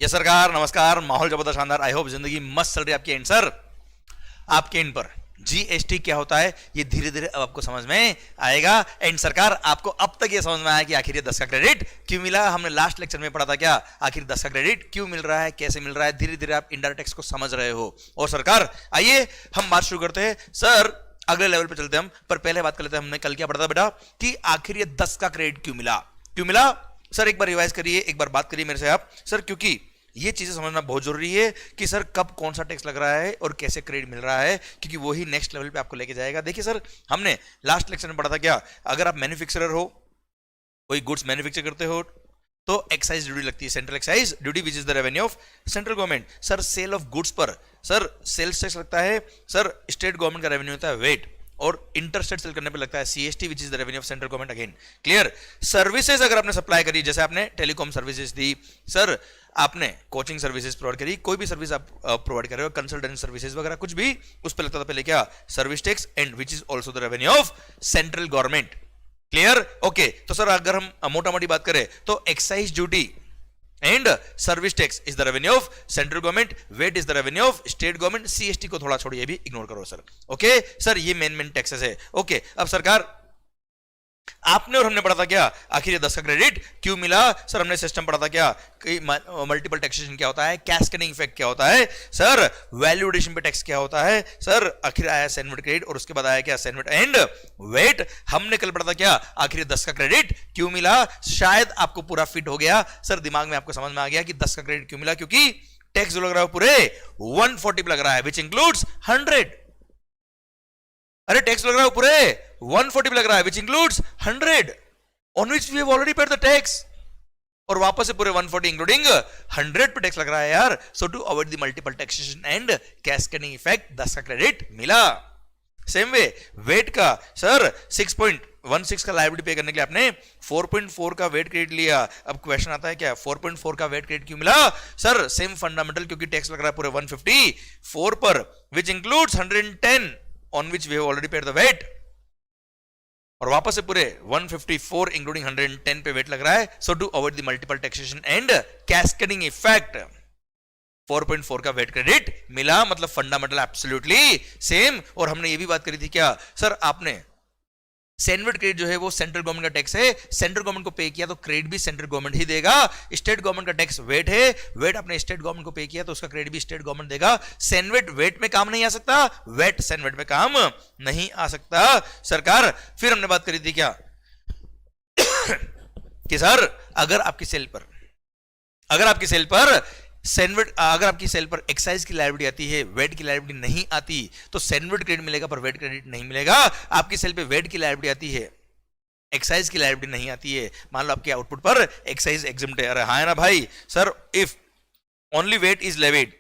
ये सरकार नमस्कार, माहौल जबरदस्त शानदार। आई होप जिंदगी मस्त चल रही है आपकी एंड। सर आपके एंड पर जीएसटी क्या होता है ये धीरे धीरे अब आपको समझ में आएगा। एंड सरकार आपको अब तक ये समझ में आया कि आखिर ये 10 का क्रेडिट क्यों मिला। हमने लास्ट लेक्चर में पढ़ा था क्या, आखिर 10 का क्रेडिट क्यों मिल रहा है, कैसे मिल रहा है। धीरे धीरे आप इनडायरेक्ट टैक्स को समझ रहे हो। और सरकार आइए हम बात शुरू करते हैं। सर अगले लेवल पे चलते हैं हम, पर पहले बात कर लेते हैं हमने कल क्या पढ़ा था बेटा कि आखिर ये 10 का क्रेडिट क्यों मिला। क्यों मिला सर, एक बार रिवाइज करिए, एक बार बात करिए मेरे से आप। सर क्योंकि ये चीजें समझना बहुत जरूरी है कि सर कब कौन सा टैक्स लग रहा है और कैसे क्रेडिट मिल रहा है, क्योंकि वही नेक्स्ट लेवल पे आपको लेके जाएगा। देखिए सर हमने लास्ट लेक्चर में पढ़ा था क्या, अगर आप मैन्युफैक्चरर हो, कोई गुड्स मैन्युफैक्चर करते हो तो एक्साइज ड्यूटी लगती है, central excise duty which is the revenue of central government. Sir sale of goods पर सर सेल्स टैक्स लगता है, सर स्टेट गवर्नमेंट का रेवेन्यू होता है वेट, और इंटरस्टेट सेल करने पे लगता है CST which is the revenue of central government. Again clear. Services अगर आपने सप्लाई करी, जैसे आपने टेलीकॉम सर्विसेज दी, सर आपने कोचिंग सर्विसेज प्रोवाइड करी, कोई भी सर्विस आप प्रोवाइड कर रहे हो, कंसल्टेंट सर्विसेज वगैरह कुछ भी, उस पर लगता था पहले क्या, service tax, and which is also the revenue of central government. Clear. Okay तो सर अगर हम मोटा मोटी बात करें तो excise duty and service tax is the revenue of central government, VAT is the revenue of state government, CST को थोड़ा छोड़िए, भी इग्नोर करो सर। ओके सर ये मेन टैक्सेस है। ओके अब सरकार आपने और हमने पढ़ा था क्या, आखिर ये 10 का क्रेडिट क्यों मिला। सर हमने सिस्टम पढ़ा था क्या कि मल्टीपल टैक्सेशन क्या होता है, कैस्केडिंग इफेक्ट क्या होता है, सर वैल्यू एडिशन पे टैक्स क्या होता है, सर आखिर आया सैनवेट क्रेडिट, और उसके बाद आया क्या सैनवेट एंड वेट। हमने कल पढ़ा था क्या, आखिर ये 10 का क्रेडिट क्यों मिला। शायद आपको पूरा फिट हो गया सर, दिमाग में आपको समझ में आ गया कि 10 का क्रेडिट क्यों मिला, क्योंकि टैक्स जो लग रहा है पूरे 140 पे लग रहा है, विच इंक्लूड्स 100। अरे टैक्स लग रहा है पूरे 140 पे लग रहा है, which includes 100 on which we have already paid the tax, और वापस से पूरे 140 इंक्लूडिंग 100 पे टैक्स लग रहा है यार। So to avoid the multiple taxation and cascading effect 10 का क्रेडिट मिला। सेम वे वेट का सर 6.16 का लायबिलिटी पे करने के लिए आपने 4.4 का वेट क्रेडिट लिया। अब क्वेश्चन आता है क्या 4.4 का वेट क्रेडिट क्यों मिला। सर सेम फंडामेंटल, क्योंकि टैक्स लग रहा है पूरे 154 पर, which includes 110 on which we have already paid the weight, और वापस से पूरे 154 इंक्लूडिंग 110 पे वेट लग रहा है। So to avoid the multiple taxation and cascading effect 4.4 का वेट क्रेडिट मिला, मतलब फंडामेंटल एब्सोल्युटली सेम। और हमने ये भी बात करी थी क्या सर, आपने सैनवेट क्रेडिट जो है वो सेंट्रल गवर्नमेंट का टैक्स है, सेंट्रल गवर्नमेंट को पे किया तो क्रेडिट भी सेंट्रल गवर्नमेंट ही देगा। स्टेट गवर्नमेंट का टैक्स वेट है, वेट आपने स्टेट गवर्नमेंट को पे किया तो उसका क्रेडिट भी स्टेट गवर्नमेंट देगा। सैनवेट वेट में काम नहीं आ सकता, वेट सैनवेट में काम नहीं आ सकता सरकार। फिर हमने बात करी थी क्या कि सर अगर आपकी सेल पर सैनवेट, अगर आपकी सेल पर एक्साइज की लायबिलिटी आती है, वेट की लायबिलिटी नहीं आती, तो सैनवेट क्रेडिट मिलेगा पर वेट क्रेडिट नहीं मिलेगा। आपकी सेल पे वेट की लायबिलिटी आती है, एक्साइज की लायबिलिटी नहीं आती है, मान लो आपके आउटपुट पर एक्साइज एग्जम्प्ट है, अरे हाँ है ना भाई sir, if only VAT is levied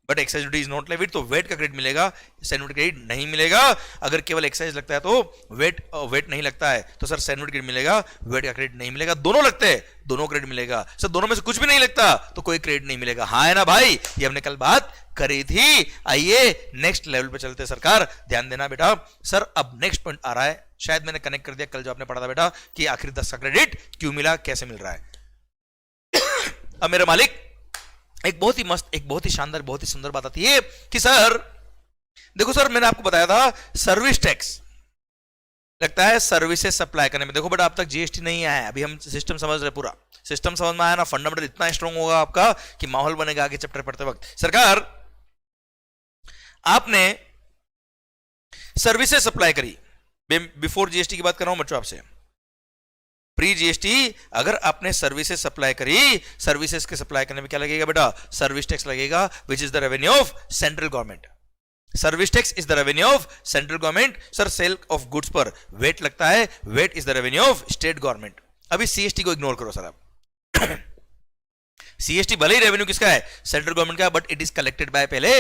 but excise duty is not levied, तो वेट का क्रेडिट मिलेगा, सैनवेट क्रेडिट नहीं मिलेगा। अगर केवल एक्साइज लगता है तो वेट नहीं लगता है तो सर सैनवेट क्रेडिट मिलेगा, वेट का क्रेडिट नहीं मिलेगा। दोनों लगते हैं, दोनों क्रेडिट मिलेगा। सर दोनों में से कुछ भी नहीं लगता तो कोई क्रेडिट नहीं मिलेगा, हाँ है ना भाई, ये हमने कल बात करी थी। आइए नेक्स्ट लेवल पे चलते हैं सरकार, ध्यान देना बेटा। सर अब नेक्स्ट पॉइंट आ रहा है, शायद मैंने कनेक्ट कर दिया कल जो आपने पढ़ा था बेटा कि आखिर 10 का क्रेडिट क्यों मिला, कैसे मिल रहा है। अब मेरे मालिक एक बहुत ही मस्त, एक बहुत ही शानदार, बहुत ही सुंदर बात आती है कि सर देखो सर मैंने आपको बताया था सर्विस टैक्स लगता है सर्विसेज सप्लाई करने में। देखो बेटा अब तक जीएसटी नहीं आया है, अभी हम सिस्टम समझ रहे, पूरा सिस्टम समझ में आया ना, फंडामेंटल इतना स्ट्रांग होगा आपका कि माहौल बनेगा आगे चैप्टर पढ़ते वक्त। सरकार आपने सर्विसेज सप्लाई करी, बिफोर जीएसटी की बात कर रहा हूं बच्चों आपसे, प्री जीएसटी अगर आपने सर्विसेज सप्लाई करी, सर्विसेज के सप्लाई करने में क्या लगेगा बेटा, सर्विस टैक्स लगेगा, which is the revenue of central government. Service tax is the revenue of central government. Sir sale of goods पर वेट लगता है, VAT is the revenue of state government. अभी सीएसटी को इग्नोर करो sir आप। CST भले ही revenue किसका है, सेंट्रल गवर्नमेंट का, but it is collected by पहले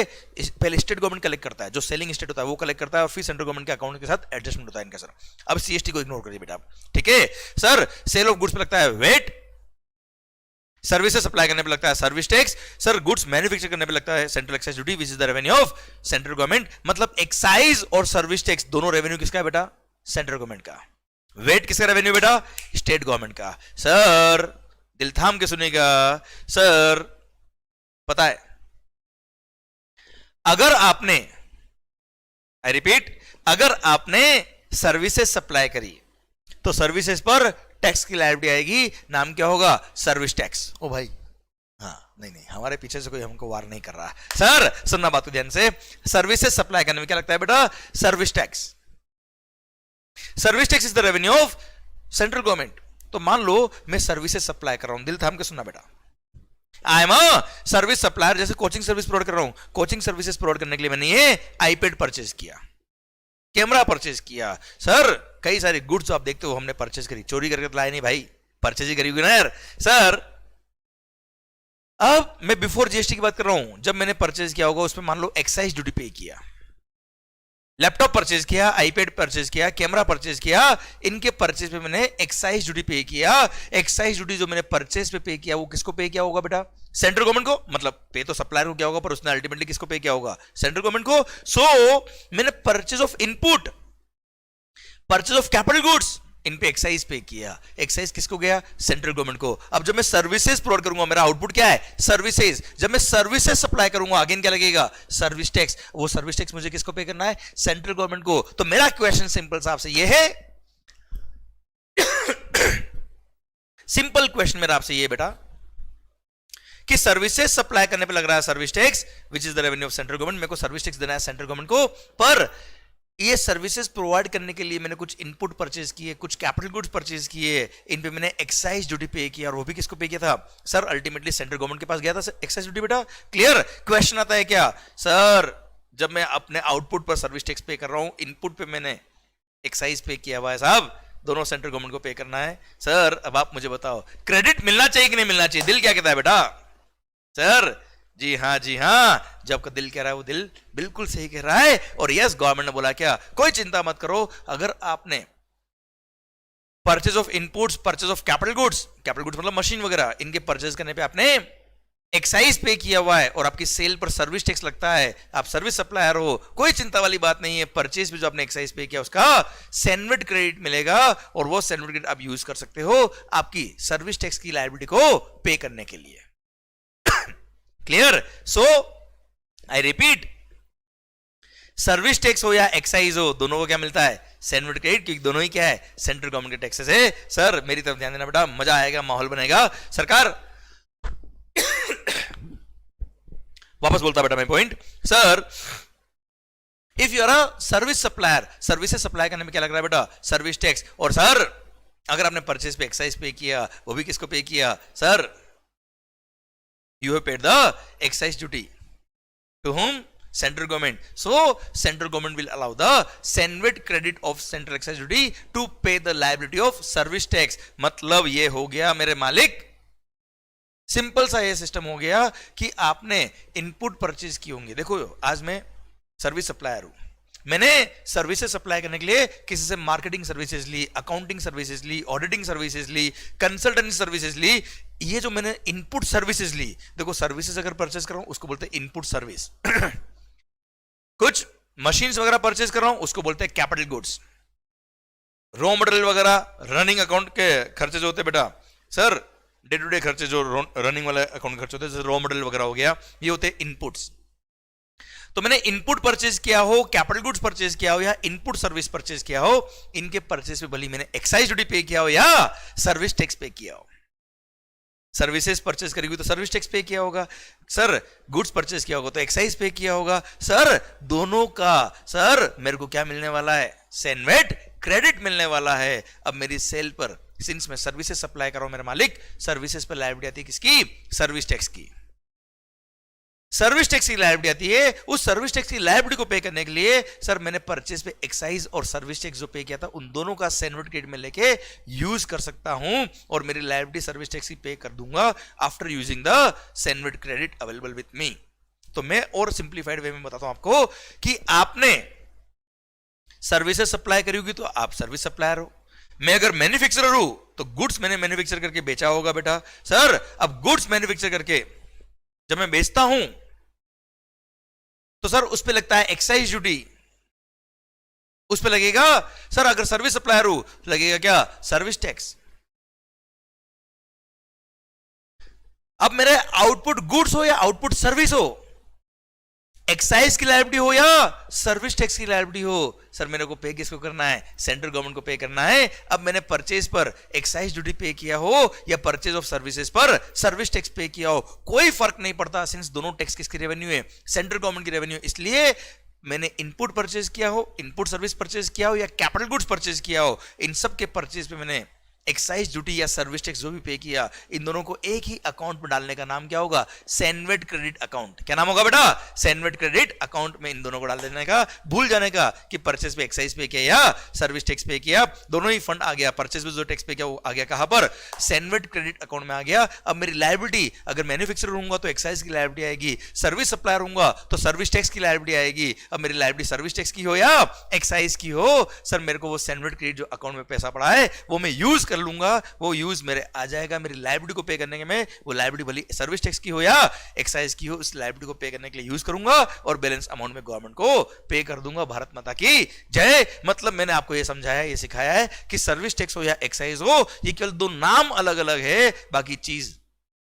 स्टेट गवर्नमेंट कलेक्ट करता है, जो सेलिंग स्टेट होता है वो कलेक्ट करता है, और फिर सेंट्रल गवर्नमेंट के अकाउंट के साथ एडजस्टमेंट होता है इनका सर। अब सीएसटी को इग्नोर करिए बेटा आप, ठीक है। सर सेल ऑफ गुड्स पे लगता है वेट, सर्विसेज सप्लाई करने पे लगता है service tax, sir goods manufacture करने पे लगता है central excise duty which is the revenue of central government. मतलब एक्साइज और सर्विस टैक्स दोनों रेवेन्यू किसका है बेटा, सेंट्रल गवर्नमेंट का। वेट किसका रेवेन्यू बेटा, स्टेट गवर्नमेंट का। सर दिल थाम के सुनेगा सर, पता है, अगर आपने, आई रिपीट, अगर आपने सर्विसेज सप्लाई करी तो सर्विसेज पर टैक्स की लायबिलिटी आएगी, नाम क्या होगा, सर्विस टैक्स। ओ भाई, हाँ नहीं नहीं, हमारे पीछे से कोई हमको वार नहीं कर रहा। सर सुनना बात को ध्यान से, सर्विसेज सप्लाई करने में क्या लगता है बेटा, service tax. Service tax is the revenue of central government. तो मान लो मैं सर्विसेज सप्लाई कर रहा हूं, दिल थाम के सुनना बेटा, I am a service supplier. जैसे कोचिंग सर्विस प्रोवाइड कर रहा हूं, कोचिंग सर्विसेज प्रोवाइड करने के लिए मैंने ये आईपैड परचेज किया, कैमरा परचेज किया। सर कई सारे गुड्स आप देखते हो हमने परचेज करी, चोरी करके लाए नहीं भाई, परचेज ही करी होगी ना यार। सर अब मैं बिफोर जीएसटी की बात कर रहा हूं, जब मैंने परचेज किया होगा उसमें मान लो एक्साइज ड्यूटी पे किया, लैपटॉप परचेज किया, आईपैड परचेज किया, कैमरा परचेज किया, इनके परचेज पे मैंने एक्साइज ड्यूटी पे किया। एक्साइज ड्यूटी जो मैंने परचेज पे किया वो किसको पे किया होगा बेटा, सेंट्रल गवर्नमेंट को। मतलब पे तो सप्लायर को किया होगा पर उसने अल्टीमेटली किसको पे किया होगा, सेंट्रल गवर्नमेंट को। सो मैंने purchase of input, purchase of capital goods, इन पे एक्साइज पे किया। एक्साइज किसको गया, सेंट्रल गवर्नमेंट को। अब जब मैं सर्विसेज प्रोवाइड करूंगा, मेरा आउटपुट क्या है, सर्विसेज। जब मैं सर्विसेज सप्लाई करूंगा अगेन क्या लगेगा, सर्विस टैक्स। वो सर्विस टैक्स मुझे किसको पे करना है, सेंट्रल गवर्नमेंट को। तो मेरा क्वेश्चन सिंपल सा आपसे ये है सिंपल क्वेश्चन मेरा आपसे ये बेटा कि सर्विसेज सप्लाई करने पे लग रहा है service tax, which is the revenue of central government. मेरे को सर्विस टैक्स देना है सेंट्रल गवर्नमेंट को, पर ये सर्विसेज प्रोवाइड करने के लिए मैंने कुछ इनपुट परचेज किए, कुछ कैपिटल गुड्स परचेज किए, इन पे मैंने एक्साइज ड्यूटी पे किया, और वो भी किसको पे किया था, सर अल्टीमेटली सेंट्रल गवर्नमेंट के पास गया था एक्साइज ड्यूटी बेटा। क्लियर। क्वेश्चन आता है क्या, सर जब मैं अपने आउटपुट पर सर्विस टैक्स पे कर रहा हूं, इनपुट पे मैंने एक्साइज पे किया हुआ है साहब, दोनों सेंट्रल गवर्नमेंट को पे करना है। सर अब आप मुझे बताओ क्रेडिट मिलना चाहिए कि नहीं मिलना चाहिए, दिल क्या कहता है बेटा, सर जी हाँ जी हाँ, जब का दिल कह रहा है वो दिल बिल्कुल सही कह रहा है। और यस गवर्नमेंट ने बोला क्या, कोई चिंता मत करो, अगर आपने purchase of inputs, purchase of capital goods, capital goods मतलब मशीन वगैरह, इनके परचेज करने पे आपने एक्साइज पे किया हुआ है और आपकी सेल पर सर्विस टैक्स लगता है, आप सर्विस सप्लायर हो, कोई चिंता वाली बात नहीं है। परचेज पे जो आपने एक्साइज पे किया उसका सैंडविच क्रेडिट मिलेगा और वो सैंडविच क्रेडिट आप यूज कर सकते हो आपकी सर्विस टैक्स की लायबिलिटी को पे करने के लिए। Clear. So I repeat, service tax हो या एक्साइज हो, दोनों को क्या मिलता है, सैंडविच क्रेडिट, क्योंकि दोनों ही क्या है, सेंट्रल गवर्नमेंट के टैक्सेस है। सर मेरी तरफ ध्यान देना बेटा, मजा आएगा, माहौल बनेगा। सरकार वापस बोलता बेटा मैं point, sir if you are a service supplier, services supply करने में क्या लग रहा है बेटा, सर्विस टैक्स। और सर अगर आपने परचेज पे एक्साइज पे किया, वो भी किसको पे किया, sir you have paid the excise duty to whom, central government. So central government will allow the sandwich credit of central excise duty to pay the liability of service tax. मतलब ये हो गया मेरे मालिक, सिंपल सा ये system हो गया कि आपने इनपुट परचेज किए होंगे। देखो आज मैं सर्विस सप्लायर हूं, मैंने सर्विसेज सप्लाई करने के लिए किसी से मार्केटिंग सर्विसेज ली, अकाउंटिंग सर्विसेज ली, ऑडिटिंग सर्विसेज ली, कंसल्टेंसी सर्विसेज ली। ये जो मैंने इनपुट सर्विसेज ली, देखो सर्विसेज अगर परचेज कर रहा हूं उसको बोलते हैं इनपुट सर्विस कुछ मशीन्स वगैरह परचेज कर रहा हूं उसको बोलते हैं कैपिटल गुड्स। रॉ मटेरियल वगैरह, रनिंग अकाउंट के खर्चे जो होते हैं बेटा, सर डे टू डे खर्चे जो रनिंग वाले अकाउंट खर्चे होते हैं, जैसे रॉ मटेरियल वगैरह हो गया, ये होते हैं इनपुट्स। तो मैंने इनपुट परचेज किया हो, कैपिटल गुड्स परचेज किया हो या इनपुट सर्विस परचेज किया हो, इनके परचेज पे भली मैंने एक्साइज ड्यूटी पे किया हो या सर्विस टैक्स पे किया हो। सर्विसेज परचेज करेगी तो सर्विस टैक्स पे किया होगा, सर गुड्स परचेज किया होगा तो एक्साइज पे किया होगा। सर दोनों का सर मेरे को क्या मिलने वाला है, सैंडविच क्रेडिट मिलने वाला है। अब मेरी सेल पर सिंस मैं सर्विसेज सप्लाई कर रहा हूं मेरे मालिक, सर्विसेज पर लायबिलिटी आती है किसकी, सर्विस टैक्स की। सर्विस टैक्स की लायबिलिटी आती है, उस सर्विस टैक्स की लायबिलिटी को पे करने के लिए सर मैंने परचेज पे एक्साइज और सर्विस टैक्स जो पे किया था उन दोनों का सैंडविच क्रेडिट में लेके यूज कर सकता हूं और मेरी लायबिलिटी सर्विस टैक्स की पे कर दूंगा after using the sandwich credit available with me. तो मैं और सिंप्लीफाइड वे में बताता हूं आपको कि आपने सर्विसेज सप्लाई करी होगी तो आप सर्विस सप्लायर हो, मैं अगर मैन्युफैक्चरर हूं तो गुड्स मैंने मैन्युफैक्चर करके बेचा होगा बेटा। सर अब गुड्स मैन्युफैक्चर करके जब मैं बेचता हूं तो सर उस पे लगता है एक्साइज ड्यूटी, उस पे लगेगा सर अगर सर्विस सप्लायर हूं लगेगा क्या, सर्विस टैक्स। अब मेरे आउटपुट गुड्स हो या आउटपुट सर्विस हो, एक्साइज की लायबिलिटी हो या सर्विस टैक्स की लायबिलिटी हो, सर मेरे को पे किसको करना है, सेंट्रल गवर्नमेंट को पे करना है। अब मैंने परचेज पर एक्साइज ड्यूटी पे किया हो या परचेज ऑफ सर्विसेज पर सर्विस टैक्स पे किया हो, कोई फर्क नहीं पड़ता, सिंस दोनों टैक्स किसकी रेवेन्यू है, सेंट्रल गवर्नमेंट की रेवेन्यू। इसलिए मैंने इनपुट परचेज किया हो, इनपुट सर्विस परचेज किया हो या कैपिटल गुड्स परचेज किया हो, इन सब के परचेज पे मैंने एक्साइज ड्यूटी या सर्विस टैक्स जो भी पे किया, इन दोनों को एक ही अकाउंट में डालने का नाम क्या होगा, सेनवेट क्रेडिट अकाउंट। क्या नाम होगा बेटा, सेनवेट क्रेडिट अकाउंट में इन दोनों को डाल देने का, भूल जाने का कि परचेज पे एक्साइज पे किया या सर्विस टैक्स पे किया, दोनों ही फंड आ गया। परचेज पे जो टैक्स पे किया वो आ गया कहां पर, सेनवेट क्रेडिट अकाउंट में आ गया। अब मेरी लायबिलिटी, अगर मैन्युफैक्चरर होऊंगा तो एक्साइज की लायबिलिटी आएगी, सर्विस सप्लायर होऊंगा तो सर्विस टैक्स की लायबिलिटी आएगी। अब मेरी लायबिलिटी सर्विस टैक्स की हो या एक्साइज की हो, सर मेरे को वो सेनवेट क्रेडिट जो अकाउंट में पैसा पड़ा है वो मैं यूज कर लूंगा, वो यूज मेरे आ जाएगा मेरी लायबिलिटी को पे करने के में। वो लायबिलिटी भली सर्विस टैक्स की हो या एक्साइज की हो, उस लायबिलिटी को पे करने के लिए यूज करूंगा और बैलेंस अमाउंट में गवर्नमेंट को पे कर दूंगा। भारत माता की जय। मतलब मैंने आपको ये समझाया, ये सिखाया है कि सर्विस टैक्स हो या एक्साइज हो, ये केवल दो नाम अलग अलग है, बाकी चीज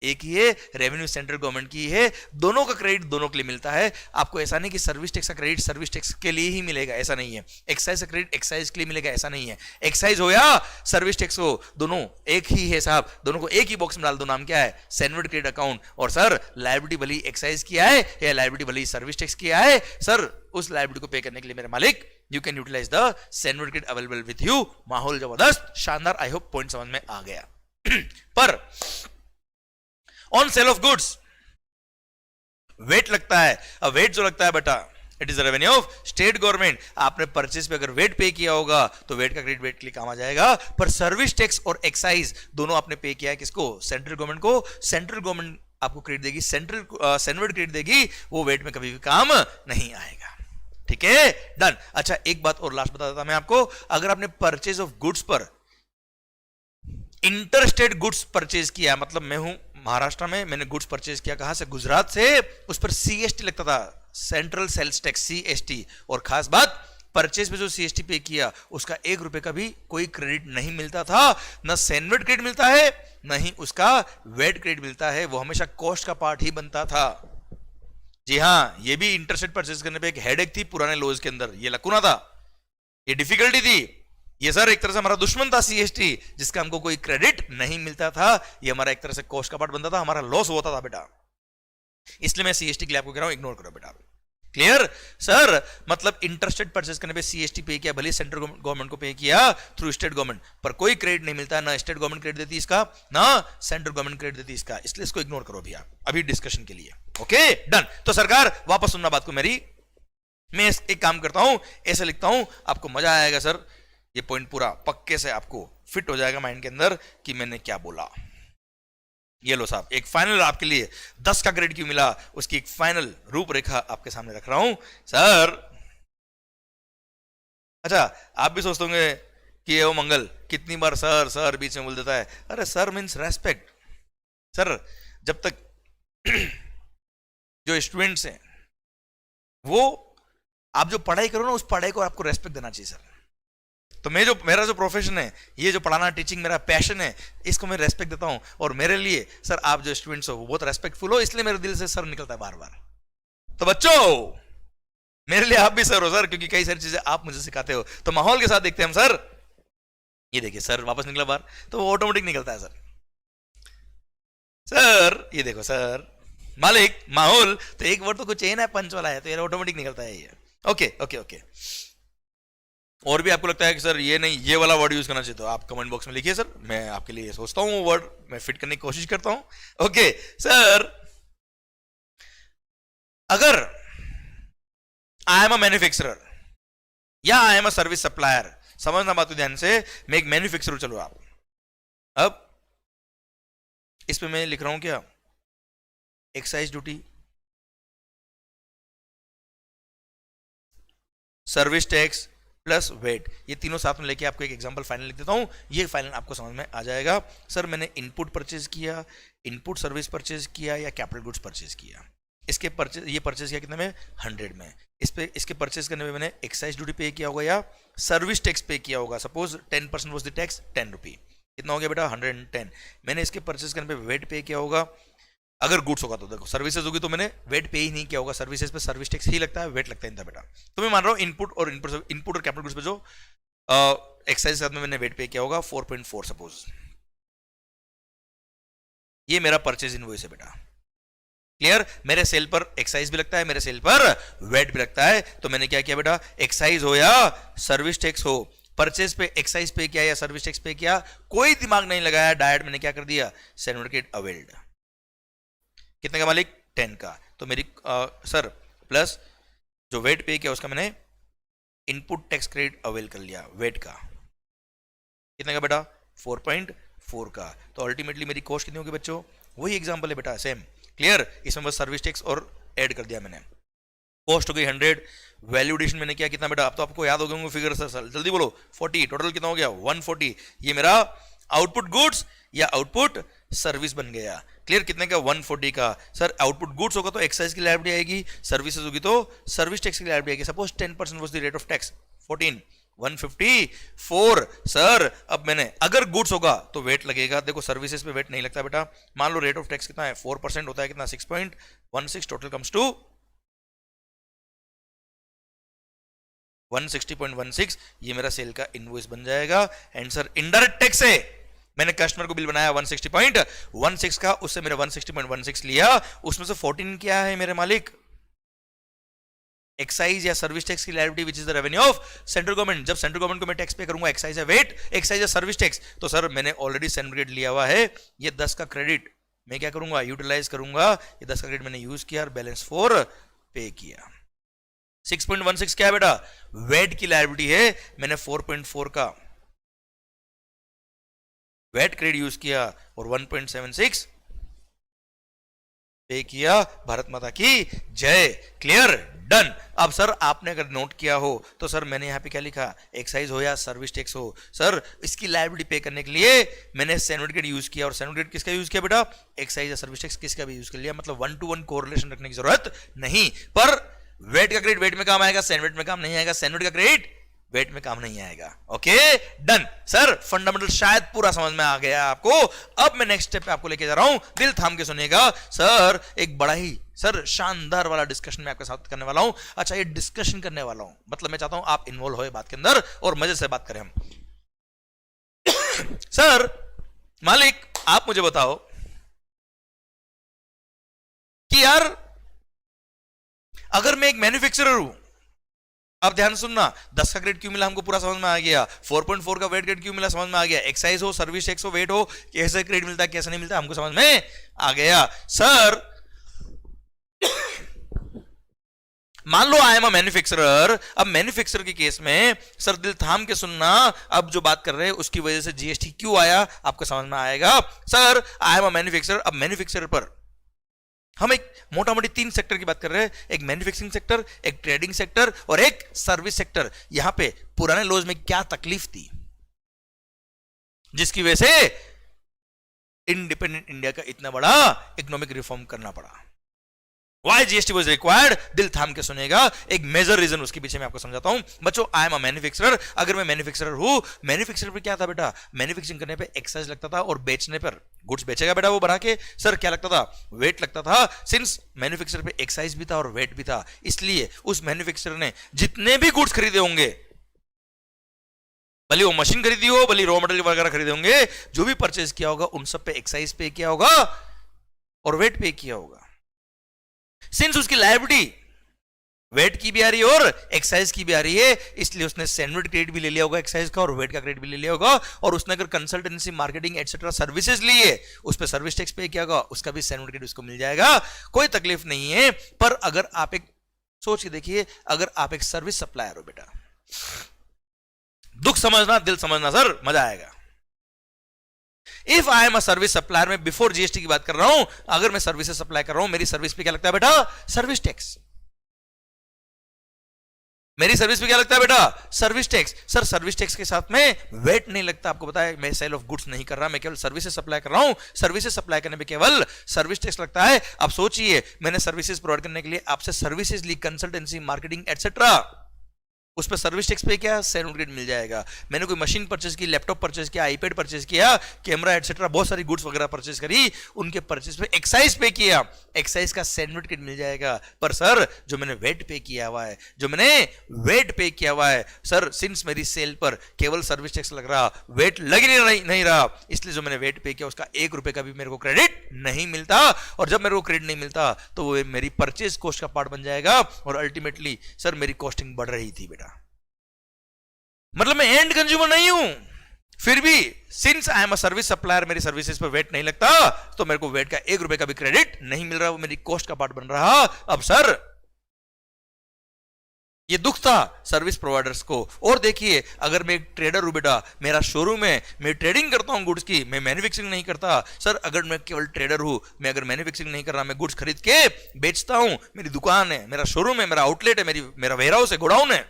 एक ही है, रेवेन्यू सेंट्रल गवर्नमेंट की है, दोनों का क्रेडिट दोनों के लिए मिलता है। आपको ऐसा नहीं कि सर्विस टैक्स का क्रेडिट सर्विस टैक्स के लिए ही मिलेगा, ऐसा नहीं है। एक्साइज का क्रेडिट एक्साइज के लिए मिलेगा, ऐसा नहीं है। एक्साइज हो या सर्विस टैक्स हो, दोनों एक ही है साहब, दोनों को एक ही बॉक्स में डाल दो, नाम क्या है, सेनवेट क्रेडिट अकाउंट। और सर लायबिलिटी भली एक्साइज किया है या लायबिलिटी भली सर्विस टैक्स किया है, सर उस लायबिलिटी को पे करने के लिए मेरे मालिक you can utilise the CENVAT credit available with you. माहौल जबरदस्त, शानदार, आई होप पॉइंट समझ में आ गया। पर on sale of goods VAT लगता है। अब वेट जो लगता है बेटा, it is revenue of state government. आपने परचेज पे अगर वेट पे किया होगा तो वेट का क्रेडिट वेट के लिए काम आ जाएगा। पर सर्विस टैक्स और एक्साइज दोनों आपने पे किया है किसको, सेंट्रल गवर्नमेंट को। सेंट्रल गवर्नमेंट आपको क्रेडिट देगी, सेंट्रल सेनवेट क्रेडिट देगी, वो वेट में कभी भी काम नहीं आएगा। ठीक है, डन। अच्छा एक बात और लास्ट बता देता मैं आपको, अगर आपने परचेज ऑफ गुड्स पर इंटरस्टेट गुड्स परचेज किया, मतलब मैं हूं महाराष्ट्र में, मैंने गुड्स परचेज किया कहां से, गुजरात से, उस पर सीएसटी लगता था, सेंट्रल सेल्स टैक्स सीएसटी। और खास बात, परचेज पे जो सीएसटी पे किया उसका 1 रुपए का भी कोई क्रेडिट नहीं मिलता था, ना सेनवेट क्रेडिट मिलता है ना ही उसका वेट क्रेडिट मिलता है, वो हमेशा कॉस्ट का पार्ट ही बनता था। जी हाँ, ये भी इंटरस्टेट परचेज करने पे एक हेडेक थी पुराने लॉज के अंदर, ये लकुना था, ये डिफिकल्टी थी। ये सर एक तरह से हमारा दुश्मन था सीएसटी, जिसका हमको कोई क्रेडिट नहीं मिलता था, ये हमारा एक तरह से कॉस्ट का पार्ट बनता था, हमारा लॉस होता था बेटा। इसलिए मैं सीएसटी के लिए आपको कह रहा हूं इग्नोर करो बेटा। क्लियर सर, मतलब इंटरस्टेट परचेज करने पे सीएसटी पे किया, भले सेंट्रल गवर्नमेंट को पे किया थ्रू स्टेट गवर्नमेंट, पर कोई क्रेडिट नहीं मिलता, ना स्टेट गवर्नमेंट क्रेडिट देती इसका, ना सेंट्रल गवर्नमेंट क्रेडिट देती इसका, इसलिए इसको इग्नोर करो भैया अभी डिस्कशन के लिए। Okay done. तो सरकार वापस सुनना बात को मेरी, मैं एक काम करता हूं, ऐसे लिखता हूं, आपको मजा आएगा सर, ये पॉइंट पूरा पक्के से आपको फिट हो जाएगा माइंड के अंदर कि मैंने क्या बोला। ये लो साहब, एक फाइनल आपके लिए 10 का ग्रेड क्यों मिला, उसकी एक फाइनल रूपरेखा आपके सामने रख रहा हूं सर। अच्छा आप भी सोचते होंगे कि ओ मंगल कितनी बार सर सर बीच में बोल देता है। अरे सर मीन्स रेस्पेक्ट। सर जब तक जो स्टूडेंट्स हैं वो, आप जो पढ़ाई करो ना, उस पढ़ाई को आपको रेस्पेक्ट देना चाहिए सर। तो मेरा जो प्रोफेशन है, ये जो पढ़ाना टीचिंग मेरा पैशन है, इसको मैं रेस्पेक्ट देता हूं। और मेरे लिए सर आप जो स्टूडेंट्स हो वो बहुत रेस्पेक्टफुल हो, इसलिए मेरे दिल से सर निकलता है बार बार। तो बच्चों मेरे लिए आप भी सर हो सर, क्योंकि कई सारी चीजें आप मुझे सिखाते हो। तो माहौल के साथ देखते हैं हम सर। ये देखिए सर वापस निकला बार, तो वो ऑटोमेटिक निकलता है सर। सर ये देखो सर, मालिक माहौल, तो एक वर्ड तो कुछ है ना पंच वाला है, तो ये ऑटोमेटिक निकलता है ये। Okay okay okay. और भी आपको लगता है कि सर ये नहीं, ये वाला वर्ड यूज करना चाहिए, तो आप कमेंट बॉक्स में लिखिए सर, मैं आपके लिए सोचता हूं वो वर्ड मैं फिट करने की कोशिश करता हूं। ओके सर, अगर आई एम अ मैन्युफैक्चरर या I am a service supplier, समझना बात को ध्यान से, मैं एक मैन्युफैक्चरर, चलो आप, अब इस पे मैं लिख रहा हूं क्या, excise duty, service tax plus VAT, ये तीनों साथ में लेके आपको एक एग्जांपल फाइनल लिख देता हूं, ये फाइनल आपको समझ में आ जाएगा। सर मैंने इनपुट परचेज किया, इनपुट सर्विस परचेज किया या कैपिटल गुड्स परचेज किया, इसके परचेज, ये परचेज किया कितने में, 100 में। इसके परचेज करने में मैंने एक्साइज ड्यूटी पे किया होगा या सर्विस टैक्स पे किया होगा, सपोज 10% वॉज द टैक्स, 10 रुपी, कितना हो गया बेटा 110। मैंने इसके परचेज करने पे वेट पे किया होगा, अगर गुड्स होगा तो देखो सर्विसेज होगी तो मैंने वेट पे ही नहीं किया होगा, सर्विसेज पे सर्विस टैक्स ही लगता है, वेट लगता है इनका बेटा। तो मैं मान रहा हूं इनपुट और कैपिटल गुड्स पे जो एक्साइज के साथ में मैंने वेट पे किया होगा 4.4 सपोज, ये मेरा परचेज इनवॉइस है बेटा। क्लियर? मेरे सेल पर एक्साइज भी लगता है, मेरे सेल पर वेट भी लगता है, तो मैंने क्या किया बेटा, एक्साइज हो या सर्विस टैक्स हो, परचेज पे एक्साइज पे किया या सर्विस टैक्स पे किया, कोई दिमाग नहीं लगाया, डायरेक्ट मैंने क्या कर दिया, सर्टिफिकेट अवेल्ड। कितने का मालिक? 10 का। तो मेरी सर प्लस जो वेट पे किया उसका मैंने इनपुट टैक्स क्रेडिट अवेल कर लिया वेट का। कितने का बेटा? 4.4 का। तो अल्टीमेटली मेरी कॉस्ट कितनी होगी बच्चों? वही एग्जांपल है बेटा, सेम। क्लियर? इसमें बस सर्विस टैक्स और ऐड कर दिया मैंने। कॉस्ट हो गई 100, वैल्यू एडिशन मैंने क्या कितना बेटा? अब तो आपको याद हो गए होंगे फिगर, सर जल्दी बोलो। 40, टोटल कितना हो गया? 140। ये मेरा आउटपुट गुड्स या आउटपुट सर्विस बन गया। क्लियर? कितने का? 140 का। सर आउटपुट गुड्स होगा तो एक्साइज की लायबिलिटी आएगी, सर्विसेज होगी तो सर्विस टैक्स की लायबिलिटी आएगी। Suppose 10% was the rate of tax, 14, 154। Sir अब मैंने अगर गुड्स होगा तो वेट लगेगा, देखो सर्विसेज पे वेट नहीं लगता बेटा। मान लो रेट ऑफ टैक्स कितना है? 4% होता है, कितना? 6.16, टोटल कम्स टू 160.16। ये मेरा सेल का इनवॉइस बन जाएगा। एंड सर इनडायरेक्ट टैक्स है, मैंने कस्टमर को बिल बनाया 160.16 का, उससे मेरे 160.16 लिया, उसमें से 14 क्या है मेरे मालिक? एक्साइज या सर्विस टैक्स की liability which is the revenue of central government. जब सेंट्रल गवर्नमेंट को मैं टैक्स पे करूंगा, एक्साइज या वेट, एक्साइज या सर्विस टैक्स, तो सर मैंने ऑलरेडी सर्टिफिकेट लिया हुआ है, ये 10 का क्रेडिट मैं क्या करूंगा? यूटिलाइज करूंगा। ये 10 का क्रेडिट मैंने यूज किया और बैलेंस 4 पे किया। 6.16 क्या है बेटा? वेट की लायबिलिटी है, मैंने 4.4 का वेट क्रेडिट यूज किया और 1.76 पे किया। भारत माता की जय। क्लियर? डन। अब सर आपने अगर नोट किया हो तो सर मैंने यहां पे क्या लिखा? एक्साइज हो या सर्विस टैक्स हो, सर इसकी लायबिलिटी पे करने के लिए मैंने सर्टिफिकेट यूज किया। और सर्टिफिकेट किसका यूज किया बेटा? एक्साइज या सर्विस टैक्स किसका भी यूज कर लिया। मतलब 1 to 1 कोरिलेशन रखने की जरूरत नहीं। पर वेट का क्रेडिट वेट में काम आएगा, सैंडविच में काम नहीं आएगा, सैंडविच का क्रेडिट वेट में काम नहीं आएगा। Okay done. सर फंडामेंटल शायद पूरा समझ में आ गया आपको। अब मैं नेक्स्ट स्टेप पे आपको लेके जा रहा हूं, दिल थाम के सुनिएगा। सर एक बड़ा ही सर शानदार वाला डिस्कशन मैं आपके साथ करने वाला हूं। अच्छा ये डिस्कशन करने वाला हूं मतलब मैं चाहता हूं आप इन्वॉल्व होए बात के अंदर और मजे से बात करें हम। सर मालिक आप मुझे बताओ कि यार अगर मैं एक मैन्युफैक्चरर हूं, अब ध्यान सुनना, 10 का क्रेडिट क्यों मिला हमको पूरा समझ में आ गया, 4.4 का वेट क्रेडिट क्यों मिला समझ में आ गया, एक्साइज हो सर्विस टैक्स हो वेट हो कैसे क्रेडिट मिलता है कैसे नहीं मिलता हमको समझ में आ गया। सर मान लो आई एम अ मैन्युफैक्चरर। अब मैन्युफैक्चरर के केस में सर दिल थाम के सुनना, अब जो बात कर रहे हैं उसकी वजह से जीएसटी क्यों आया आपको समझ में आएगा। Sir I am a manufacturer. अब मैन्युफैक्चरर पर हम एक मोटा मोटी 3 सेक्टर की बात कर रहे हैं, एक मैन्युफैक्चरिंग सेक्टर, एक ट्रेडिंग सेक्टर और एक सर्विस सेक्टर। यहां पे पुराने लॉज में क्या तकलीफ थी जिसकी वजह से इंडिपेंडेंट इंडिया का इतना बड़ा इकोनॉमिक रिफॉर्म करना पड़ा। Why GST was required? दिल थाम के सुनेगा, एक मेजर रीजन उसके पीछे मैं आपको समझाता हूं। बच्चों आई एम अ मैन्युफैक्चरर। अगर मैं मैन्युफैक्चरर हूं, मैन्युफैक्चरर पे क्या था बेटा? मैन्युफैक्चरिंग करने पे एक्साइज लगता था और बेचने पर गुड्स बेचेगा बेटा वो बना के, सर क्या लगता था? वेट लगता था। सिंस मैन्युफैक्चरर पे एक्साइज भी था और वेट भी था, इसलिए उस मैन्युफैक्चरर ने जितने भी गुड्स खरीदे होंगे, भले वो मशीन खरीदी हो भले रॉ मटेरियल वगैरह खरीदे होंगे, जो भी परचेज किया होगा उन सब पे एक्साइज पे किया होगा और वेट पे किया होगा। सिंस उसकी लायबिलिटी वेट की भी आ रही है और एक्साइज की भी आ रही है, इसलिए उसने सैंडविच क्रेडिट भी ले लिया होगा एक्साइज का और वेट का क्रेडिट भी ले लिया होगा। और उसने अगर कंसल्टेंसी मार्केटिंग एटसेट्रा सर्विसेज ली है, उस पर सर्विस टैक्स पे किया होगा, उसका भी सैंडविच क्रेडिट उसको मिल जाएगा, कोई तकलीफ नहीं है। पर अगर आप एक सोच के देखिए, अगर आप एक सर्विस सप्लायर हो बेटा, दुख समझना दिल समझना सर, मजा आएगा। If I am a service supplier, में बिफोर जीएसटी की बात कर रहा हूं, अगर मैं सर्विसेज सप्लाई कर रहा हूं, मेरी सर्विस पे क्या लगता है बेटा? Service tax. मेरी सर्विस पे क्या लगता है बेटा? Service tax. Sir service tax के साथ में वेट नहीं लगता, आपको पता है मैं सेल ऑफ गुड्स नहीं कर रहा, मैं केवल सर्विसेज सप्लाई कर रहा हूं। सर्विसेज सप्लाई करने पे केवल सर्विस टैक्स लगता है। अब सोचिए मैंने सर्विसेज प्रोवाइड करने के लिए आपसे सर्विसेज ली, कंसल्टेंसी मार्केटिंग एटसेट्रा, उस पर सर्विस टैक्स पे क्या सर्टिफिकेट मिल जाएगा। मैंने कोई मशीन परचेज की, लैपटॉप परचेज किया, आईपैड परचेज किया, कैमरा एटसेट्रा बहुत सारी गुड्स वगैरह परचेज करी, उनके परचेज पे एक्साइज पे किया, एक्साइज का सर्टिफिकेट मिल जाएगा। पर सर जो मैंने वेट पे किया हुआ है, जो मैंने वेट पे किया हुआ है सर, सिंस मेरी सेल पर केवल सर्विस टैक्स लग रहा, वेट लग नहीं रहा, इसलिए जो मैंने वेट पे किया उसका 1 रुपए का भी मेरे को क्रेडिट नहीं मिलता। और जब मेरे को क्रेडिट नहीं मिलता तो वो मेरी परचेज कॉस्ट का पार्ट बन जाएगा और अल्टीमेटली सर मेरी कॉस्टिंग बढ़ रही थी बेटा। मतलब मैं एंड कंज्यूमर नहीं हूं, फिर भी since I am a service supplier, मेरी सर्विसेज पर वेट नहीं लगता, तो मेरे को वेट का 1 रुपए का भी क्रेडिट नहीं मिल रहा, वो मेरी कॉस्ट का पार्ट बन रहा। अब सर ये दुख था सर्विस प्रोवाइडर्स को। और देखिए अगर मैं एक ट्रेडर हूं बेटा, मेरा शोरूम है, मैं ट्रेडिंग करता हूं गुड्स की, मैं मैन्युफैक्चरिंग नहीं करता। सर अगर मैं केवल ट्रेडर हूं, मैं अगर मैन्युफैक्चरिंग नहीं कर रहा, मैं गुड्स खरीद के बेचता हूं, मेरी दुकान है, मेरा शोरूम है, मेरा आउटलेट है, मेरा वेयरहाउस है, गोडाउन है,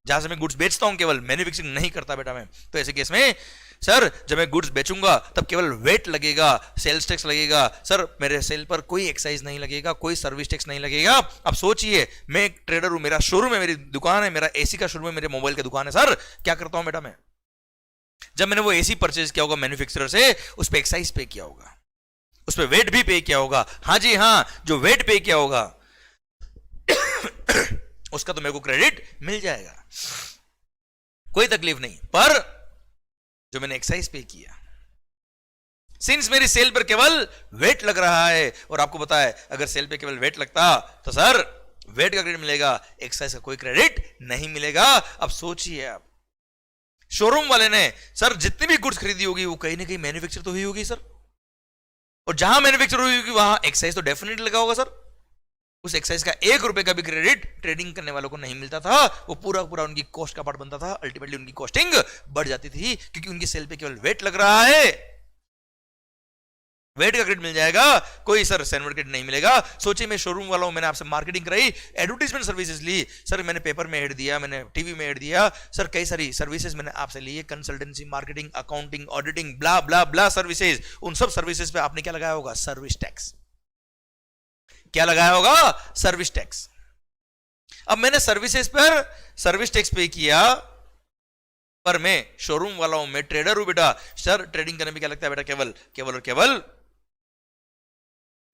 जहां से मैं गुड्स बेचता हूं, केवल मैन्युफैक्चरिंग नहीं करता बेटा मैं। तो ऐसे केस में सर जब मैं गुड्स बेचूंगा तब केवल वेट लगेगा, सेल्स टैक्स लगेगा, सर मेरे सेल पर कोई एक्साइज नहीं लगेगा, कोई सर्विस टैक्स नहीं लगेगा। अब सोचिए मैं एक ट्रेडर हूं, मेरा शोरूम है, मेरी दुकान है, मेरा एसी का शोरूम है, मेरे मोबाइल की दुकान है, सर क्या करता हूं बेटा मैं, जब मैंने वो एसी परचेज किया होगा मैन्युफैक्चरर से, उस पर एक्साइज पे किया होगा, उस पर वेट भी पे किया होगा। हाँ जी हाँ, जो वेट पे किया होगा उसका तो मेरे को क्रेडिट मिल जाएगा, कोई तकलीफ नहीं। पर जो मैंने एक्साइज पे किया, सिंस मेरी सेल पर केवल वेट लग रहा है, और आपको पता है अगर सेल पे केवल वेट लगता तो सर वेट का क्रेडिट मिलेगा, एक्साइज का कोई क्रेडिट नहीं मिलेगा। अब सोचिए आप, शोरूम वाले ने सर जितनी भी गुड्स खरीदी होगी वो कहीं ना कहीं मैन्युफैक्चर तो हुई होगी सर, और जहां मैन्युफैक्चर हुई होगी वहां एक्साइज तो डेफिनेटली लगा होगा सर। उस एक्साइज का 1 रुपए का भी क्रेडिट ट्रेडिंग करने वालों को नहीं मिलता था, वो पूरा पूरा उनकी कॉस्ट का पार्ट बनता था, अल्टीमेटली उनकी कॉस्टिंग बढ़ जाती थी, क्योंकि उनकी सेल पे केवल वेट लग रहा है, वेट का क्रेडिट मिल जाएगा, कोई सर सर्टिफिकेट क्रेडिट नहीं मिलेगा। सोचिए मैं शोरूम वाला हूं, मैंने आपसे मार्केटिंग कराई, एडवर्टाइजमेंट सर्विसेज ली, सर मैंने पेपर में ऐड दिया, मैंने टीवी में ऐड दिया, सर कई सारी सर्विसेज मैंने आपसे ली है, कंसल्टेंसी, मार्केटिंग, अकाउंटिंग, ऑडिटिंग, ब्ला ब्ला ब्ला सर्विसेज। उन सब सर्विसेज पे आपने क्या लगाया होगा, सर्विस टैक्स। क्या लगाया होगा, सर्विस टैक्स। अब मैंने सर्विसेज पर सर्विस टैक्स पे किया, पर मैं शोरूम वाला हूं, मैं ट्रेडर हूं बेटा, सर ट्रेडिंग करने में क्या लगता है बेटा, केवल केवल और केवल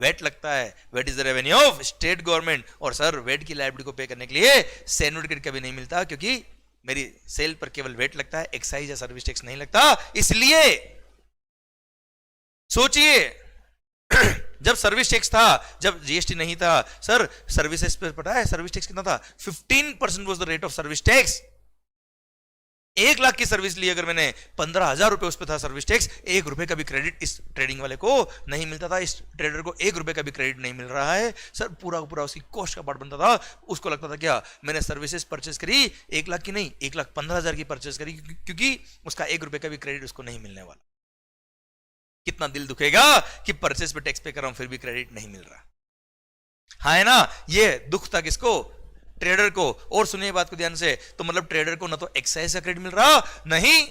वेट लगता है, VAT is the revenue of state government, और सर वेट की लायबिलिटी को पे करने के लिए सर्टिफिकेट कभी नहीं मिलता, क्योंकि मेरी सेल पर केवल वेट लगता है, एक्साइज या सर्विस टैक्स नहीं लगता। इसलिए सोचिए जब सर्विस टैक्स था, जब जीएसटी नहीं था, सर सर्विसेज पर पता है सर्विस टैक्स कितना था, 15% was the rate of service tax. 1 lakh की सर्विस ली अगर मैंने, 15,000 रुपए उस पर था सर्विस टैक्स, 1 रुपए का भी क्रेडिट इस ट्रेडिंग वाले को नहीं मिलता था, इस ट्रेडर को 1 रुपए का भी क्रेडिट नहीं मिल रहा है सर, पूरा पूरा उसकी कॉस्ट का पार्ट बनता था। उसको लगता था क्या, मैंने सर्विसेज परचेज करी 1 लाख की नहीं, 1,15,000 की परचेज करी, क्योंकि उसका 1 रुपए का भी क्रेडिट उसको नहीं मिलने वाला। कितना दिल दुखेगा कि परचेज पे टैक्स पे कर रहा हूं फिर भी क्रेडिट नहीं मिल रहा, हाँ है ना, ये दुख था किसको, ट्रेडर को। और सुनिए बात को ध्यान से, तो मतलब ट्रेडर को ना तो एक्साइज का क्रेडिट मिल रहा, नहीं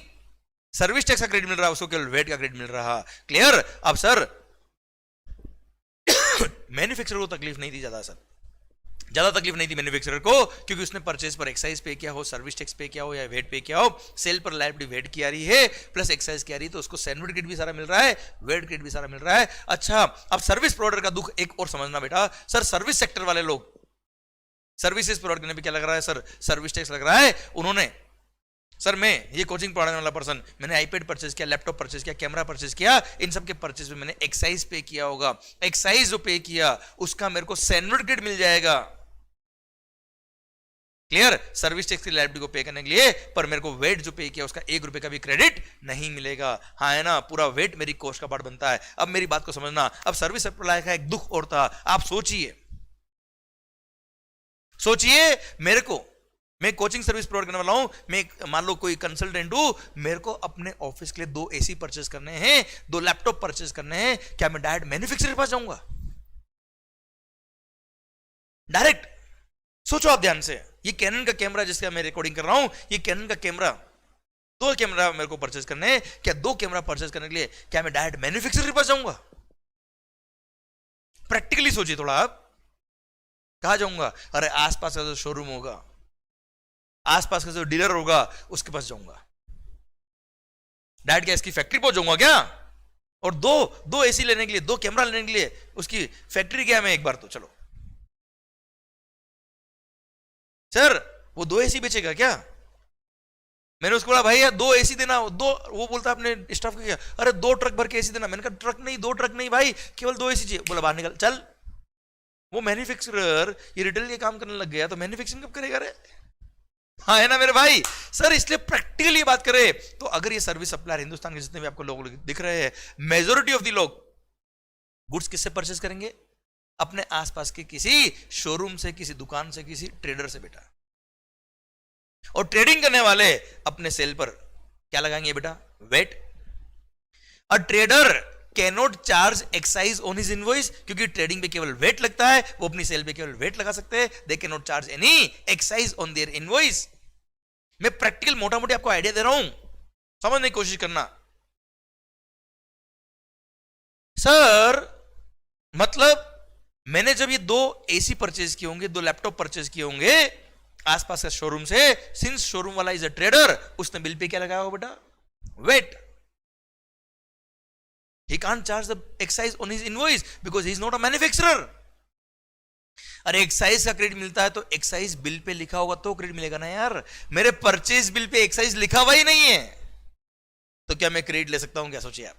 सर्विस टैक्स का क्रेडिट मिल रहा, उसको केवल वेट का क्रेडिट मिल रहा। क्लियर। अब सर मैन्युफैक्चरर को तकलीफ नहीं थी ज्यादा तकलीफ नहीं थी मैन्युफैक्चरर को, क्योंकि उसने परचेज पर एक्साइज पे किया हो, सर्विस टैक्स पे किया हो या वेट पे किया हो, सेल पर लायबिलिटी वेट की आ रही है प्लस एक्साइज की आ रही है, तो उसको सर्टिफिकेट भी सारा मिल रहा है, वेट क्रेडिट भी सारा मिल रहा है। अच्छा अब सर्विस प्रोवाइडर का दुख एक और समझना बेटा, सर सर्विस सेक्टर वाले लोग सर्विसेज प्रोवाइड करने पे क्या लग रहा है, सर सर्विस टैक्स लग रहा है। उन्होंने सर मैं ये कोचिंग पढ़ाने वाला पर्सन, मैंने आईपैड परचेज किया, लैपटॉप परचेज किया, कैमरा परचेज किया, इन सब के परचेज में मैंने एक्साइज पे किया होगा, एक्साइज जो पे किया उसका मेरे को सर्टिफिकेट मिल जाएगा। क्लियर। सर्विस टैक्स की लायबिलिटी को पे करने के लिए, पर मेरे को वेट जो पे किया उसका 1 रुपए का भी क्रेडिट नहीं मिलेगा, हाँ है ना, पूरा वेट मेरी कॉस्ट का पार्ट बनता है। अब मेरी बात को समझना, अब सर्विस सप्लाई का एक दुख और था। आप सोचिए मेरे को, मैं कोचिंग सर्विस प्रोवाइड करने वाला हूं, मैं मान लो कोई कंसल्टेंट हूं, मेरे को अपने ऑफिस के लिए 2 एसी परचेज करने हैं, 2 लैपटॉप परचेज करने हैं, क्या मैं डायरेक्ट मैन्युफैक्चरर के पास जाऊंगा डायरेक्ट? सोचो आप ध्यान से, ये कैनन का कैमरा जिसका मैं रिकॉर्डिंग कर रहा हूं, ये कैनन का कैमरा, 2 कैमरा मेरे को परचेज करने हैं, क्या 2 कैमरा परचेज करने के लिए क्या मैं डायरेक्ट मैन्युफैक्चरर के पास जाऊंगा? प्रैक्टिकली सोचिए थोड़ा, आप कहा जाऊंगा, अरे आसपास का जो शोरूम होगा आसपास का जो डीलर होगा उसके पास जाऊंगा, डायरेक्ट क्या इसकी फैक्ट्री पहुंच जाऊंगा क्या, और दो दो एसी लेने के लिए, दो कैमरा लेने के लिए उसकी फैक्ट्री क्या, मैं एक बार तो चलो सर वो दो एसी बेचेगा क्या, मैंने उसको बोला भाई यार दो एसी देना, दो, वो बोलता अपने स्टाफ को क्या, अरे दो ट्रक भर के एसी देना, मैंने कहा ट्रक नहीं, दो ट्रक नहीं भाई, केवल दो एसी चाहिए, बोला बाहर निकल चल। वो मैन्युफैक्चरर ये रिटेल के काम करने लग गया तो मैन्युफैक्चरिंग कब करेगा रे, हाँ है ना मेरे भाई। सर इसलिए प्रैक्टिकली बात करें तो अगर ये सर्विस सप्लायर हिंदुस्तान के जितने भी आपको लोग दिख रहे हैं, मेजोरिटी ऑफ द लोग गुड्स किससे परचेज करेंगे, अपने आसपास के किसी शोरूम से, किसी दुकान से, किसी ट्रेडर से बेटा। और ट्रेडिंग करने वाले अपने सेल पर क्या लगाएंगे बेटा, VAT. A trader cannot charge excise on his invoice, क्योंकि ट्रेडिंग पे केवल वेट लगता है, वो अपनी सेल पे केवल वेट लगा सकते हैं, they can not charge any excise on their invoice. मैं प्रैक्टिकल मोटा मोटी आपको आइडिया दे रहा हूं, समझने की कोशिश करना। सर मतलब मैंने जब ये दो एसी परचेज किए होंगे, दो लैपटॉप परचेज किए होंगे आसपास के शोरूम से, सिंस शोरूम वाला इज अ ट्रेडर, उसने बिल पे क्या लगाया होगा बेटा, wait. He can't charge the excise on his invoice because he is not a manufacturer. अरे एक्साइज का क्रेडिट मिलता है तो एक्साइज बिल पे लिखा होगा तो क्रेडिट मिलेगा ना यार, मेरे परचेज बिल पे एक्साइज लिखा हुआ ही नहीं है, तो क्या मैं क्रेडिट ले सकता हूं क्या, सोचिए आप।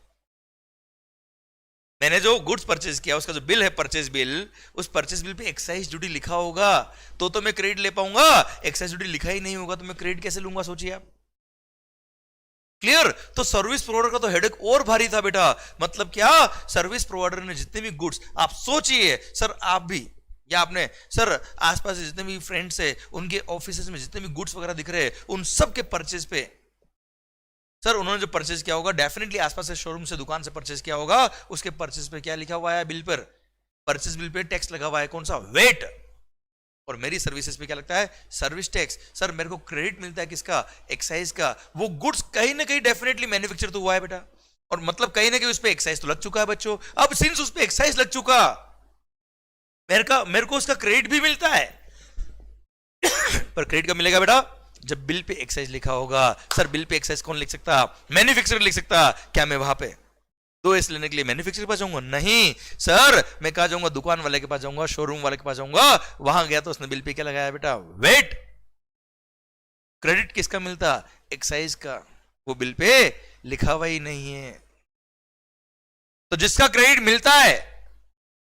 मैंने जो गुड्स परचेज किया उसका जो बिल है परचेज बिल, उस purchase bill pay excise duty लिखा होगा तो मैं क्रेडिट ले पाऊंगा, एक्साइज ड्यूटी लिखा ही नहीं होगा तो मैं क्रेडिट कैसे लूंगा, सोचिए आप। क्लियर। तो सर्विस प्रोवाइडर का तो हेडेक और भारी था बेटा। मतलब क्या, सर्विस प्रोवाइडर ने जितने भी गुड्स, आप सोचिए सर आप भी, या आपने सर आसपास जितने भी फ्रेंड्स है उनके ऑफिस में जितने भी गुड्स वगैरह दिख रहे हैं उन सब के परचेज पे सर उन्होंने जो परचेज किया होगा, डेफिनेटली आसपास से शोरूम से दुकान से परचेज किया होगा, उसके परचेज पे क्या लिखा हुआ है बिल पर, परचेज बिल पे टैक्स लगा हुआ है, कौन सा, वेट। और मेरी सर्विसेज पे क्या लगता है, सर्विस टैक्स। सर मेरे को क्रेडिट मिलता है किसका, एक्साइज का। वो गुड्स कहीं ना कहीं डेफिनेटली मैन्युफैक्चर तो हुआ है बेटा, और मतलब कहीं ना कहीं उस पे एक्साइज तो लग चुका है बच्चों। अब सिंस उस पे एक्साइज लग चुका, मेरे को उसका क्रेडिट भी मिलता है। पर क्रेडिट कब मिलेगा बेटा, जब बिल पे एक्साइज लिखा होगा। सर बिल पे एक्साइज कौन लिख सकता, मैन्युफैक्चरर लिख सकता। क्या मैं वहां पे दो एस लेने के लिए मैन्युफैक्चरर के पास जाऊंगा, नहीं सर, मैं कहा जाऊंगा दुकान वाले के पास जाऊंगा, शोरूम वाले के पास जाऊंगा। वहां गया तो उसने बिल पे क्या लगाया बेटा, वेट। क्रेडिट किसका मिलता, एक्साइज का, वो बिल पे लिखा हुआ ही नहीं है। तो जिसका क्रेडिट मिलता है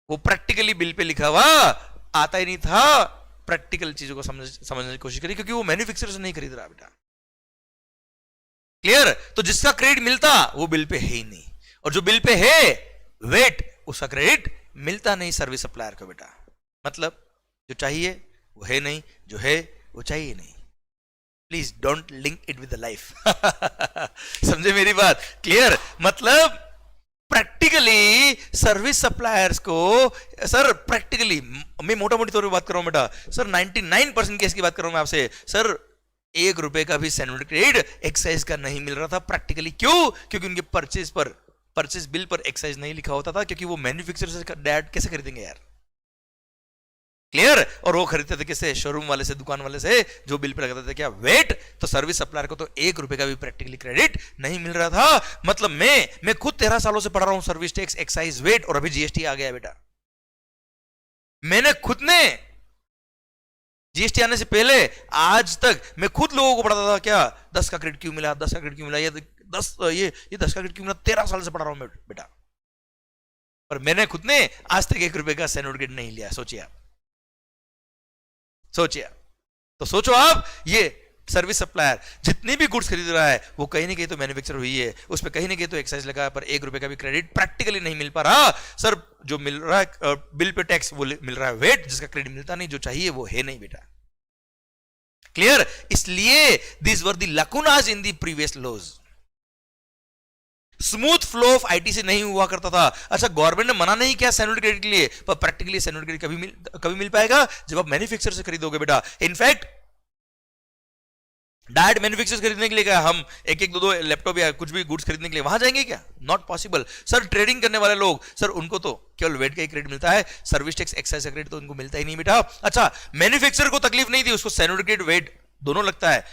वो प्रैक्टिकली बिल पे लिखा हुआ आता ही नहीं था। प्रैक्टिकल चीजों को समझने की कोशिश करिए, क्योंकि वो मैन्युफैक्चरर से नहीं खरीद रहा बेटा। क्लियर। तो जिसका क्रेडिट मिलता वो बिल पे है ही नहीं, और जो बिल पे है वेट, उसका क्रेडिट मिलता नहीं सर्विस सप्लायर को बेटा। मतलब जो चाहिए वो है नहीं, जो है वो चाहिए नहीं। Please don't link it with the life. समझे मेरी बात, क्लियर। मतलब प्रैक्टिकली सर्विस सप्लायर्स को, सर प्रैक्टिकली मैं मोटा मोटी तौर पे बात कर रहा हूं बेटा, सर 99% केस की बात कर रहा हूं मैं आपसे। सर ₹1 का भी सैनिटरी क्रेडिट एक्साइज का नहीं मिल रहा था प्रैक्टिकली। क्यों, क्योंकि उनके परचेज बिल पर एक्साइज नहीं लिखा होता था, क्योंकि वो मैन्युफैक्चरर से डायरेक्ट कैसे खरीदेंगे यार। क्लियर। और वो खरीदते थे किससे, शोरूम वाले से, दुकान वाले से, जो बिल पे लगाते थे क्या, वेट। तो सर्विस सप्लायर को तो ₹1 का भी प्रैक्टिकली क्रेडिट नहीं मिल रहा था। मतलब मैं खुद 13 सालों से पढ़ रहा हूं सर्विस टैक्स, एक्साइज, वेट, और अभी जीएसटी आ गया बेटा। मैंने खुद ने जीएसटी आने से पहले आज तक मैं खुद लोगों को पढ़ाता था, क्या 10 का क्रेडिट क्यों मिला, 10 का क्रेडिट क्यों मिला, ये 10 का क्रेडिट क्यों मिला। 13 साल से पढ़ रहा हूं मैं बेटा, पर मैंने खुद ने आज तक ₹1 का सैनिटरी क्रेडिट नहीं लिया। सोचिए आप, सोचिए। तो सोचो आप, ये सर्विस सप्लायर जितनी भी गुड्स खरीद रहा है वो कहीं ना कहीं तो मैन्युफैक्चर हुई है, उस पर कहीं ना कहीं तो एक्साइज लगा है, पर ₹1 का भी क्रेडिट प्रैक्टिकली नहीं मिल पा रहा। सर जो मिल रहा है बिल पे टैक्स वो मिल रहा है वेट, जिसका क्रेडिट मिलता नहीं, जो चाहिए वो है नहीं बेटा। क्लियर। इसलिए this were the lacunas in the previous laws. Smooth flow of ITC नहीं हुआ करता था। अच्छा गवर्नमेंट ने मना नहीं किया सैनिटरी क्रेडिट के लिए, पर प्रैक्टिकली सैनिटरी क्रेडिट कभी मिल पाएगा, जब आप मैन्युफैक्चरर से खरीदोगे बेटा। इनफैक्ट डायरेक्ट मैन्युफैक्चरर खरीदने के लिए क्या हम एक दो लैपटॉप या कुछ भी गुड्स खरीदने के लिए वहां जाएंगे क्या, नॉट पॉसिबल। सर ट्रेडिंग करने वाले लोग, सर उनको तो केवल वेट का ही क्रेडिट मिलता है, सर्विस टैक्स एक्साइज का क्रेडिट तो उनको मिलता ही नहीं बेटा। अच्छा मैन्युफैक्चरर को तकलीफ नहीं थी, उसको सैनिटरी क्रेडिट, वेट दोनों लगता है,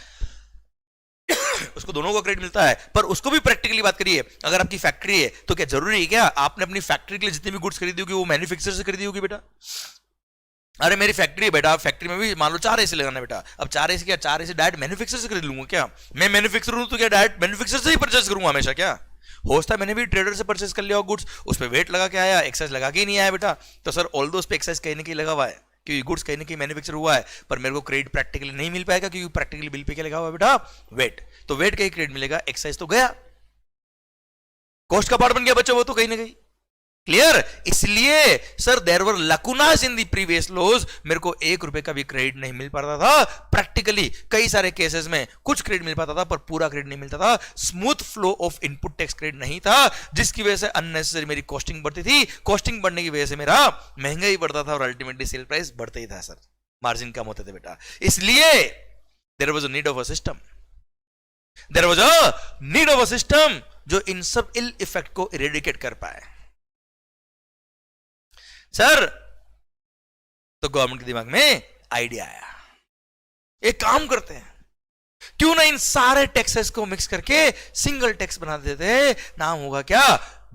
उसको दोनों का क्रेडिट मिलता है। पर उसको भी प्रैक्टिकली बात करिए, अगर आपकी फैक्ट्री है तो क्या जरूरी है क्या आपने अपनी फैक्ट्री के लिए जितनी भी गुड्स खरीदी होगी वो मैन्युफैक्चरर से खरीदी होगी बेटा? अरे मेरी फैक्ट्री है बेटा, फैक्ट्री में भी मान लो 4 एसी लगाना बेटा, अब 4 एसी क्या 4 एसी डायरेक्ट मैन्युफैक्चरर से खरीद लूंगा क्या? मैं मैन्युफैक्चरर हूं तो क्या डायरेक्ट मैन्युफैक्चरर से ही परचेस करूंगा हमेशा क्या? हो सकता है मैंने भी ट्रेडर से परचेस कर लिया गुड्स, उस पर वेट लगा के आया, एक्साइज लगा के ही नहीं आया बेटा, तो सर ऑल दो उस पर एक्साइज कहीं ना कहीं लगा हुआ है क्योंकि गुड्स कहीं ना कहीं मैन्युफैक्चर हुआ है, पर मेरे को क्रेडिट प्रैक्टिकली नहीं मिल पाएगा क्योंकि प्रैक्टिकली बिल पे क्या लगा हुआ है बेटा? वेट। तो वेट का ही क्रेडिट मिलेगा, एक्साइज तो गया, कॉस्ट का पार्ट बन गया बच्चों वो तो कहीं ना कहीं। क्लियर? इसलिए sir there were lacunas in the previous laws, मेरे को 1 रुपए का भी क्रेडिट नहीं मिल पाता था प्रैक्टिकली, कई सारे केसेस में कुछ क्रेडिट मिल पाता था पर पूरा क्रेडिट नहीं मिलता था, smooth flow of input tax credit नहीं था, जिसकी वजह से अननेसेसरी मेरी कॉस्टिंग बढ़ती थी, कॉस्टिंग बढ़ने की वजह से मेरा महंगाई बढ़ता था और अल्टीमेटली सेल प्राइस बढ़ते ही था सर, मार्जिन कम होते थे बेटा। इसलिए there was a need of a system, there was a need of a system जो इन सब इल इफेक्ट को इरेडिकेट कर पाए सर। तो गवर्नमेंट के दिमाग में आइडिया आया, एक काम करते हैं, क्यों ना इन सारे टैक्सेस को मिक्स करके सिंगल टैक्स बना देते हैं, नाम होगा क्या?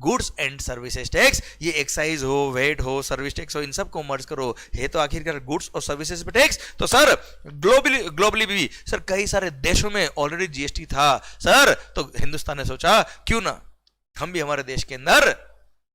Goods and services tax. ये एक्साइज हो, वेट हो, सर्विस टैक्स हो, इन सब को मर्ज करो, है तो आखिरकार गुड्स और सर्विसेज पे टैक्स। तो सर ग्लोबली भी सर कई सारे देशों में ऑलरेडी जीएसटी था सर, तो हिंदुस्तान ने सोचा क्यों ना हम भी हमारे देश के अंदर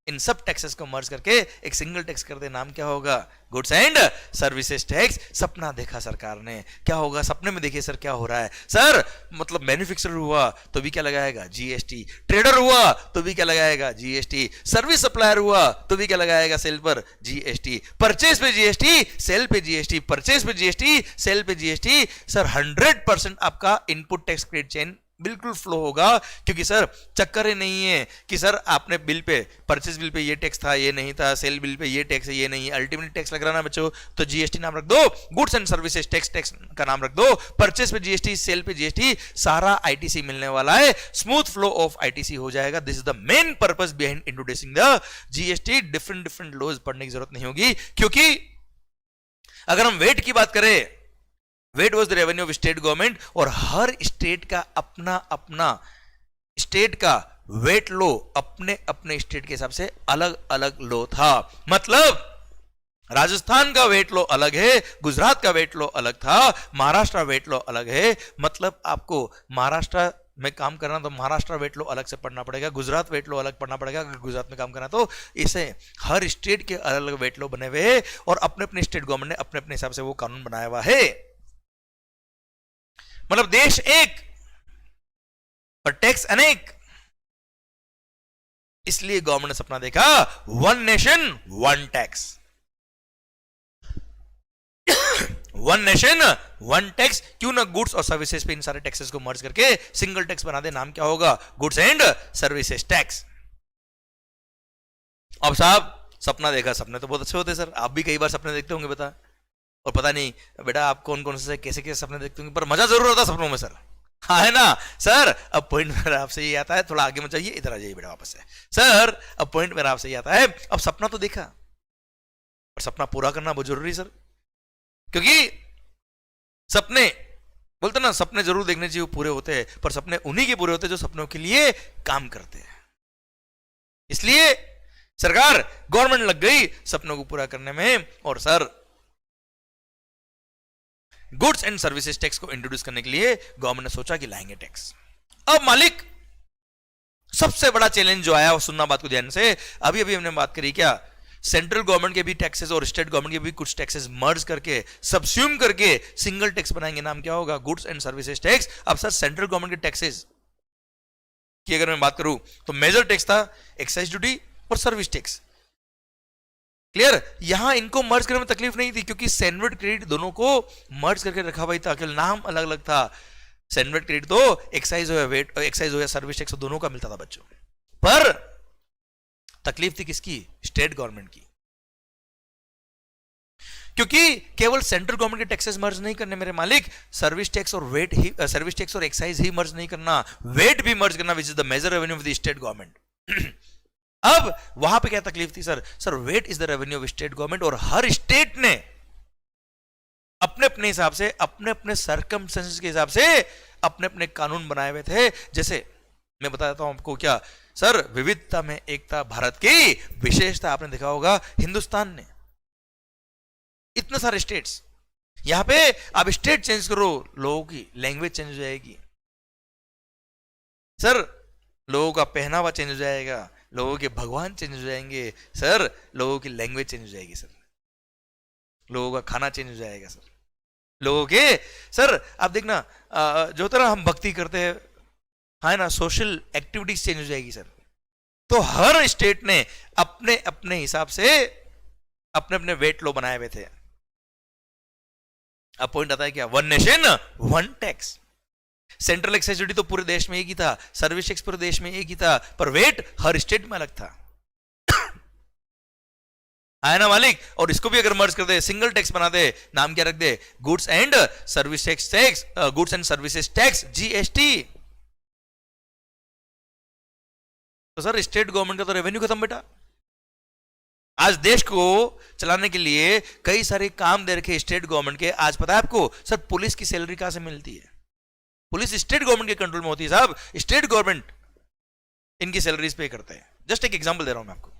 इन सब टैक्सेस को मर्ज करके एक सिंगल टैक्स कर दे, नाम क्या होगा? Goods and services tax. सपना देखा सरकार ने, क्या होगा? सपने में देखिए सर क्या हो रहा है सर, मतलब मैन्युफैक्चरर हुआ तो भी क्या लगाएगा? जीएसटी। ट्रेडर हुआ तो भी क्या लगाएगा? जीएसटी। सर्विस सप्लायर हुआ तो भी क्या लगाएगा? सेल पर जीएसटी। परचेज पे जीएसटी, सेल पे जीएसटी, परचेज पे जीएसटी, सेल पे जीएसटी। सर 100% आपका इनपुट टैक्स क्रेडिट चेन बिल्कुल फ्लो होगा, क्योंकि सर चक्कर ही नहीं है कि सर आपने bill pay, purchase bill pay ये टैक्स था, ये नहीं था, सेल बिल पे ये टैक्स है, ये नहीं, अल्टीमेट टैक्स लग रहा ना बच्चों, तो जीएसटी नाम रख दो, गुड्स एंड सर्विसेज टैक्स का नाम रख दो, परचेज पे जीएसटी, सेल पे जीएसटी, सारा आईटीसी मिलने वाला है, स्मूथ फ्लो ऑफ आईटीसी हो जाएगा। This is the main purpose behind introducing the GST. Different laws पढ़ने की जरूरत नहीं होगी, क्योंकि अगर हम वेट की बात करें, wait was the revenue of state government, और हर स्टेट का अपना अपना स्टेट का वेट लो अपने अपने स्टेट के हिसाब से अलग अलग लो था। मतलब राजस्थान का वेट लो अलग है, गुजरात का वेट लो अलग था, महाराष्ट्र वेट लो अलग है। मतलब आपको महाराष्ट्र में काम करना तो महाराष्ट्र वेट लो अलग से पढ़ना पड़ेगा, गुजरात वेट लो अलग पढ़ना पड़ेगा, अगर गुजरात में काम करना तो इसे हर स्टेट के अलग अलग वेट लो बने हुए हैं और अपने अपने स्टेट गवर्नमेंट ने अपने अपने हिसाब से वो कानून बनाया हुआ है। मतलब देश एक पर टैक्स अनेक, इसलिए गवर्नमेंट ने सपना देखा one nation one tax. One nation one tax, क्यों ना गुड्स और सर्विसेज पे इन सारे टैक्सेस को मर्ज करके सिंगल टैक्स बना दे, नाम क्या होगा? Goods and services tax. अब साहब सपना देखा, सपने तो बहुत अच्छे होते हैं सर, आप भी कई बार सपने देखते होंगे बता, और पता नहीं बेटा आप कौन कौन से कैसे कैसे सपने देखते होंगे, पर मजा जरूर आता सपनों में सर, हाँ है ना सर। अब पॉइंट मेरा आपसे ये आता है, थोड़ा आगे मत जाइए, इधर आ जाइए बेटा वापस से सर। अब पॉइंट मेरा आपसे ये आता है, अब सपना तो देखा और सपना पूरा करना बहुत जरूरी सर, क्योंकि सपने बोलते ना, सपने जरूर देखने चाहिए, पूरे होते हैं, पर सपने उन्हीं के पूरे होते हैं जो सपनों के लिए काम करते हैं। इसलिए सरकार गवर्नमेंट लग गई सपनों को पूरा करने में, और sir goods and services tax को इंट्रोड्यूस करने के लिए गवर्नमेंट ने सोचा कि लाएंगे टैक्स। अब मालिक सबसे बड़ा चैलेंज जो आया वो सुनना बात को ध्यान से, अभी अभी हमने बात करी क्या, सेंट्रल गवर्नमेंट के भी टैक्सेस और स्टेट गवर्नमेंट के भी कुछ टैक्सेस मर्ज करके सबस्यूम करके सिंगल टैक्स बनाएंगे, नाम क्या होगा? Goods and services tax. अब सर सेंट्रल गवर्नमेंट के टैक्सेस की अगर मैं बात करूं तो मेजर टैक्स था एक्साइज ड्यूटी और सर्विस टैक्स। क्लियर? यहां इनको मर्ज करने में तकलीफ नहीं थी, क्योंकि सैंडविच क्रेडिट दोनों को मर्ज करके रखा हुआ था, केवल नाम अलग अलग था। सैंडविच क्रेडिट तो एक्साइज हो या वेट, एक्साइज हो या सर्विस टैक्स, दोनों का मिलता था बच्चों। पर तकलीफ थी किसकी? स्टेट गवर्नमेंट की, क्योंकि केवल सेंट्रल गवर्नमेंट के टैक्सेस मर्ज नहीं करने मेरे मालिक, सर्विस टैक्स और वेट ही, सर्विस टैक्स और एक्साइज ही मर्ज नहीं करना, वेट भी मर्ज करना, which is the major revenue of the state government. अब वहां पे क्या तकलीफ थी sir? Sir VAT is the revenue of state government, और हर स्टेट ने अपने अपने हिसाब से, अपने अपने सर्कमस्टेंसेस के हिसाब से अपने अपने कानून बनाए हुए थे। जैसे मैं बता देता हूं आपको, क्या सर, विविधता में एकता भारत की विशेषता। आपने देखा होगा हिंदुस्तान ने इतने सारे स्टेट्स, यहां पे आप स्टेट चेंज करो, लोगों की लैंग्वेज चेंज हो जाएगी सर, लोगों का पहनावा चेंज हो जाएगा, लोगों के भगवान चेंज हो जाएंगे सर, लोगों की लैंग्वेज चेंज हो जाएगी सर, लोगों का खाना चेंज हो जाएगा सर, लोगों के सर आप देखना जो तरह हम भक्ति करते हैं, है ना, सोशल एक्टिविटीज चेंज हो जाएगी सर। तो हर स्टेट ने अपने अपने हिसाब से अपने अपने वेट लो बनाए हुए थे। अब पॉइंट आता है क्या, one nation one tax. Central excise तो पूरे देश में एक ही था, सर्विस टैक्स पूरे देश में एक ही था, पर वेट हर स्टेट में अलग था, आया ना मालिक। और इसको भी अगर मर्ज कर दे, सिंगल टैक्स बना दे, नाम क्या रख दे, goods and service tax, goods and services tax, GST. तो सर स्टेट गवर्नमेंट का तो रेवेन्यू खत्म बेटा। आज देश को चलाने के लिए कई सारे काम दे रखे स्टेट गवर्नमेंट के। आज पता है आपको सर, पुलिस की सैलरी कहां से मिलती है? पुलिस स्टेट गवर्नमेंट के कंट्रोल में होती है साहब, स्टेट गवर्नमेंट इनकी सैलरीज पे करते हैं। जस्ट एक एग्जांपल दे रहा हूं मैं आपको।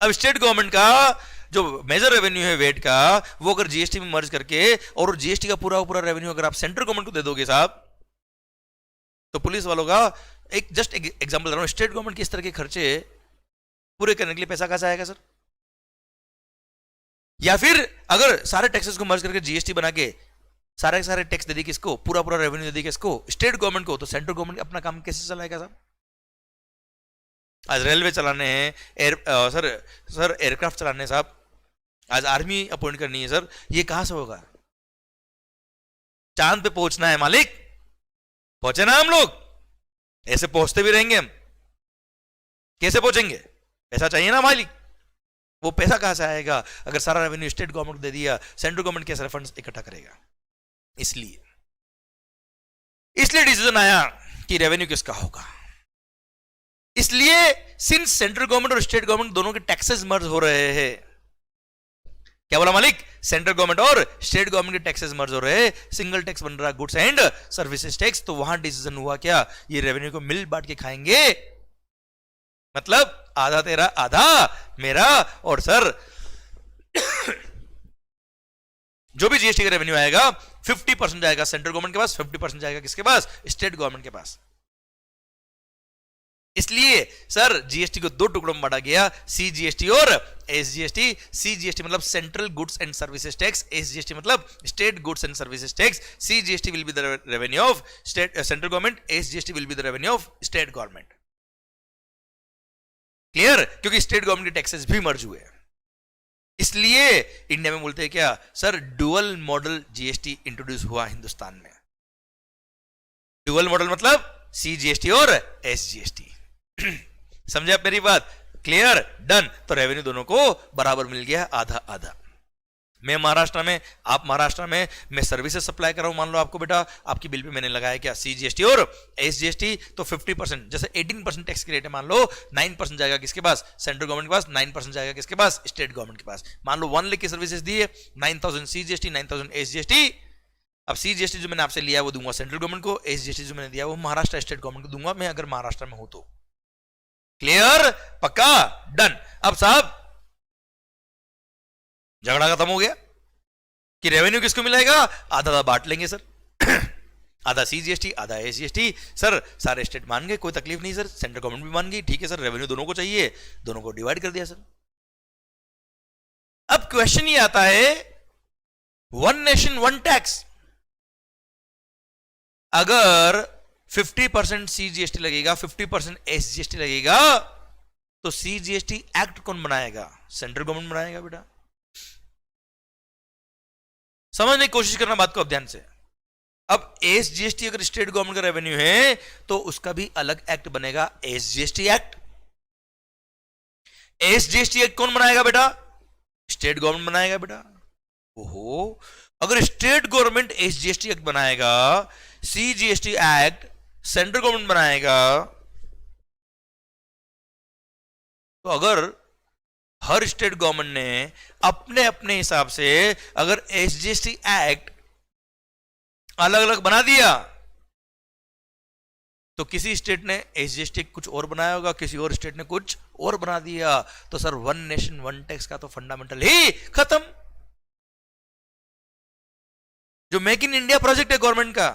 अब स्टेट गवर्नमेंट का जो मेजर रेवेन्यू है वेट का, वो अगर जीएसटी में मर्ज करके और जीएसटी का पूरा पूरा रेवेन्यू अगर आप सेंट्रल गवर्नमेंट को दे दोगे साहब, तो पुलिस वालों का एक जस्ट एग्जांपल दे रहा हूं, स्टेट गवर्नमेंट के इस तरह के खर्चे पूरे करने के लिए पैसा कहां से आएगा सर? या फिर अगर सारे टैक्सेस को मर्ज करके जीएसटी बना के सारे सारे टैक्स दे दी किसको, पूरा पूरा रेवेन्यू दे दी किसको, स्टेट गवर्नमेंट को, तो सेंट्रल गवर्नमेंट अपना काम कैसे चलाएगा साहब? आज रेलवे चलाने हैं, सर एयरक्राफ्ट चलाने साहब, आज आर्मी अपॉइंट करनी है सर, ये कहां से होगा? चांद पे पहुंचना है मालिक, पहुंचे ना हम लोग, ऐसे पहुंचते भी रहेंगे हम, कैसे पहुंचेंगे? पैसा चाहिए ना मालिक, वो पैसा कहां से आएगा? अगर सारा रेवेन्यू स्टेट गवर्नमेंट दे दिया, सेंट्रल गवर्नमेंट कैसे फंड्स इकट्ठा करेगा? इसलिए डिसीजन आया कि रेवेन्यू किसका होगा। इसलिए सिंस सेंट्रल गवर्नमेंट और स्टेट गवर्नमेंट दोनों के टैक्सेस मर्ज हो रहे हैं, क्या बोला मालिक, सेंट्रल गवर्नमेंट और स्टेट गवर्नमेंट के टैक्सेस मर्ज हो रहे हैं, सिंगल टैक्स बन रहा है, गुड्स एंड सर्विसेज टैक्स। तो वहां डिसीजन हुआ क्या, ये रेवेन्यू को मिल बांट के खाएंगे, मतलब आधा तेरा आधा मेरा, और सर जो भी जीएसटी का रेवेन्यू आएगा 50% जाएगा सेंट्रल गवर्नमेंट के पास, 50% जाएगा किसके पास, स्टेट गवर्नमेंट के पास। इसलिए सर जीएसटी को दो टुकड़ों में बांटा गया, सीजीएसटी और एसजीएसटी। सीजीएसटी मतलब central goods and services tax, SGST मतलब state goods and services tax. CGST will be the revenue of state central government, SGST will be the revenue of state government. Clear? क्योंकि state government के taxes भी merge हुए हैं। इसलिए India में बोलते हैं क्या sir, dual model GST introduce हुआ हिंदुस्तान में। डुअल मॉडल मतलब सीजीएसटी और एसजीएसटी। समझे आप मेरी बात? क्लियर? डन। तो रेवेन्यू दोनों को बराबर मिल गया, आधा आधा। मैं महाराष्ट्र में, आप महाराष्ट्र में, मैं सर्विसेज सप्लाई कर रहा हूं, मान लो आपको बेटा, आपकी बिल पे मैंने लगाया क्या, सीजीएसटी और एसजीएसटी। तो 50%, जैसे 18% टैक्स की रेट है, मान लो 9% जाएगा किसके पास, सेंट्रल गवर्नमेंट के पास, 9% जाएगा किसके पास, स्टेट गवर्नमेंट के पास। मान लो 1 लाख की सर्विसेज दी है, 9000 सीजीएसटी, 9000 एसजीएसटी। अब सीजीएसटी जो मैंने आपसे लिया है वो दूंगा सेंट्रल गवर्नमेंट को, एसजीएसटी जो मैंने दिया वो महाराष्ट्र स्टेट गवर्नमेंट को दूंगा, मैं अगर महाराष्ट्र में हूं तो। क्लियर? पक्का? डन। अब साहब झगड़ा खत्म हो गया कि रेवेन्यू किसको मिलेगा, आधा आधा बांट लेंगे सर। आधा सीजीएसटी आधा एसजीएसटी। सर सारे स्टेट मान गए, कोई तकलीफ नहीं सर, सेंट्रल गवर्नमेंट भी मान गई, ठीक है सर, रेवेन्यू दोनों को चाहिए, दोनों को डिवाइड कर दिया सर। अब क्वेश्चन ये आता है, वन नेशन वन टैक्स, अगर 50% सीजीएसटी लगेगा, 50% एसजीएसटी लगेगा, तो सीजीएसटी एक्ट कौन बनाएगा, सेंट्रल गवर्नमेंट बनाएगा बेटा। समझने की कोशिश करना बात को अब ध्यान से। अब एसजीएसटी अगर स्टेट गवर्नमेंट का रेवेन्यू है तो उसका भी अलग एक्ट बनेगा, एसजीएसटी एक्ट। एसजीएसटी एक्ट कौन बनाएगा बेटा, स्टेट गवर्नमेंट बनाएगा बेटा। ओहो, अगर स्टेट गवर्नमेंट एसजीएसटी एक्ट बनाएगा, सीजीएसटी एक्ट सेंट्रल गवर्नमेंट बनाएगा, तो अगर हर स्टेट गवर्नमेंट ने अपने अपने हिसाब से अगर एसजीएसटी एक्ट अलग अलग बना दिया तो किसी स्टेट ने एसजीएसटी कुछ और बनाया होगा, किसी और स्टेट ने कुछ और बना दिया, तो sir one nation one tax का तो फंडामेंटल ही खत्म। जो मेक इन इंडिया प्रोजेक्ट है गवर्नमेंट का,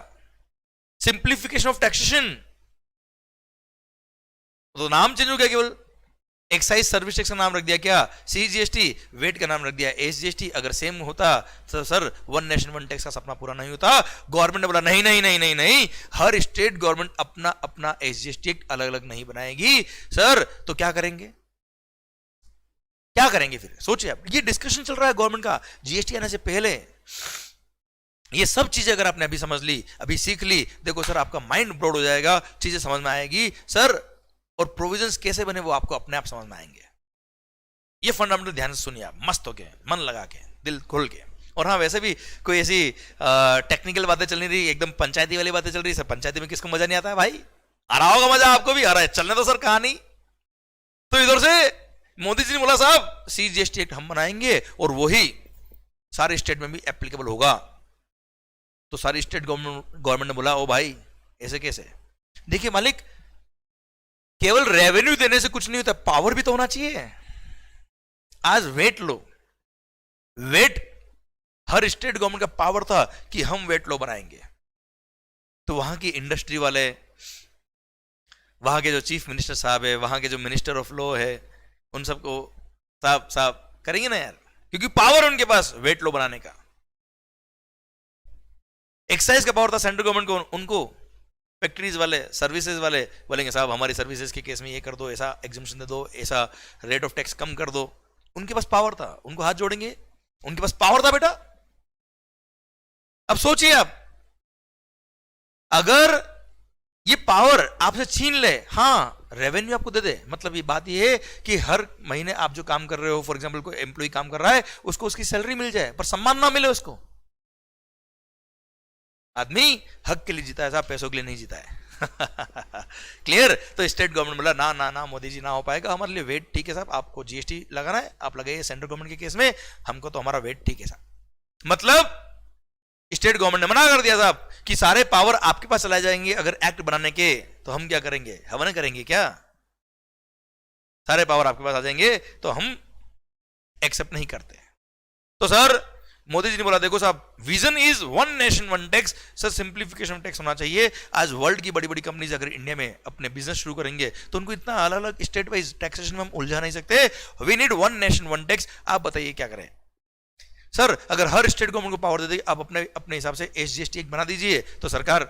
सिंप्लीफिकेशन ऑफ टैक्सेशन, तो नाम चेंज हो गया, केवल एक्साइज सर्विस टैक्स का नाम रख दिया, क्या सीजीएसटी, वेट का नाम रख दिया एसजीएसटी। अगर सेम होता तो sir one nation one tax का सपना पूरा नहीं होता। गवर्नमेंट ने बोला नहीं नहीं नहीं नहीं नहीं, हर स्टेट गवर्नमेंट अपना अपना एसजीएसटी अलग अलग नहीं बनाएगी सर, तो क्या करेंगे, क्या करेंगे फिर सोचिए आप। ये डिस्कशन चल रहा है गवर्नमेंट का जीएसटी आने से पहले। ये सब चीजें अगर आपने अभी समझ ली, अभी सीख ली, देखो सर आपका माइंड ब्रॉड हो जाएगा, चीजें समझ में आएगी सर, और प्रोविजंस कैसे बने वो आपको अपने आप समझ में आएंगे। ये फंडामेंटल ध्यान से सुनिए आप, मस्त होके, मन लगा के, दिल खोल के। और हाँ, वैसे भी कोई ऐसी टेक्निकल बातें चल नहीं रही, एकदम पंचायती वाली बातें चल रही। सर पंचायती में किसको मजा नहीं आता है भाई? आ रहा होगा मजा, आपको भी आ रहा है, चलने तो सर कहानी। तो इधर से मोदी जी ने बोला साहब सीजीएसटी एक्ट हम बनाएंगे और वही सारे स्टेट में भी एप्लीकेबल होगा। तो सारी स्टेट गवर्नमेंट ने बोला ओ भाई ऐसे कैसे? देखिए मालिक, केवल रेवेन्यू देने से कुछ नहीं होता, पावर भी तो होना चाहिए। आज वेट लो, वेट हर स्टेट गवर्नमेंट का पावर था कि हम वेट लो बनाएंगे, तो वहां की इंडस्ट्री वाले, वहां के जो चीफ मिनिस्टर साहब है, वहां के जो मिनिस्टर ऑफ लॉ है, उन सबको साहब साहब करेंगे ना यार, क्योंकि पावर उनके पास वेट लो बनाने का। एक्साइज का पावर था सेंट्रल गवर्नमेंट को, उनको फैक्ट्रीज वाले, सर्विसेज वाले बोलेंगे साहब हमारी सर्विसेज के केस में ये कर दो, ऐसा एग्जम्पशन दे दो, ऐसा रेट ऑफ टैक्स कम कर दो। उनके पास पावर था, उनको हाथ जोड़ेंगे, उनके पास पावर था बेटा। अब सोचिए आप, अगर ये पावर आपसे छीन ले, हाँ रेवेन्यू आपको दे दे, मतलब ये बात ये है कि हर महीने आप जो काम कर रहे हो, फॉर एग्जाम्पल कोई एम्प्लॉय काम कर रहा है, उसको उसकी सैलरी मिल जाए पर सम्मान ना मिले उसको। आदमी हक के लिए जीता है साहब, पैसों के लिए नहीं जीता है। क्लियर? तो स्टेट गवर्नमेंट बोला ना ना ना मोदी जी ना हो पाएगा, हमारे लिए वेट ठीक है साहब, आपको जीएसटी लगाना है आप लगाइए सेंट्रल गवर्नमेंट के केस में, हमको तो हमारा वेट ठीक है साहब। मतलब स्टेट गवर्नमेंट ने मना कर दिया साहब कि सारे पावर आपके पास चलाए जाएंगे अगर एक्ट बनाने के, तो हम क्या करेंगे, हवन करेंगे क्या? सारे पावर आपके पास आ जाएंगे तो हम एक्सेप्ट नहीं करते। तो सर मोदी जी ने बोला देखो साहब vision is one nation one tax, sir simplification tax होना चाहिए। आज वर्ल्ड की बड़ी बड़ी कंपनीज अगर इंडिया में अपने बिजनेस शुरू करेंगे तो उनको इतना अलग अलग स्टेट वाइज टैक्सेशन में हम उलझा नहीं सकते। We need one nation one tax. आप बताइए क्या करें? सर अगर हर स्टेट गवर्नमेंट को पावर दे देगी, आप अपने अपने हिसाब से एसजीएसटी एक्ट बना दीजिए, तो सरकार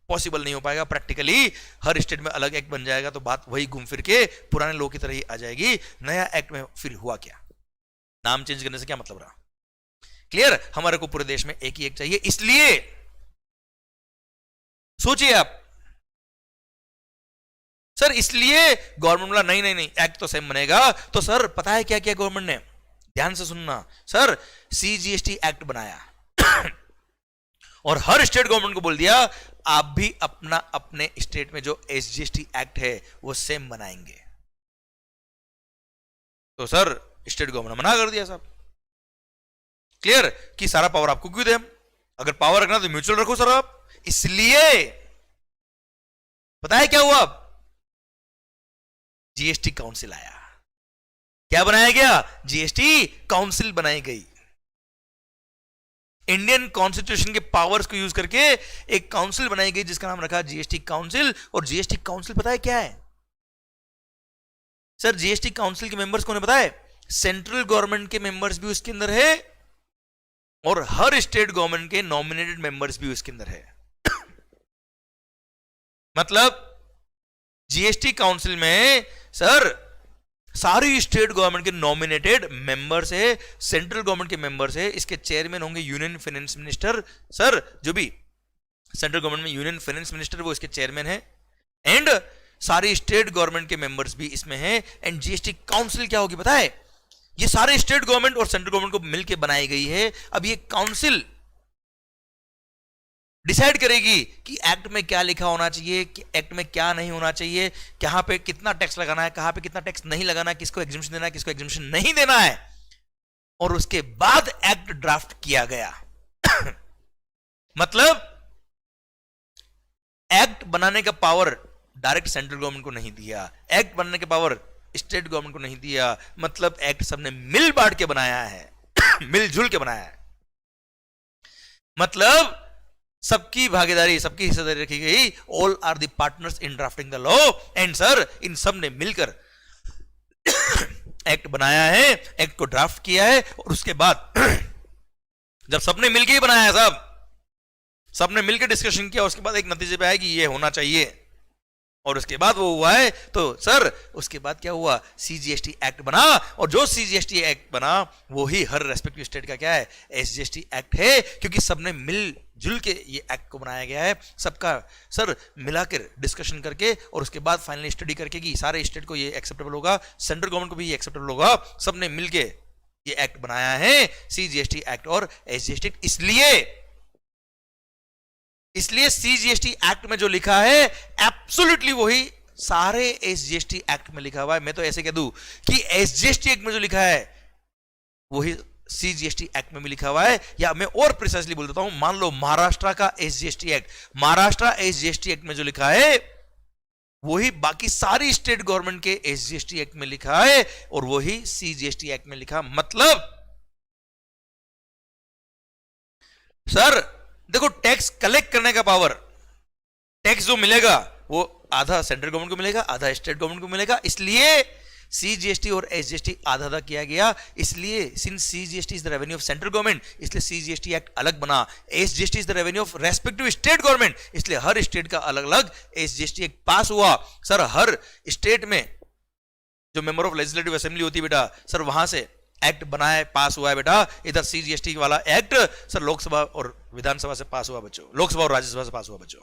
पॉसिबल नहीं हो पाएगा प्रैक्टिकली। हर स्टेट में अलग एक्ट बन जाएगा तो बात वही घूम फिर के पुराने लोग की तरह ही आ जाएगी। नया एक्ट में फिर हुआ क्या? नाम चेंज करने से क्या मतलब रहा? क्लियर? हमारे को पूरे देश में एक ही एक चाहिए। इसलिए सोचिए आप सर, इसलिए गवर्नमेंट बोला नहीं नहीं नहीं एक्ट तो सेम बनेगा। तो सर पता है क्या किया गवर्नमेंट ने? ध्यान से सुनना सर, सीजीएसटी एक्ट बनाया और हर स्टेट गवर्नमेंट को बोल दिया आप भी अपना अपने स्टेट में जो एसजीएसटी एक्ट है वो सेम बनाएंगे। तो सर स्टेट गवर्नमेंट मना कर दिया साहब। क्लियर? कि सारा पावर आपको क्यों दें? अगर पावर रखना तो म्यूचुअल रखो सर आप। इसलिए पता है क्या हुआ? जीएसटी काउंसिल आया। क्या बनाया गया? जीएसटी काउंसिल बनाई गई। इंडियन कॉन्स्टिट्यूशन के पावर्स को यूज करके एक काउंसिल बनाई गई जिसका नाम रखा जीएसटी काउंसिल। और जीएसटी काउंसिल पता है क्या है सर? जीएसटी काउंसिल के मेंबर्स कौन है पता है? सेंट्रल गवर्नमेंट के मेंबर्स भी उसके अंदर है और हर स्टेट गवर्नमेंट के नॉमिनेटेड मेंबर्स भी उसके अंदर है। मतलब जीएसटी काउंसिल में सर सारी स्टेट गवर्नमेंट के नॉमिनेटेड मेंबर्स है, सेंट्रल गवर्नमेंट के मेंबर्स है। इसके चेयरमैन होंगे यूनियन फाइनेंस मिनिस्टर। सर जो भी सेंट्रल गवर्नमेंट में यूनियन फाइनेंस मिनिस्टर वो इसके चेयरमैन है। एंड सारी स्टेट गवर्नमेंट के मेंबर्स भी इसमें हैं। एंड जीएसटी काउंसिल क्या होगी पता है? ये सारे स्टेट गवर्नमेंट और सेंट्रल गवर्नमेंट को मिलकर बनाई गई है। अब ये काउंसिल डिसाइड करेगी कि एक्ट में क्या लिखा होना चाहिए, कि एक्ट में क्या नहीं होना चाहिए, कहां पे कितना टैक्स लगाना है, कहां पे कितना टैक्स नहीं लगाना है, किसको एग्जिबिशन देना है, किसको एग्जिबिशन नहीं देना है। और उसके बाद एक्ट ड्राफ्ट किया गया। मतलब एक्ट बनाने का पावर डायरेक्ट सेंट्रल गवर्नमेंट को नहीं दिया, एक्ट बनाने का पावर स्टेट गवर्नमेंट को नहीं दिया। मतलब एक्ट सबने मिल बांट के बनाया है, मिलजुल के बनाया है। मतलब सबकी भागीदारी, सबकी हिस्सेदारी रखी गई। All are the partners in drafting the law. And sir, इन सब ने मिलकर एक्ट बनाया है, एक्ट को ड्राफ्ट किया है। और उसके बाद जब सबने मिलकर ही बनाया है, साहब सबने मिलकर डिस्कशन किया, उसके बाद एक नतीजे पे आया कि ये होना चाहिए, और उसके बाद वो हुआ है। तो सर उसके बाद क्या हुआ, सीजीएसटी एक्ट बना। और जो सीजीएसटी एक्ट बना वो ही हर रेस्पेक्टिव स्टेट का क्या है, एसजीएसटी एक्ट है। क्योंकि सबने मिलजुल के ये एक्ट को बनाया गया है, सबका सर मिलाकर डिस्कशन करके, और उसके बाद फाइनली स्टडी करके कि सारे स्टेट को ये एक्सेप्टेबल होगा, सेंट्रल गवर्नमेंट को भी ये एक्सेप्टेबल होगा। सबने मिलके ये एक्ट बनाया है, सीजीएसटी एक्ट और एसजीएसटी एक्ट। इसलिए सीजीएसटी एक्ट में जो लिखा है एब्सोल्युटली वही सारे एसजीएसटी एक्ट में लिखा हुआ है। मैं तो ऐसे कह दूं कि एसजीएसटी एक्ट में जो लिखा है वही सीजीएसटी एक्ट में भी लिखा हुआ है। या मैं और प्रिसाइसली बोल देता हूं, मान लो महाराष्ट्र का SGST act, Maharashtra SGST act में जो लिखा है वही बाकी सारी स्टेट गवर्नमेंट के एसजीएसटी एक्ट में लिखा है, और वही सीजीएसटी एक्ट में लिखा। मतलब सर देखो, टैक्स कलेक्ट करने का पावर, टैक्स जो मिलेगा वो आधा सेंट्रल गवर्नमेंट को मिलेगा, आधा स्टेट गवर्नमेंट को मिलेगा। इसलिए सीजीएसटी और एसजीएसटी आधा आधा किया गया। इसलिए since CGST is the revenue of central government, इसलिए सीजीएसटी एक्ट अलग बना। SGST is the revenue of respective state government, इसलिए हर स्टेट का अलग अलग एसजीएसटी एक्ट पास हुआ। सर हर स्टेट में जो मेंबर ऑफ लेजिस्लेटिव असेंबली होती है बेटा, सर वहां से एक्ट बनाए पास हुआ है बेटा। इधर सीजीएसटी वाला एक्ट सर लोकसभा और विधानसभा से पास हुआ बच्चों, लोकसभा और राज्यसभा से पास हुआ बच्चों।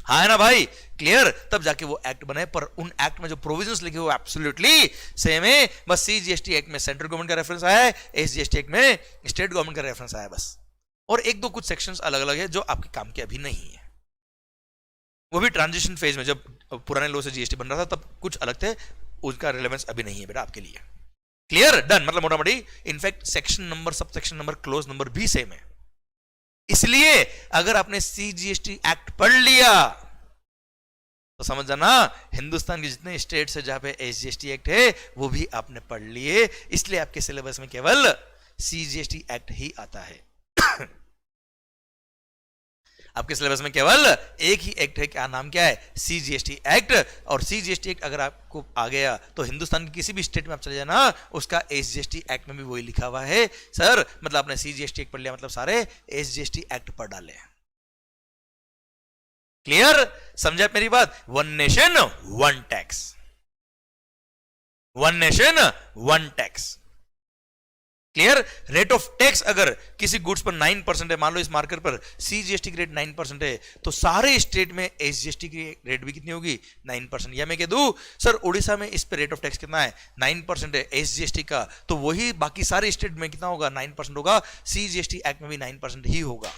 हाँ है ना भाई, क्लियर? तब जाके वो एक्ट बने। पर उन एक्ट में जो प्रोविजंस लिखे हुए एब्सोल्युटली सेम है। बस सीजीएसटी एक्ट में सेंट्रल गवर्नमेंट का रेफरेंस आया है, एसजीएसटी एक्ट में स्टेट गवर्नमेंट का रेफरेंस आया बस। और एक दो कुछ सेक्शंस अलग अलग है जो आपके काम के अभी नहीं है, वो भी ट्रांजिशन फेज में, जब पुराने लॉ से जीएसटी बन रहा था तब कुछ अलग थे, उसका रिलेवेंस अभी नहीं है बेटा आपके लिए। क्लियर? डन। मतलब मोटा मोटी in fact section number, sub section number, close number भी सेम है। इसलिए अगर आपने सीजीएसटी एक्ट पढ़ लिया तो समझ जाना हिंदुस्तान के जितने स्टेट्स है जहां पे एसजीएसटी एक्ट है वो भी आपने पढ़ लिए। इसलिए आपके सिलेबस में केवल सीजीएसटी एक्ट ही आता है। आपके सिलेबस में केवल एक ही एक्ट है, क्या नाम क्या है, सीजीएसटी एक्ट। और सीजीएसटी एक्ट अगर आपको आ गया तो हिंदुस्तान के किसी भी स्टेट में आप चले जाना, उसका एसजीएसटी एक्ट में भी वही लिखा हुआ है। सर मतलब आपने सीजीएसटी एक्ट पढ़ लिया, मतलब सारे एसजीएसटी एक्ट पढ़ डाले। क्लियर? समझा मेरी बात? One nation one tax, one nation one tax. Clear? Rate of tax अगर किसी गुड्स पर 9% है, मान लो इस मार्कर पर सीजीएसटी की रेट 9% है, तो सारे स्टेट में एसजीएसटी की रेट भी कितनी होगी, 9%। या मैं कह दूं सर उड़ीसा में इस पे रेट ऑफ टैक्स कितना है, 9% है एसजीएसटी का, तो वही बाकी सारे स्टेट में कितना होगा, 9% होगा। सीजीएसटी एक्ट में भी 9% ही होगा।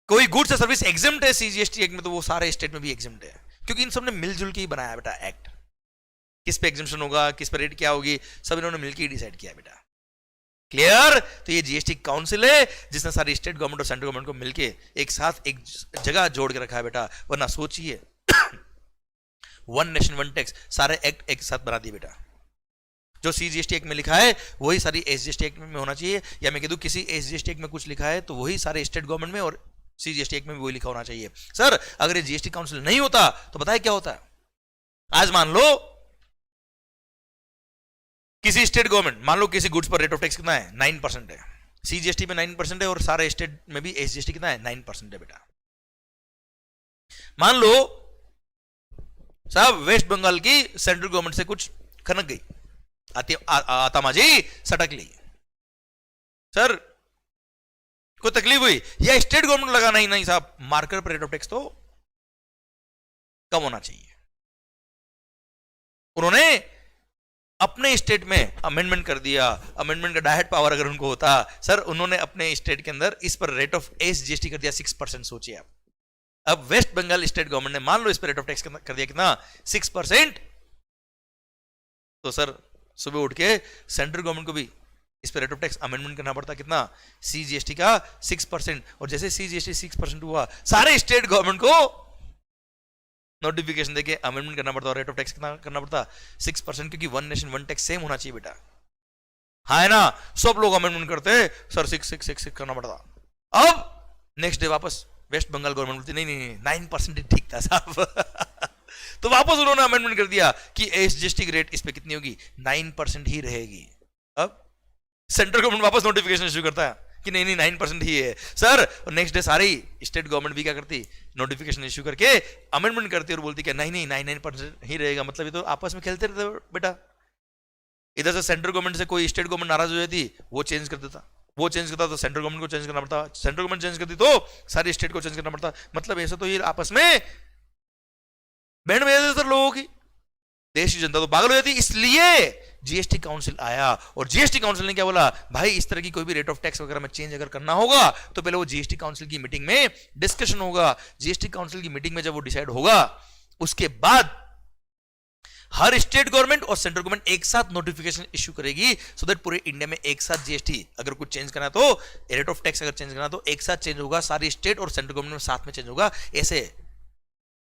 कोई गुड्स या सर्विस एग्जम्प्ट है सीजीएसटी एक्ट में, तो वो सारे स्टेट में भी एग्जम्प्ट है, क्योंकि इन सबने मिलजुल के ही बनाया बेटा एक्ट। किस पे एग्जम्पशन होगा, किस पे रेट क्या होगी, सब इन्होंने मिलकर ही डिसाइड किया बेटा। क्लियर? तो ये जीएसटी काउंसिल है जिसने सारी स्टेट गवर्नमेंट और सेंट्रल गवर्नमेंट को मिलके एक साथ एक जगह जोड़ के रखा है बेटा। वरना सोचिए वन नेशन वन टैक्स, सारे एक्ट एक साथ बना दिए बेटा। जो सीजीएसटी एक्ट में लिखा है वही सारी एसजीएसटी एक्ट में होना चाहिए। या मैं कह दूं किसी एसजीएसटी एक्ट में कुछ लिखा है तो वही सारे स्टेट गवर्नमेंट में और सीजीएसटी एक्ट में भी वही लिखा होना चाहिए। सर अगर ये जीएसटी काउंसिल नहीं होता तो बताए क्या होता है? आज मान लो किसी स्टेट गवर्नमेंट, मान लो किसी गुड्स पर रेट ऑफ टैक्स कितना है, 9% है, सीजीएसटी में 9% है और सारे स्टेट में भी एसजीएसटी कितना है, 9% है बेटा। मान लो साहब वेस्ट बंगाल की सेंट्रल गवर्नमेंट से कुछ खनक गई, आतामाजी सटक ली, सर कोई तकलीफ हुई, या स्टेट गवर्नमेंट लगा नहीं साहब मार्कर पर रेट ऑफ टैक्स तो कम होना चाहिए। उन्होंने अपने स्टेट में अमेंडमेंट कर दिया, अमेंडमेंट का डायरेक्ट पावर अगर उनको होता सर, उन्होंने अपने स्टेट के अंदर इस पर रेट ऑफ एसजीएसटी कर दिया 6%। सोचिए आप, अब वेस्ट बंगाल स्टेट गवर्नमेंट ने मान लो इस पर रेट ऑफ टैक्स कर दिया कितना, 6%, तो सर सुबह उठ के सेंट्रल गवर्नमेंट को भी इस पर रेट ऑफ टैक्स अमेंडमेंट करना पड़ता कितना, सीजीएसटी का 6%। और जैसे सीजीएसटी 6% हुआ, सारे स्टेट गवर्नमेंट को नोटिफिकेशन देके अमेंडमेंट करना पड़ता, और रेट ऑफ टैक्स कितना करना पड़ता, 6%, क्योंकि one nation one tax same होना चाहिए बेटा, हाँ है ना। सब लोग अमेंडमेंट करते सर, 6 करना पड़ता। अब नेक्स्ट डे वापस वेस्ट बंगाल गवर्नमेंट बोलती नहीं नहीं 9% ही ठीक था साहब तो वापस उन्होंने अमेंडमेंट कर दिया कि एसजीएसटी की रेट इस पे कितनी होगी, 9% ही रहेगी। अब सेंट्रल गवर्नमेंट वापस नोटिफिकेशन इशू करता है कि नहीं नहीं 9% ही है सर। और नेक्स्ट डे सारी स्टेट गवर्नमेंट भी क्या करती, नोटिफिकेशन इशू करके अमेंडमेंट करती और बोलती कि नहीं नहीं 9% ही रहेगा। मतलब ये तो आपस में खेलते रहते बेटा। इधर से सेंट्रल गवर्नमेंट से कोई स्टेट गवर्नमेंट नाराज हो जाती, वो चेंज कर देता, वो चेंज करता तो सेंट्रल गवर्नमेंट को चेंज करना पड़ता, सेंट्रल गवर्नमेंट चेंज करती तो सारी स्टेट को चेंज करना पड़ता। मतलब ऐसा तो ये आपस में बैंड बजा देते लोगों की, देश की जनता तो पागल हो जाती। इसलिए जीएसटी काउंसिल आया, और जीएसटी काउंसिल ने क्या बोला, भाई इस तरह की कोई भी रेट ऑफ टैक्स वगैरह में चेंज अगर करना होगा तो पहले वो जीएसटी काउंसिल की मीटिंग में डिस्कशन होगा। जीएसटी काउंसिल की मीटिंग में जब वो डिसाइड होगा, उसके बाद हर स्टेट गवर्नमेंट और सेंट्रल गवर्नमेंट एक साथ नोटिफिकेशन इशू करेगी, सो दैट पूरे इंडिया में एक साथ जीएसटी अगर कुछ चेंज करना तो, रेट ऑफ टैक्स अगर चेंज करना तो एक साथ चेंज होगा, सारी स्टेट और सेंट्रल गवर्नमेंट में साथ में चेंज होगा। ऐसे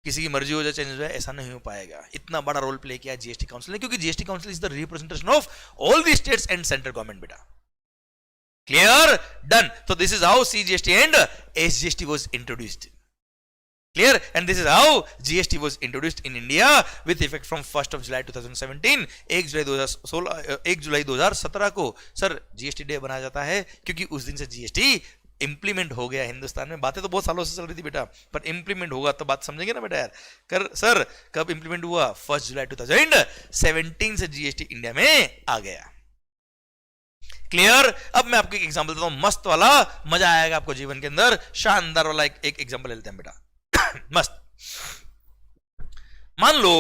किसी की मर्जी हो जाए चेंज हो जाए, ऐसा नहीं हो पाएगा। इतना बड़ा रोल प्ले किया जीएसटी काउंसिल ने, क्योंकि GST council is the representation of all the states and central government बेटा। Clear, done. तो this is how CGST and SGST was introduced. Clear? And this is how GST was introduced in India with effect from 1st of July 2017। 1 जुलाई 2017 को sir GST day बनाया जाता है, क्योंकि उस दिन से जीएसटी इंप्लीमेंट हो गया हिंदुस्तान में। बातें तो बहुत सालों से चल रही थी बेटा, पर इंप्लीमेंट होगा तो बात समझेंगे ना बेटा यार। सर कब इंप्लीमेंट हुआ, 1 जुलाई 2017 से जीएसटी इंडिया में आ गया। क्लियर। अब मैं आपको एक एग्जांपल देता हूं मस्त वाला, मजा आएगा आपको जीवन के अंदर, शानदार वाला एक एग्जांपल लेते हैं बेटा। मस्त। मान लो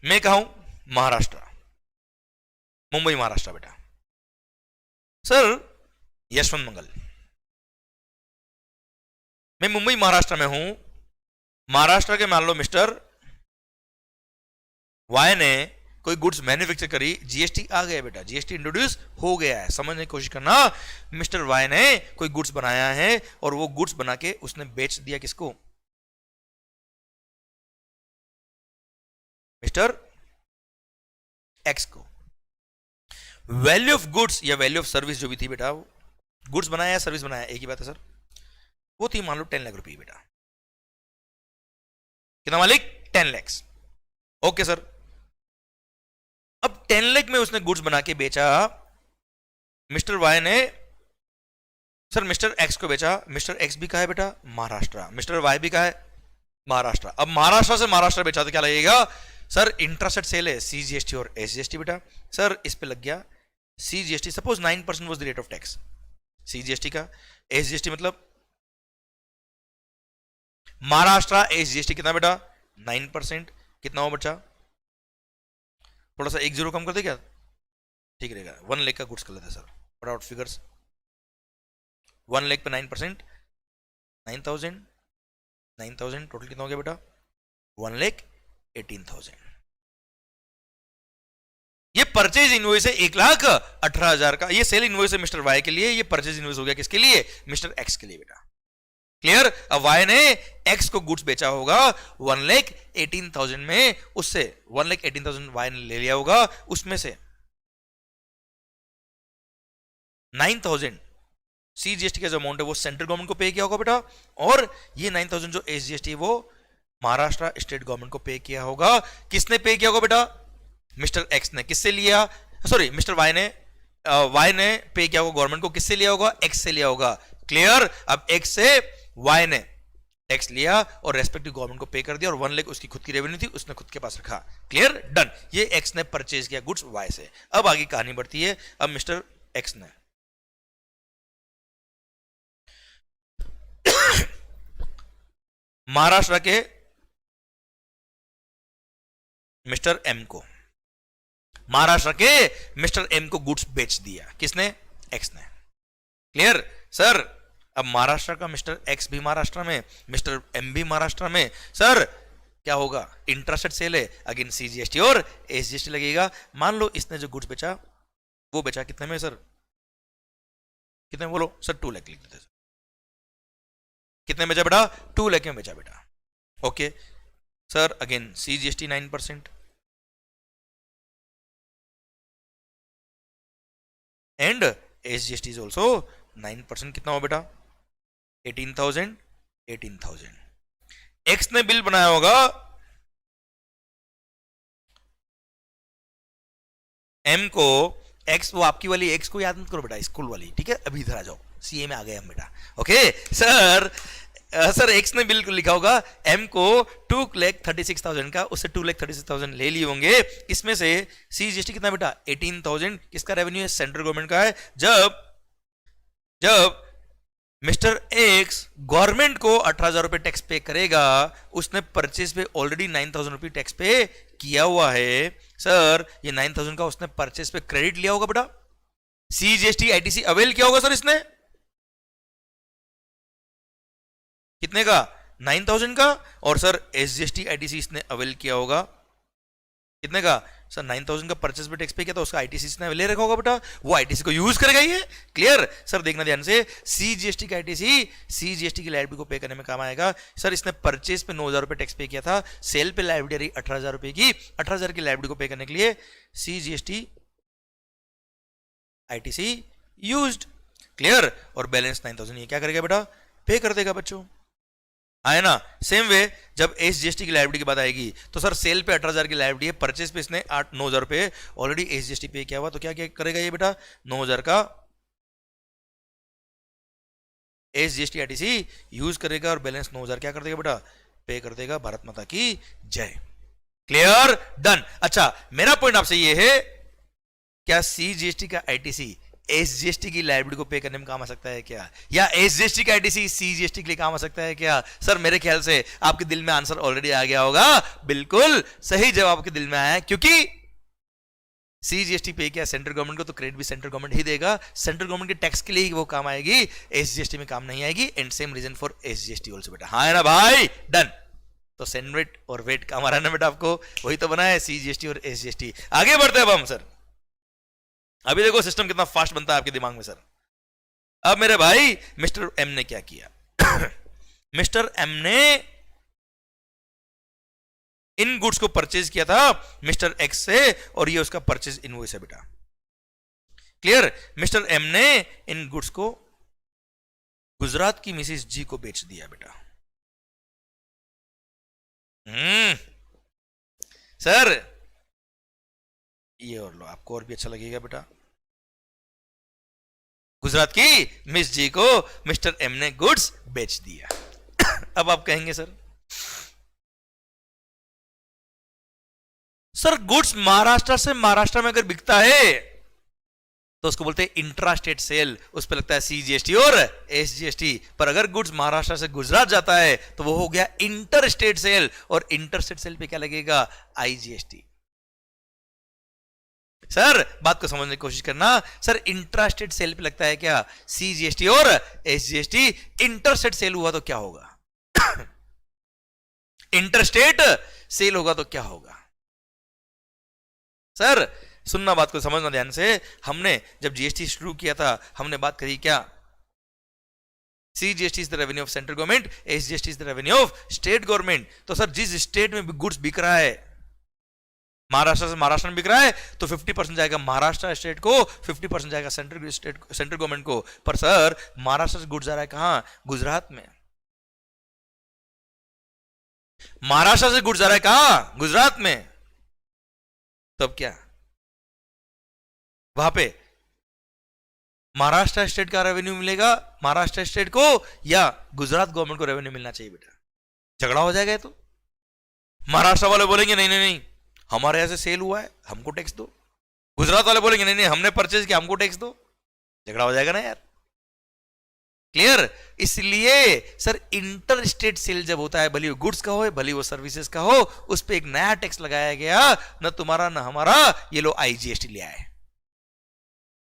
मैं कहूं महाराष्ट्र, मुंबई महाराष्ट्र बेटा। सर यशवंत मंगल, मैं मुंबई महाराष्ट्र में हूं। महाराष्ट्र के मान लो मिस्टर वाई ने कोई गुड्स मैन्युफैक्चर करी, जीएसटी आ गया बेटा, जीएसटी इंट्रोड्यूस हो गया है। समझने की कोशिश करना, मिस्टर वाई ने कोई गुड्स बनाया है और वो गुड्स बना के उसने बेच दिया किसको, मिस्टर एक्स को। वैल्यू ऑफ गुड्स या वैल्यू ऑफ सर्विस जो भी थी बेटा, गुड्स बनाया या सर्विस बनाया एक ही बात है सर, वो थी मान लो 10 लाख रुपए बेटा। कितना मालिक, 10 लाख। Okay sir. अब 10 लाख में उसने गुड्स बना के बेचा, मिस्टर वाई ने सर मिस्टर एक्स को बेचा। मिस्टर एक्स भी कहा है बेटा महाराष्ट्र, मिस्टर वाई भी कहा है महाराष्ट्र। अब महाराष्ट्र से महाराष्ट्र बेचा तो क्या लगेगा सर, इंट्रास्टेट सेल है, सीजीएसटी और एसजीएसटी बेटा। सर इस पे लग गया CGST, suppose 9% was the rate of tax CGST का। एसजीएसटी मतलब महाराष्ट्र एसजीएसटी कितना बेटा, 9%। कितना हो बच्चा, थोड़ा सा 1 0 कम कर दे क्या, ठीक रहेगा। 1 लाख का गुड्स कर लेते सर, फटाफट फिगर्स। 1 लाख पे 9%, 9,000 टोटल कितना हो गया बेटा, 1,18,000। ये परचेज इनवॉइस है 1,18,000 का। ये सेल इनवॉइस है मिस्टर वाई के लिए, ये परचेज इनवॉइस हो गया किसके लिए, मिस्टर एक्स के लिए बेटा। क्लियर। अब वाई ने एक्स को गुड्स बेचा होगा 1,18,000 में, उससे 1,18,000 वाई ने ले लिया होगा, उसमें से 9,000 सीजीएसटी का जो अमाउंट है वो सेंट्रल गवर्नमेंट को पे किया होगा बेटा, और ये 9,000 जो एसजीएसटी वो महाराष्ट्र स्टेट गवर्नमेंट को पे किया होगा। किसने पे किया होगा बेटा, मिस्टर एक्स ने। किससे लिया, सॉरी मिस्टर वाई ने पे किया होगा गवर्नमेंट को। किससे लिया होगा, एक्स से लिया होगा। क्लियर। अब एक्स से वाई ने टैक्स लिया और रेस्पेक्टिव गवर्नमेंट को पे कर दिया, और 1 लाख उसकी खुद की रेवेन्यू थी, उसने खुद के पास रखा। Clear, done. ये एक्स ने परचेज किया गुड्स वाई से। अब आगे कहानी बढ़ती है। अब मिस्टर एक्स ने महाराष्ट्र के मिस्टर एम को महाराष्ट्र के मिस्टर एम को गुड्स बेच दिया। किसने? एक्स ने। Clear sir? अब महाराष्ट्र का मिस्टर एक्स भी महाराष्ट्र में, मिस्टर एम भी महाराष्ट्र में, सर क्या होगा? इंट्रास्टेट सेल है, अगेन सीजीएसटी और एसजीएसटी लगेगा। मान लो इसने जो गुड्स बेचा वो बेचा कितने में सर? कितने में बोलो सर? 2 लाख लिख देते। कितने में बेचा बेटा? 2 लाख में बेचा बेटा। Okay sir, again CGST 9% and SGST is also 9%। कितना हो बेटा? 18,000 18,000। एक्स ने बिल बनाया होगा एम को, एक्स वो आपकी वाली एक्स को याद मत करो बेटा, स्कूल वाली, ठीक है? अभी इधर आ जाओ, सीए में आ गए हम बेटा। ओके सर, सर एक्स ने बिल को लिखा होगा एम को 2,36,000 का, उससे 2,36,000 ले लिए होंगे। इसमें से सीजीएसटी कितना बेटा? 18,000। किसका रेवेन्यू है? सेंट्रल गवर्नमेंट का है। जब मिस्टर एक्स गवर्नमेंट को 18,000 रुपए टैक्स पे करेगा, उसने परचेज पे ऑलरेडी 9,000 रुपए टैक्स पे किया हुआ है। सर ये 9,000 का उसने परचेज पे क्रेडिट लिया होगा बेटा। सीजीएसटी आईटीसी अवेल किया होगा सर इसने। कितने का? 9,000 का। और सर एसजीएसटी आईटीसी इसने अवेल किया होगा कितने का? सर 9,000 का परचेस पे टैक्स पे किया, तो उसका आईटीसी इसने ले रखा होगा बेटा, वो आईटीसी को यूज करेगा ये। Clear sir? देखना ध्यान से, सीजीएसटी का आईटीसी सीजीएसटी की लायबिलिटी को पे करने में काम आएगा। सर इसने परचेस पे 9,000 रुपए टैक्स पे किया था, सेल पे लायबिलिटी 18,000 रुपए की, 18,000 की लायबिलिटी को पे करने के लिए सीजीएसटी आईटीसी यूज्ड। क्लियर? और बैलेंस 9,000 ये क्या करेगा बेटा? पे कर देगा बच्चों, है ना? सेम वे जब एसजीएसटी की लायबिलिटी की बात आएगी तो सर सेल पे 18,000 की लायबिलिटी है, परचेस पे इसने 9,000 रुपए ऑलरेडी एसजीएसटी पे किया हुआ, तो क्या क्या करेगा ये बेटा? 9,000 का एसजीएसटी आईटीसी यूज करेगा और बैलेंस 9,000 क्या कर देगा बेटा? पे कर देगा। भारत माता की जय। क्लियर? डन। अच्छा मेरा पॉइंट आपसे ये है, क्या सीजीएसटी का आईटीसी एसजीएसटी की लायबिलिटी को पे करने में काम आ सकता है क्या? या एसजीएसटी का आईटीसी सीजीएसटी के लिए काम आ सकता है क्या? सर मेरे ख्याल से आपके दिल में आंसर ऑलरेडी आ गया होगा। बिल्कुल सही जवाब आपके दिल में आया है, क्योंकि सीजीएसटी पे किया सेंट्रल गवर्नमेंट को, तो क्रेडिट भी सेंट्रल गवर्नमेंट ही देगा। सेंट्रल गवर्नमेंट के टैक्स के लिए ही वो काम आएगी, एसजीएसटी में काम नहीं आएगी। And same reason for SGST also बेटा। हाँ है ना भाई? डन। तो सेनवेट और वेट काम आ रहा है ना बेटा आपको? वही तो बना है सीजीएसटी और एसजीएसटी। आगे बढ़ते हैं अब हम सर। अभी देखो सिस्टम कितना फास्ट बनता है आपके दिमाग में सर। अब मेरे भाई मिस्टर एम ने क्या किया? मिस्टर एम ने इन गुड्स को परचेज किया था मिस्टर एक्स से, और ये उसका परचेज इनवॉइस है बेटा। क्लियर? मिस्टर एम ने इन गुड्स को गुजरात की मिसेस जी को बेच दिया बेटा। सर ये और लो, आपको और भी अच्छा लगेगा बेटा। गुजरात की मिस जी को मिस्टर एम ने गुड्स बेच दिया। अब आप कहेंगे सर गुड्स महाराष्ट्र से महाराष्ट्र में अगर बिकता है तो उसको बोलते हैं इंट्रा स्टेट सेल, उस पर लगता है सीजीएसटी और एसजीएसटी। पर अगर गुड्स महाराष्ट्र से गुजरात जाता है तो वो हो गया इंटर स्टेट सेल, और इंटर स्टेट सेल पे क्या लगेगा? आईजीएसटी। सर बात को समझने की कोशिश करना, सर इंट्रास्टेट सेल पे लगता है क्या? सीजीएसटी और एसजीएसटी। इंटरस्टेट सेल हुआ तो क्या होगा? इंटरस्टेट सेल होगा तो क्या होगा? सर सुनना, बात को समझना ध्यान से। हमने जब जीएसटी शुरू किया था हमने बात करी क्या? CGST is the revenue of central government, SGST is the revenue of state government. तो सर जिस स्टेट में गुड्स बिक रहा है, महाराष्ट्र से महाराष्ट्र में बिक रहा है, तो 50% जाएगा महाराष्ट्र स्टेट को, 50% जाएगा सेंट्रल गवर्नमेंट को। पर सर महाराष्ट्र से गुड्स जा रहा है कहां? गुजरात में। महाराष्ट्र से गुड्स जा रहा है कहां? गुजरात में। तब क्या वहां पे महाराष्ट्र स्टेट का रेवेन्यू मिलेगा महाराष्ट्र स्टेट को, या गुजरात गवर्नमेंट को रेवेन्यू मिलना चाहिए बेटा? झगड़ा हो जाएगा। तो महाराष्ट्र वाले बोलेंगे नहीं नहीं नहीं, हमारे यहां से सेल हुआ है, हमको टैक्स दो। गुजरात वाले बोलेंगे नहीं नहीं, हमने परचेज किया, हमको टैक्स दो। झगड़ा हो जाएगा ना यार। क्लियर? इसलिए सर इंटर स्टेट सेल जब होता है, भले वो गुड्स का हो भले वो सर्विसेज का हो, उस पर एक नया टैक्स लगाया गया, न तुम्हारा न हमारा, ये लो आईजीएसटी ले आए।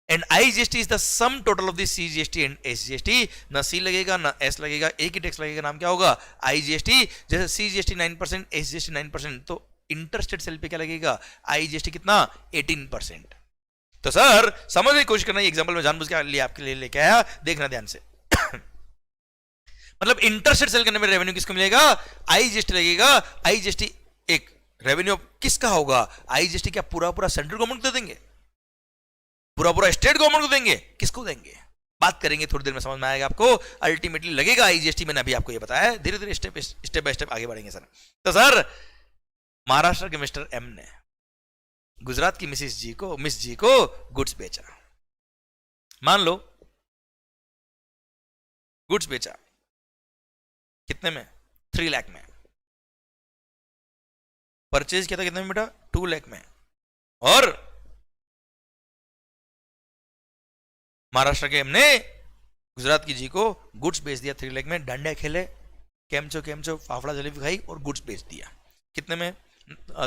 And IGST is the sum total of the CGST and SGST. न सी लगेगा न एस लगेगा, एक ही टैक्स लगेगा, नाम क्या होगा? आईजीएसटी। जैसे सीजीएसटी 9%, एसजीएसटी 9%, तो इंटर स्टेट सेल पे क्या लगेगा? आईजीएसटी कितना? 18%। तो सर समझने की कोशिश करना, एग्जांपल में जानबूझ के लिए आपके लिए लेके आया, देखना ध्यान से। मतलब इंटरस्टेट सेल करने में रेवेन्यू किसको मिलेगा? आईजीएसटी लगेगा। आईजीएसटी एक रेवेन्यू किसका होगा? आईजीएसटी क्या पूरा पूरा सेंट्रल गवर्नमेंट को देंगे? पूरा पूरा स्टेट गवर्नमेंट को देंगे? किसको देंगे? बात करेंगे थोड़ी देर में, समझ में आएगा आपको। अल्टीमेटली लगेगा आईजीएसटी, मैंने अभी आपको ये बताया, धीरे धीरे स्टेप बाय स्टेप आगे बढ़ेंगे सर। तो सर महाराष्ट्र के मिस्टर एम ने गुजरात की मिस जी को गुड्स बेचा। मान लो गुड्स बेचा कितने में? 3 लाख में। परचेज किया था कितने में बेटा? 2 लाख में। और महाराष्ट्र के हमने गुजरात की जी को गुड्स बेच दिया 3 लाख में। डंडे खेले, केमचो फाफड़ा जलेबी खाई और गुड्स बेच दिया कितने में?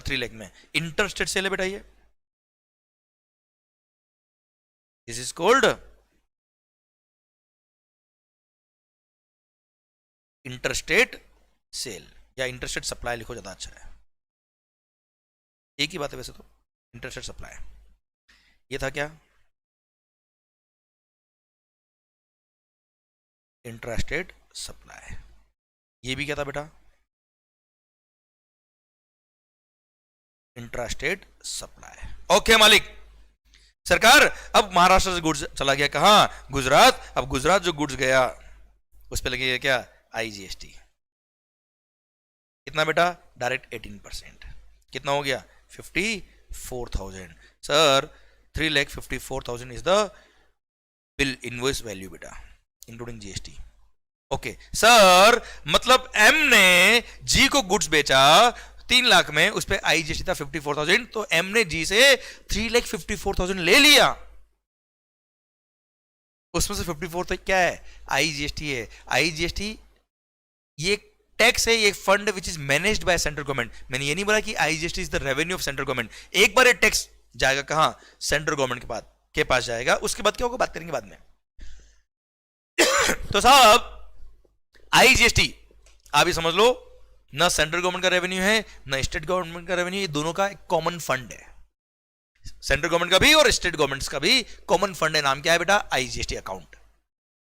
3 लाख में। इंटर स्टेट सेल है बेटा ये। This is called interstate sale, या इंटरस्टेट सप्लाई लिखो, ज्यादा अच्छा है। एक ही बात है वैसे तो, इंटरस्टेट सप्लाई। ये था क्या? Intrastate supply. ये भी क्या था बेटा? Intrastate supply. ओके मालिक। सरकार अब महाराष्ट्र से गुड्स चला गया कहां? गुजरात। अब गुजरात जो गुड्स गया उस पे लगेगा क्या? आईजीएसटी। कितना बेटा? डायरेक्ट 18%। कितना हो गया? 54,000। Sir 3,54,000 is the bill invoice value बेटा, इंक्लूडिंग जीएसटी। ओके सर, मतलब एम ने जी को गुड्स बेचा 3 लाख में, उस पे आईजीएसटी था 54,000, तो एम ने जी से 3,54,000 ले लिया। उसमें से 54 तो क्या है? आईजीएसटी है। आईजीएसटी ये टैक्स है, ये fund which is managed by central government. मैंने ये नहीं बोला कि IGST is the revenue of central government. एक बार ये टैक्स जाएगा कहां? सेंट्रल गवर्नमेंट के पास जाएगा। उसके बाद क्या होगा बात करेंगे बाद में। तो साहब आईजीएसटी आप ही समझ लो, ना सेंट्रल गवर्नमेंट का रेवेन्यू है ना स्टेट गवर्नमेंट का रेवेन्यू, ये दोनों का एक कॉमन फंड है। सेंट्रल गवर्नमेंट का भी और स्टेट गवर्नमेंट का भी कॉमन फंड है। नाम क्या है बेटा? IGST account.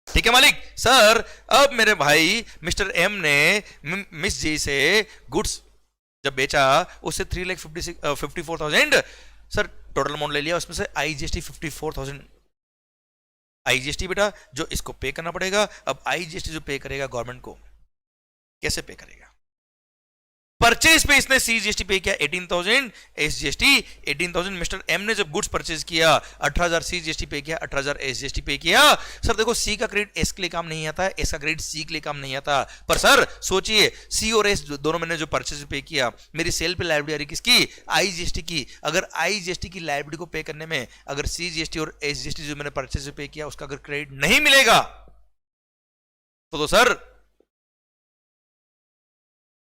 ठीक है मालिक। सर अब मेरे भाई मिस्टर एम ने मिस जी से गुड्स जब बेचा, उससे 3,54,000 सर टोटल अमाउंट ले लिया। उसमें से आईजीएसटी 54,000 आईजीएसटी बेटा जो इसको पे करना पड़ेगा। अब आईजीएसटी जो पे करेगा गवर्नमेंट को, कैसे पे करेगा? परचेज पे इसने सीजीएसटी पे किया 18,000, एसजीएसटी 18,000। मिस्टर एम ने जब गुड्स परचेज किया 18,000 सीजीएसटी पे किया, 18,000 एसजीएसटी पे किया। सर देखो सी का क्रेडिट एस के लिए काम नहीं आता है, एस का क्रेडिट सी के लिए काम नहीं आता। पर सर सोचिए सी और एस दोनों मैंने जो परचेज पे किया, मेरी सेल पे लायबिलिटी आ रही किसकी? आईजीएसटी की। अगर आईजीएसटी की लायबिलिटी को पे करने में अगर सीजीएसटी और एसजीएसटी जो मैंने परचेज पे किया उसका अगर क्रेडिट नहीं मिलेगा तो sir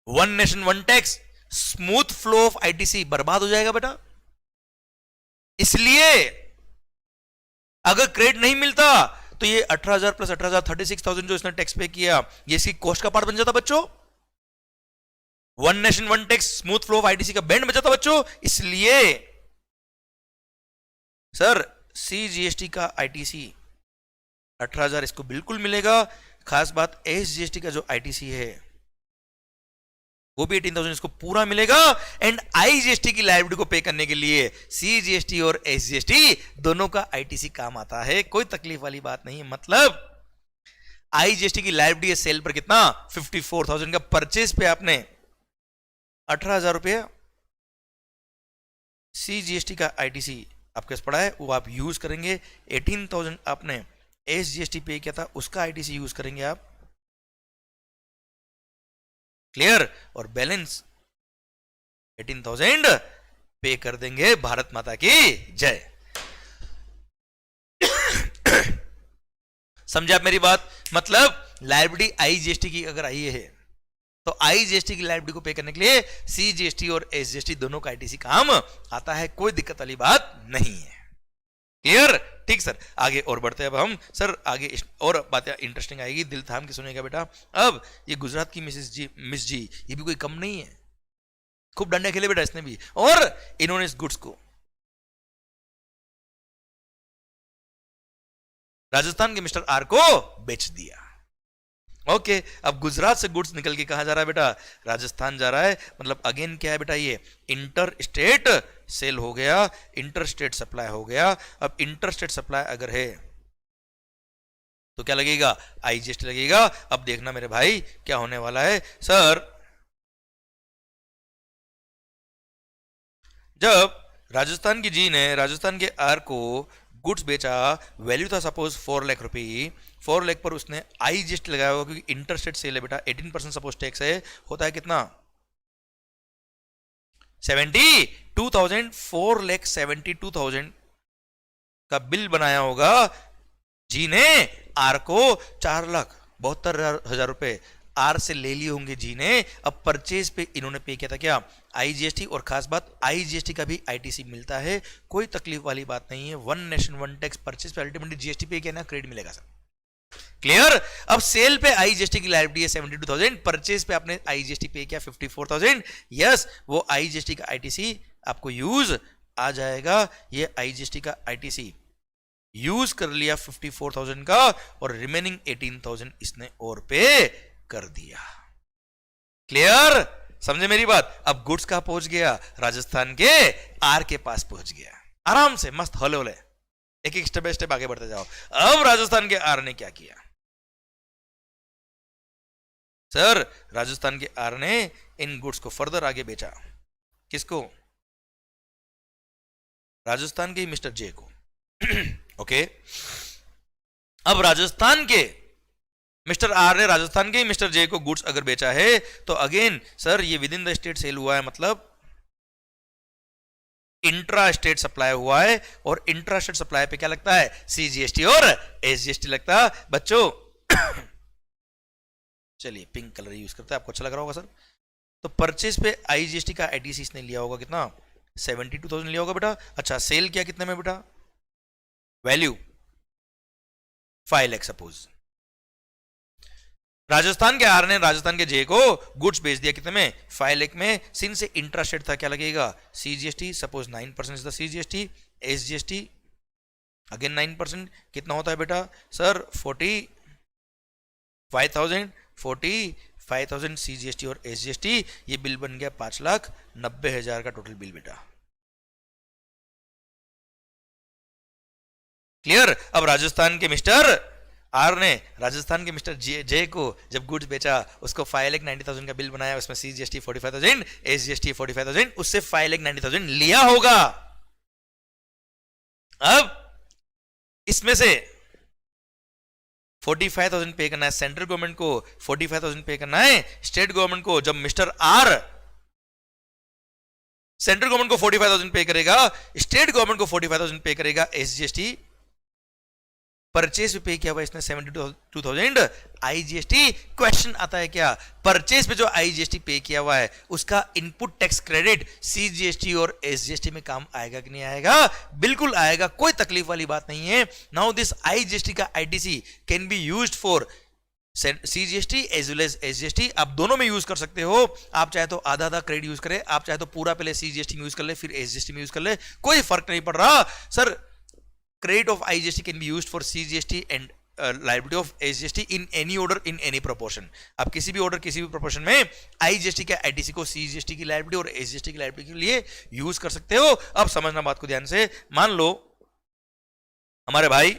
one nation one tax, smooth flow of ITC बर्बाद हो जाएगा बेटा। इसलिए अगर क्रेडिट नहीं मिलता तो ये 18,000 प्लस 18,000 36,000 जो इसने टैक्स पे किया, ये इसकी कॉस्ट का पार्ट बन जाता बच्चों। One nation one tax, smooth flow of ITC का बैंड बन जाता बच्चों। इसलिए सर सीजीएसटी का आईटीसी 18,000 इसको बिल्कुल मिलेगा। खास बात एसजीएसटी का जो आईटीसी है वो भी 18,000 इसको पूरा मिलेगा। एंड आईजीएसटी की लायबिलिटी को पे करने के लिए सीजीएसटी और एसजीएसटी दोनों का आईटीसी काम आता है। कोई तकलीफ वाली बात नहीं है। मतलब आईजीएसटी की लायबिलिटी है सेल पर कितना? 54,000 का। परचेज पे आपने 18,000 रुपये, सीजीएसटी का आईटीसी आपके पास पड़ा है वो आप यूज करेंगे। 18,000 आपने एसजीएसटी पे किया था उसका आईटीसी यूज करेंगे आप। क्लियर? और बैलेंस 18,000 पे कर देंगे। भारत माता की जय। समझे आप मेरी बात? मतलब लायबिलिटी आईजीएसटी की अगर आई है तो आईजीएसटी की लायबिलिटी को पे करने के लिए सीजीएसटी और एसजीएसटी दोनों का आईटीसी काम आता है, कोई दिक्कत वाली बात नहीं है। क्लियर? ठीक सर, आगे और बढ़ते हैं अब हम। सर आगे और बातें इंटरेस्टिंग आएगी, दिल थाम के सुनेगा बेटा। अब ये गुजरात की मिस जी ये भी कोई कम नहीं है, खूब डंडे खेले बेटा इसने भी, और इन्होंने इस गुड्स को राजस्थान के मिस्टर आर को बेच दिया। ओके, अब गुजरात से गुड्स निकल के कहां जा रहा है बेटा? राजस्थान जा रहा है। मतलब अगेन क्या है बेटा, ये इंटर स्टेट सेल हो गया, इंटर स्टेट सप्लाई हो गया। अब इंटर स्टेट सप्लाई अगर है तो क्या लगेगा? आईजीएसटी लगेगा। अब देखना मेरे भाई क्या होने वाला है। सर जब राजस्थान की जी ने राजस्थान के आर को गुड्स बेचा, वैल्यू था सपोज 4 लाख रुपए, 4 लाख पर उसने आईजीएसटी लगाया होगा क्योंकि इंटरस्टेट सेल है बेटा, 18% सपोज टैक्स है, होता है कितना? 72,000, 4,72,000 का बिल बनाया होगा जी ने आर को, 4,72,000 रुपए आर से ले लिए होंगे जी ने। अब परचेज पे इन्होंने पे किया था क्या? आईजीएसटी। और खास बात आईजीएसटी का भी आईटीसी मिलता है, कोई तकलीफ वाली बात नहीं है। One nation one tax, purchase पे अल्टीमेटली जीएसटी पे किया ना, क्रेडिट मिलेगा सर। क्लियर? अब सेल पे आईजीएसटी की लायबिलिटी है 72,000, परचेज पे आपने आईजीएसटी पे किया 54,000। यस, वो आईजीएसटी का आईटीसी आपको यूज आ जाएगा। ये आईजीएसटी का आईटीसी यूज कर लिया 54,000 का, और रिमेनिंग 18,000 इसने और पे कर दिया। क्लियर? समझे मेरी बात? अब गुड्स कहां पहुंच गया? राजस्थान के आर के पास पहुंच गया, आराम से मस्त हौले हौले, एक एक स्टेप बाय स्टेप आगे बढ़ते जाओ। अब राजस्थान के आर ने क्या किया? सर राजस्थान के आर ने इन गुड्स को फर्दर आगे बेचा। किसको? राजस्थान के मिस्टर जे को। ओके, अब राजस्थान के मिस्टर आर ने राजस्थान के मिस्टर जे को गुड्स अगर बेचा है तो अगेन सर ये within the state sale हुआ है, मतलब इंट्रा स्टेट सप्लाई हुआ है। और इंट्रा स्टेट सप्लाई पे क्या लगता है? सीजीएसटी और एसजीएसटी लगता है बच्चों। चलिए पिंक कलर यूज करते हैं, आपको अच्छा लग रहा होगा सर। तो परचेज पे आईजीएसटी का आईटीसी इसने लिया होगा कितना? 72,000 लिया होगा बेटा। अच्छा, सेल किया कितने में बेटा? Value 5 lakh suppose. राजस्थान के आर ने राजस्थान के जे को गुड्स बेच दिया कितने में? 5 लाख में। सिंस से इंट्रास्टेट था, क्या लगेगा? CGST, suppose 9% is the CGST, SGST again 9%, कितना होता है बेटा? सर 45,000 सीजीएसटी और एसजीएसटी, ये बिल बन गया 5,90,000 का टोटल बिल बेटा। क्लियर? अब राजस्थान के मिस्टर आर ने राजस्थान के मिस्टर जे को जब गुड्स बेचा, उसको 5,90,000 का बिल बनाया, उसमें सीजीएसटी 45,000, एसजीएसटी 45,000, उससे 5,90,000 लिया होगा। अब इसमें से 45,000 पे करना है सेंट्रल गवर्नमेंट को, 45,000 पे करना है स्टेट गवर्नमेंट को। जब मिस्टर आर सेंट्रल गवर्नमेंट को 45,000 पे करेगा, स्टेट गवर्नमेंट को 45,000 पे करेगा, एसजीएसटी परचेज पे पे किया हुआ इसने 72,000 आईजीएसटी। क्वेश्चन आता है क्या? परचेज पे जो आईजीएसटी पे किया हुआ है उसका इनपुट टैक्स क्रेडिट सीजीएसटी और एसजीएसटी में काम आएगा कि नहीं आएगा? बिल्कुल आएगा, कोई तकलीफ वाली बात नहीं है। नाउ दिस आईजीएसटी का ITC can be used for CGST as well as SGST, आप दोनों में यूज कर सकते हो। आप चाहे तो आधा आधा क्रेडिट यूज करें, आप चाहे तो पूरा पहले सीजीएसटी में यूज कर ले फिर एसजीएसटी में यूज कर ले, कोई फर्क नहीं पड़ रहा। Sir credit of IGST can be used for CGST and liability of SGST in any order in any proportion। आप किसी भी ऑर्डर किसी भी प्रोपोर्शन में IGST के ITC को CGST की लायबिलिटी और SGST की लायबिलिटी के लिए यूज कर सकते हो। अब समझना बात को ध्यान से। मान लो हमारे भाई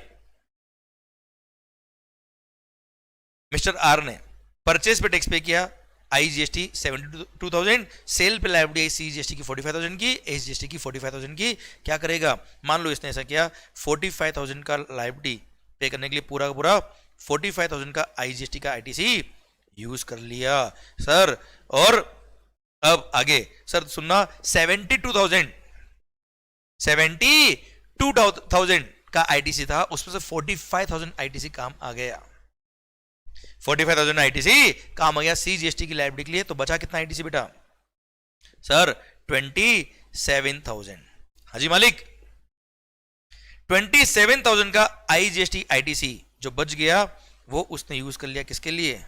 मिस्टर आर ने परचेज पे टैक्स पे किया आईजीएसटी 72,000, सेल पे लायबिलिटी सीजीएसटी की 45,000 की, एसजीएसटी की 45,000 की। क्या करेगा? मान लो इसने ऐसा किया 45,000 का लायबिलिटी पे करने के लिए पूरा का पूरा 45,000 का आईजीएसटी का आईटीसी यूज कर लिया सर। और अब आगे सर सुनना, 72,000 का आईटीसी था, उसमें से 45,000 आईटीसी काम आ गया, 45,000 आईटीसी काम आ गया सीजीएसटी की लायबिलिटी के लिए। तो बचा कितना आईटीसी बेटा सर 27,000। हाजी मालिक 27,000 का आईजीएसटी आईटीसी जो बच गया वो उसने यूज कर लिया किसके लिए,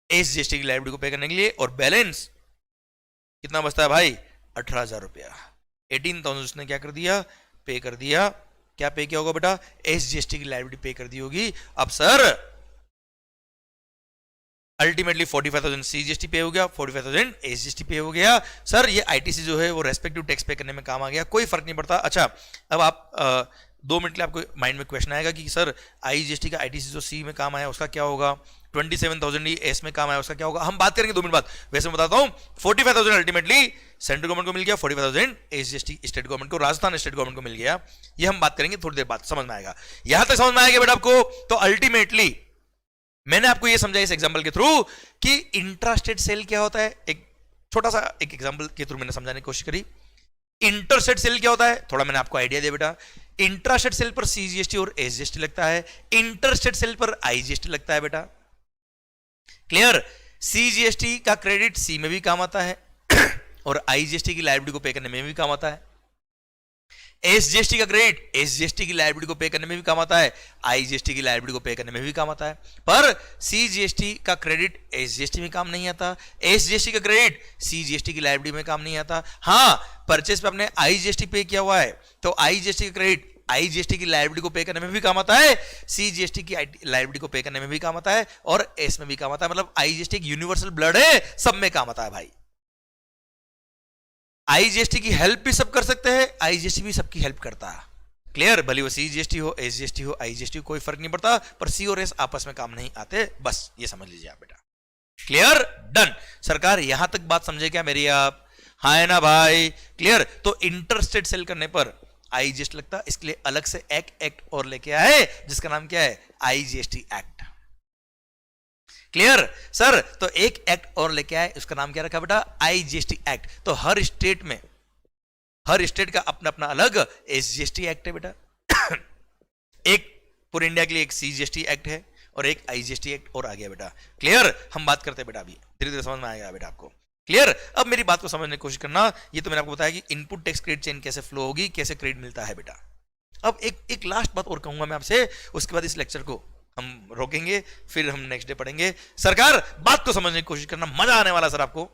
एसजीएसटी की लायबिलिटी को पे करने के लिए। और बैलेंस कितना बचता है भाई 18,000 रुपया, 18,000 उसने क्या कर दिया पे कर दिया। क्या पे किया होगा बेटा, एसजीएसटी की लायबिलिटी पे कर दी होगी। अब सर अल्टीमेटली 45,000 सीजीएसटी पे हो गया, 45,000 एसजीएसटी पे हो गया। सर ये आईटीसी जो है वो रेस्पेक्टिव टैक्स पे करने में काम आ गया, कोई फर्क नहीं पड़ता। अच्छा अब आप 2 मिनट के लिए आपको माइंड में क्वेश्चन आएगा कि सर आईजीएसटी का आईटीसी जो सी में काम आया उसका क्या होगा, 27,000 ही एस में काम आया उसका क्या होगा, हम बात करेंगे 2 मिनट बाद। वैसे मैं बताता हूं 45,000 अल्टीमेटली सेंट्रल गवर्नमेंट को मिल गया, 45,000 एसजीएसटी स्टेट गवर्नमेंट को, राजस्थान स्टेट गवर्नमेंट को मिल गया। ये हम बात करेंगे थोड़ी देर बाद, समझ में आएगा। यहां तक समझ में आएगा बेटा आपको। तो अल्टीमेटली मैंने आपको यह समझाया इस एग्जांपल के थ्रू कि इंट्रास्टेट सेल क्या होता है, एक छोटा सा एक एग्जांपल के थ्रू मैंने समझाने की कोशिश करी। इंटरस्टेट सेल क्या होता है थोड़ा मैंने आपको आइडिया दिया बेटा। इंट्रास्टेट सेल पर सीजीएसटी और एसजीएसटी लगता है, इंटरस्टेट सेल पर आईजीएसटी लगता है बेटा। क्लियर, सीजीएसटी का क्रेडिट सी में भी काम आता है और आईजीएसटी की लायबिलिटी को पे करने में भी काम आता है। एसजीएसटी का क्रेडिट एसजीएसटी की लायबिलिटी को पे करने में भी काम आता है, आईजीएसटी की लायबिलिटी को पे करने में भी काम आता है। पर सीजीएसटी का क्रेडिट एसजीएसटी में काम नहीं आता, एसजीएसटी का क्रेडिट सीजीएसटी की लायबिलिटी में काम नहीं आता। हाँ, परचेस पे आपने आईजीएसटी पे किया हुआ है तो आईजीएसटी का क्रेडिट आईजीएसटी की लायबिलिटी को पे करने में भी काम आता है, सीजीएसटी की लायबिलिटी को पे करने में भी काम आता है और एस में भी काम आता है। मतलब आईजीएसटी एक यूनिवर्सल ब्लड है, सब में काम आता है भाई। आईजीएसटी की हेल्प भी सब कर सकते हैं, आईजीएसटी भी सबकी हेल्प करता है। क्लियर, भले वो सीजीएसटी हो एसजीएसटी हो आईजीएसटी हो कोई फर्क नहीं पड़ता, पर सी और एस आपस में काम नहीं आते, बस ये समझ लीजिए आप बेटा। Clear, done. सरकार यहां तक बात समझे क्या मेरी आप? हाँ है ना भाई, क्लियर। तो इंटरस्टेट सेल करने पर आईजीएसटी लगता, इसके लिए अलग से एक एक्ट और लेके आए जिसका नाम क्या है, आईजीएसटी एक्ट। क्लियर सर, तो एक एक्ट और लेके आए उसका नाम क्या रखा बेटा, आईजीएसटी एक्ट। तो हर स्टेट में हर स्टेट का अपना अपना अलग एसजीएसटी एक्ट है बेटा। एक पूरे इंडिया के लिए एक सीजीएसटी एक्ट है और एक आईजीएसटी एक्ट और आ गया बेटा। क्लियर, हम बात करते हैं बेटा, अभी धीरे धीरे समझ में आएगा बेटा आपको। क्लियर, अब मेरी बात को समझने की कोशिश करना। ये तो मैंने आपको बताया कि इनपुट टैक्स क्रेडिट चेन कैसे फ्लो होगी, कैसे क्रेडिट मिलता है बेटा। अब एक लास्ट बात और कहूंगा मैं आपसे, उसके बाद इस लेक्चर को हम रोकेंगे, फिर हम नेक्स्ट डे पढ़ेंगे। सरकार बात को समझने की कोशिश करना, मजा आने वाला सर आपको।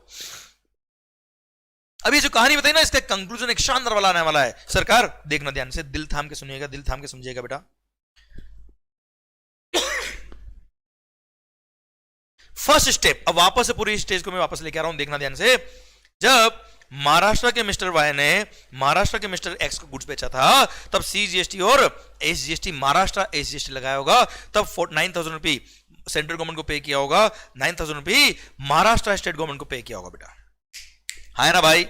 अभी जो कहानी बताई ना, इसका कंक्लूजन एक शानदार वाला आने वाला है। सरकार देखना ध्यान से, दिल थाम के सुनिएगा, दिल थाम के समझिएगा बेटा। फर्स्ट स्टेप, अब वापस से पूरी स्टेज को मैं वापस लेके आ रहा हूं, देखना ध्यान से। जब महाराष्ट्र के मिस्टर वाई ने महाराष्ट्र के मिस्टर एक्स को गुड्स बेचा था, तब सीजीएसटी और एसजीएसटी महाराष्ट्र एसजीएसटी लगाया होगा, तब 9,000 रुपये सेंट्रल गवर्नमेंट को पे किया होगा, 9,000 रुपये महाराष्ट्र स्टेट गवर्नमेंट को पे किया होगा बेटा। है ना भाई।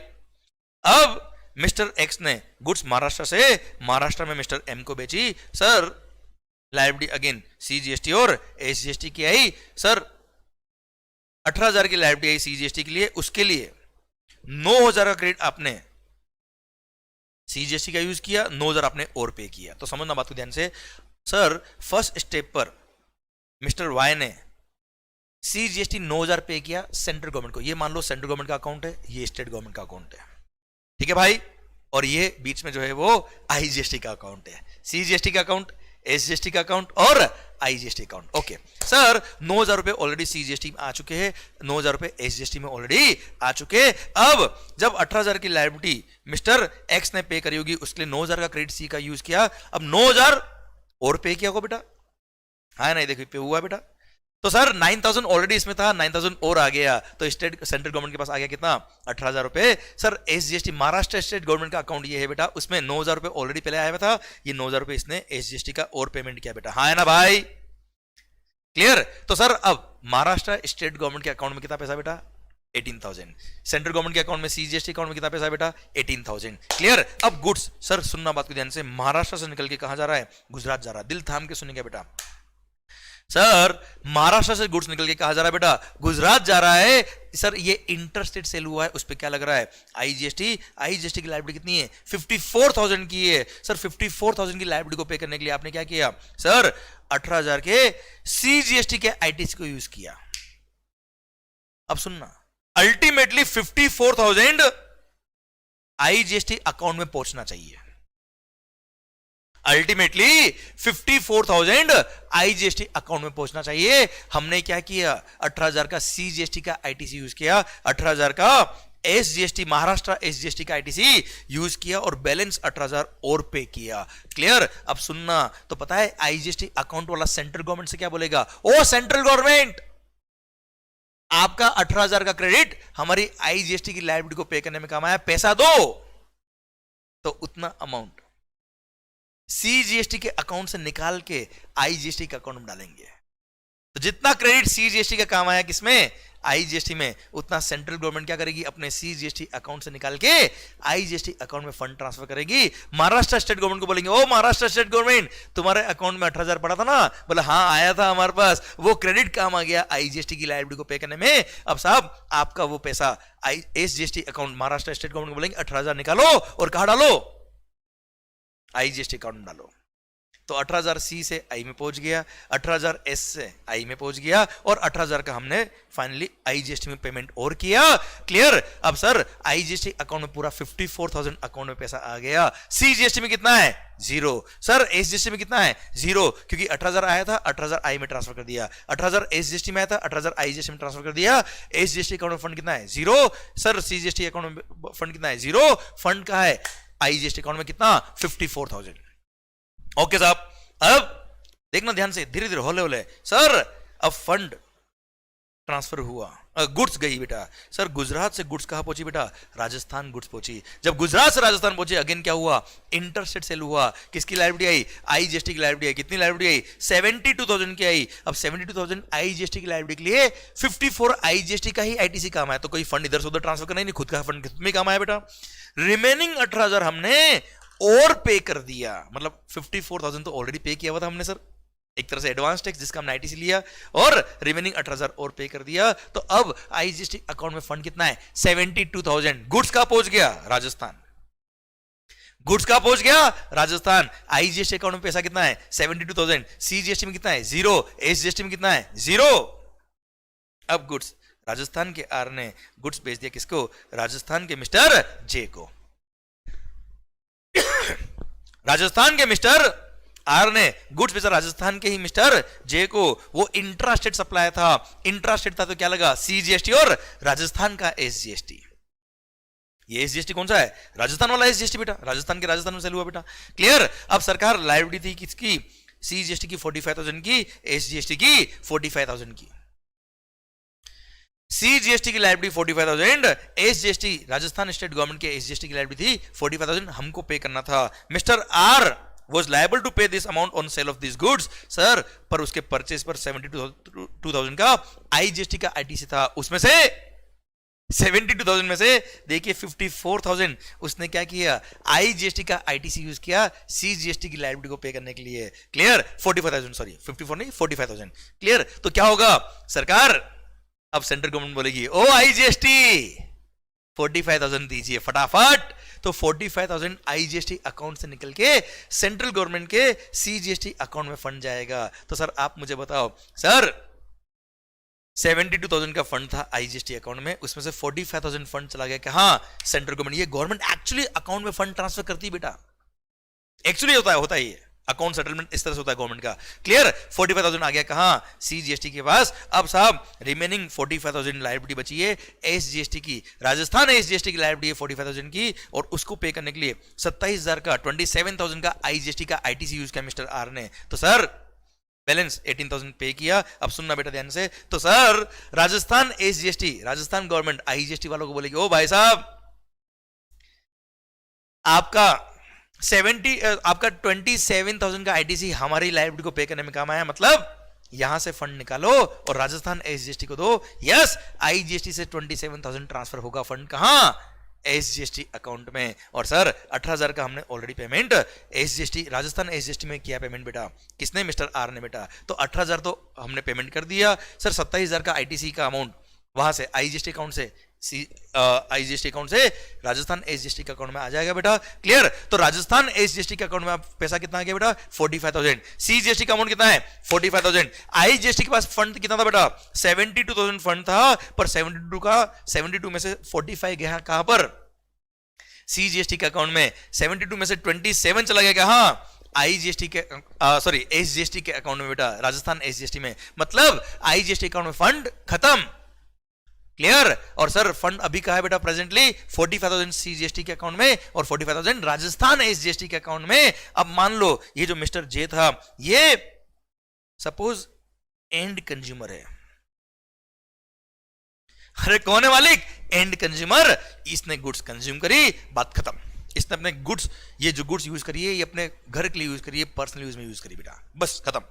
अब मिस्टर एक्स ने गुड्स महाराष्ट्र से महाराष्ट्र में मिस्टर एम को बेची। सर लायबिलिटी अगेन सीजीएसटी और एसजीएसटी की आई। सर 18,000 की लायबिलिटी आई सीजीएसटी के लिए, उसके लिए 9,000 का क्रेडिट आपने सीजीएसटी का यूज किया, 9,000 आपने और पे किया। तो समझना बात को ध्यान से। सर फर्स्ट स्टेप पर मिस्टर वाई ने सीजीएसटी 9,000 पे किया सेंट्रल गवर्नमेंट को। ये मान लो सेंट्रल गवर्नमेंट का अकाउंट है, ये स्टेट गवर्नमेंट का अकाउंट है, ठीक है भाई। और ये बीच में जो है वो आईजीएसटी का अकाउंट है, सीजीएसटी का अकाउंट, एसजीएसटी का अकाउंट और आईजीएसटी अकाउंट। ओके सर, 9,000 रुपए ऑलरेडी सीजीएसटी में आ चुके हैं, 9,000 रुपए एसजीएसटी में ऑलरेडी आ चुके। अब जब 18,000 की लायबिलिटी मिस्टर एक्स ने पे करी होगी, उसके लिए 9,000 का क्रेडिट सी का यूज किया। अब 9,000 और पे किया होगा बेटा, हाँ नहीं देखो पे हुआ बेटा। तो सर 9,000 ऑलरेडी इसमें था, 9,000 और आ गया, तो स्टेट सेंट्रल गवर्नमेंट के पास आ गया कितना, 18,000 रुपए। Sir SGST Maharashtra state government का अकाउंट ये है बेटा, उसमें 9,000 रुपए ऑलरेडी पहले आया हुआ था, ये 9,000 रुपए इसने एसजीएसटी का और पेमेंट किया बेटा। हाँ है ना भाई, क्लियर। तो सर अब महाराष्ट्र स्टेट गवर्नमेंट के अकाउंट में कितना पैसा बेटा, 18,000। सेंट्रल गवर्नमेंट के अकाउंट में सीजीएसटी अकाउंट में कितना पैसा बेटा, 18,000। क्लियर। अब गुड्स, सर सुनना बात को ध्यान से, महाराष्ट्र से निकल के कहां जा रहा है, गुजरात जा रहा है। दिल थाम के सुनेगा बेटा। सर महाराष्ट्र से गुड्स निकल के कहा जा रहा है बेटा गुजरात जा रहा है। सर ये इंटरस्टेट सेल हुआ है, उस पर क्या लग रहा है? आईजीएसटी की लायबिलिटी कितनी है? 54,000 की है। सर 54,000 की लायबिलिटी को पे करने के लिए आपने क्या किया? सर 18,000 के सीजीएसटी के आईटीसी को यूज किया। अब सुनना, अल्टीमेटली 54,000 आईजीएसटी अकाउंट में पहुंचना चाहिए। अल्टीमेटली 54,000 आईजीएसटी अकाउंट में पहुंचना चाहिए। हमने क्या किया? 18,000 का सीजीएसटी का आईटीसी यूज किया, 18,000 का एसजीएसटी महाराष्ट्र एसजीएसटी का आईटीसी यूज किया और बैलेंस 18,000 और पे किया। क्लियर? अब सुनना, तो पता है आईजीएसटी अकाउंट वाला सेंट्रल गवर्नमेंट से क्या बोलेगा? ओ सेंट्रल गवर्नमेंट, आपका 18,000 का क्रेडिट हमारी आईजीएसटी की लायबिलिटी को पे करने में काम आया, पैसा दो। तो उतना अमाउंट सीजीएसटी के अकाउंट से निकाल के आईजीएसटी के अकाउंट में डालेंगे। तो जितना क्रेडिट सीजीएसटी का काम आया किसमें? आईजीएसटी में, उतना सेंट्रल गवर्नमेंट क्या करेगी? अपने सीजीएसटी अकाउंट से निकाल के आईजीएसटी अकाउंट में फंड ट्रांसफर करेगी। महाराष्ट्र स्टेट गवर्नमेंट को बोलेंगे, ओ महाराष्ट्र स्टेट गवर्नमेंट, तुम्हारे अकाउंट में 18,000 पड़ा था ना? बोला हाँ आया था हमारे पास, वो क्रेडिट काम आ गया आईजीएसटी की लायबिलिटी को पे करने में। अब साहब आपका वो पैसा SGST account Maharashtra state government को बोलेंगे 18,000 निकालो और कहां डालो? आईजीएसटी अकाउंट में डालो। तो 18,000 सी से आई में पहुंच गया, 18,000 एस से आई में पहुंच गया और 18,000 का हमने फाइनली आईजीएसटी में पेमेंट और किया। क्लियर? अब सर आईजीएसटी अकाउंट में पूरा 54,000 अकाउंट में पैसा आ गया। सीजीएसटी में कितना है? 0। सर एसजीएसटी में कितना है? 0, क्योंकि 18,000 आया था, 18,000 आई में ट्रांसफर कर दिया। 18,000 एसजीएसटी में आया था, 18,000 आईजीएसटी में ट्रांसफर कर दिया। एसजीएसटी अकाउंट में फंड कितना है? 0। सर सीजीएसटी अकाउंट में फंड कितना है? 0। फंड कहां है? आईजीएसटी अकाउंट में कितना? 54,000। ओके साहब, अब देखना ध्यान से, धीरे धीरे होले होले। सर अब फंड ट्रांसफर हुआ, गुड्स गई बेटा। सर गुजरात से गुड्स कहां पहुंची बेटा? राजस्थान गुड्स पहुंची। जब गुजरात से राजस्थान पहुंचे, अगेन क्या हुआ? इंटरस्टेट सेल हुआ। किसकी लायबिलिटी आई? आईजीएसटी की लायबिलिटी आई। कितनी लायबिलिटी आई? 72,000 की आई। अब 72,000 आईजीएसटी की लायबिलिटी के लिए 54 आईजीएसटी का ही आईटीसी काम आया। तो कोई फंड इधर से उधर ट्रांसफर करना ही नहीं, खुद का फंड कितने काम आया बेटा? रिमेनिंग 18,000 हमने और पे कर दिया। मतलब 54,000 तो ऑलरेडी पे किया हुआ था हमने सर, एक तरह से एडवांस टैक्स जिसका हमने आईटीसी लिया, और रिमेनिंग 18,000 और पे कर दिया। तो अब आईजीएसटी अकाउंट में फंड कितना है? 72,000। गुड्स का पहुंच गया? राजस्थान। गुड्स का पहुंच गया? राजस्थान। आईजीएसटी अकाउंट में पैसा कितना है? 72,000। सीजीएसटी में कितना है? 0। एसजीएसटी में कितना है? 0। अब गुड्स, राजस्थान के आर ने गुड्स भेज दिया किसको? राजस्थान के मिस्टर जे को। राजस्थान के मिस्टर आर ने गुड्स भेजा राजस्थान के ही मिस्टर जे को। वो इंट्रास्टेट सप्लाई था, इंट्रास्टेट था तो क्या लगा? सीजीएसटी और राजस्थान का एसजीएसटी। ये एसजीएसटी कौन सा है? राजस्थान वाला एसजीएसटी बेटा, राजस्थान के राजस्थान में सेल हुआ बेटा। क्लियर? अब सरकार लायबिलिटी थी किसकी? सीजीएसटी की 45,000 की, एसजीएसटी की 45,000 की। सीजीएसटी की liability 45,000, SGST Rajasthan state government के एसजीएसटी की लायबिलिटी थी 45,000, हमको पे करना था। Mister R was liable to pay this amount on sale of these goods, sir पर उसके परचेज पर 72,000 का आईजीएसटी का आईटीसी था। उसमें से 72,000 में से देखिए 54,000 उसने क्या किया? आईजीएसटी का आईटीसी यूज किया सीजीएसटी की लायबिलिटी को पे करने के लिए। क्लियर? 45,000, सॉरी 54 नहीं 45,000। क्लियर? तो क्या होगा? सरकार अब सेंट्रल गवर्नमेंट बोलेगी, ओ आईजीएसटी 45,000 दीजिए फटाफट। तो 45,000 आईजीएसटी अकाउंट से निकल के सेंट्रल गवर्नमेंट के सीजीएसटी अकाउंट में फंड जाएगा। तो सर आप मुझे बताओ, सर 72,000 का फंड था आईजीएसटी अकाउंट में, उसमें से 45,000 फंड चला गया कहां? Central government. ये गवर्नमेंट एक्चुअली अकाउंट में फंड ट्रांसफर करती है बेटा, एक्चुअली होता है ये अकाउंट सेटलमेंट इस तरह से होता है गवर्नमेंट का। क्लियर? 45,000 आ गया कहां? सीजीएसटी के पास। अब साहब रिमेनिंग 45,000 लायबिलिटी बची है एसजीएसटी की। राजस्थान एसजीएसटी की लायबिलिटी है 45,000 की, और उसको पे करने के लिए 27,000 का 27,000 का आईजीएसटी का आईटीसी यूज किया मिस्टर आर ने। तो सर बैलेंस 18,000 पे किया। अब सुनना बेटा ध्यान से, तो sir Rajasthan SGST, Rajasthan government IGST वालों को बोलेगी, ओ भाई साहब आपका 27,000 का आईटीसी हमारी लायबिलिटी को पे करने में काम आया। मतलब यहां से फंड निकालो और राजस्थान एसजीएसटी को दो। यस, आईजीएसटी से 27,000 ट्रांसफर होगा फंड कहां? एसजीएसटी अकाउंट में। और सर 18,000 का हमने already payment SGST Rajasthan SGST में किया पेमेंट बेटा। किसने? मिस्टर आर ने बेटा। तो 18,000 तो हमने पेमेंट कर दिया। सर 27,000 का आईटीसी का अमाउंट वहां से आईजीएसटी अकाउंट से आईजीएसटी अकाउंट से राजस्थान एसजीएसटी के अकाउंट में आ जाएगा बेटा। क्लियर? तो राजस्थान एसजीएसटी के अकाउंट में पैसा कितना आ गया बेटा? 45,000। सीजीएसटी का अमाउंट कितना है? 45,000। आईजीएसटी के पास फंड कितना था बेटा? 72,000 फंड था, पर 72 में से 45 गया कहां पर? सीजीएसटी के अकाउंट में। 72 में से 27 चला गया कहां? आईजीएसटी के सॉरी एसजीएसटी के अकाउंट में बेटा, राजस्थान एसजीएसटी में। मतलब आईजीएसटी अकाउंट में फंड खत्म। क्लियर? और सर फंड अभी कहा है बेटा? प्रेजेंटली 45,000 सीजीएसटी के अकाउंट में और 45,000 राजस्थान एसजीएसटी के अकाउंट में। अब मान लो ये जो मिस्टर जे था, ये सपोज एंड कंज्यूमर है। अरे कौन है मालिक? And consumer. इसने गुड्स कंज्यूम करी, बात खत्म। इसने अपने गुड्स, ये जो गुड्स यूज करिए, ये अपने घर के लिए यूज करिए, पर्सनल यूज में यूज करिए बेटा, बस खत्म।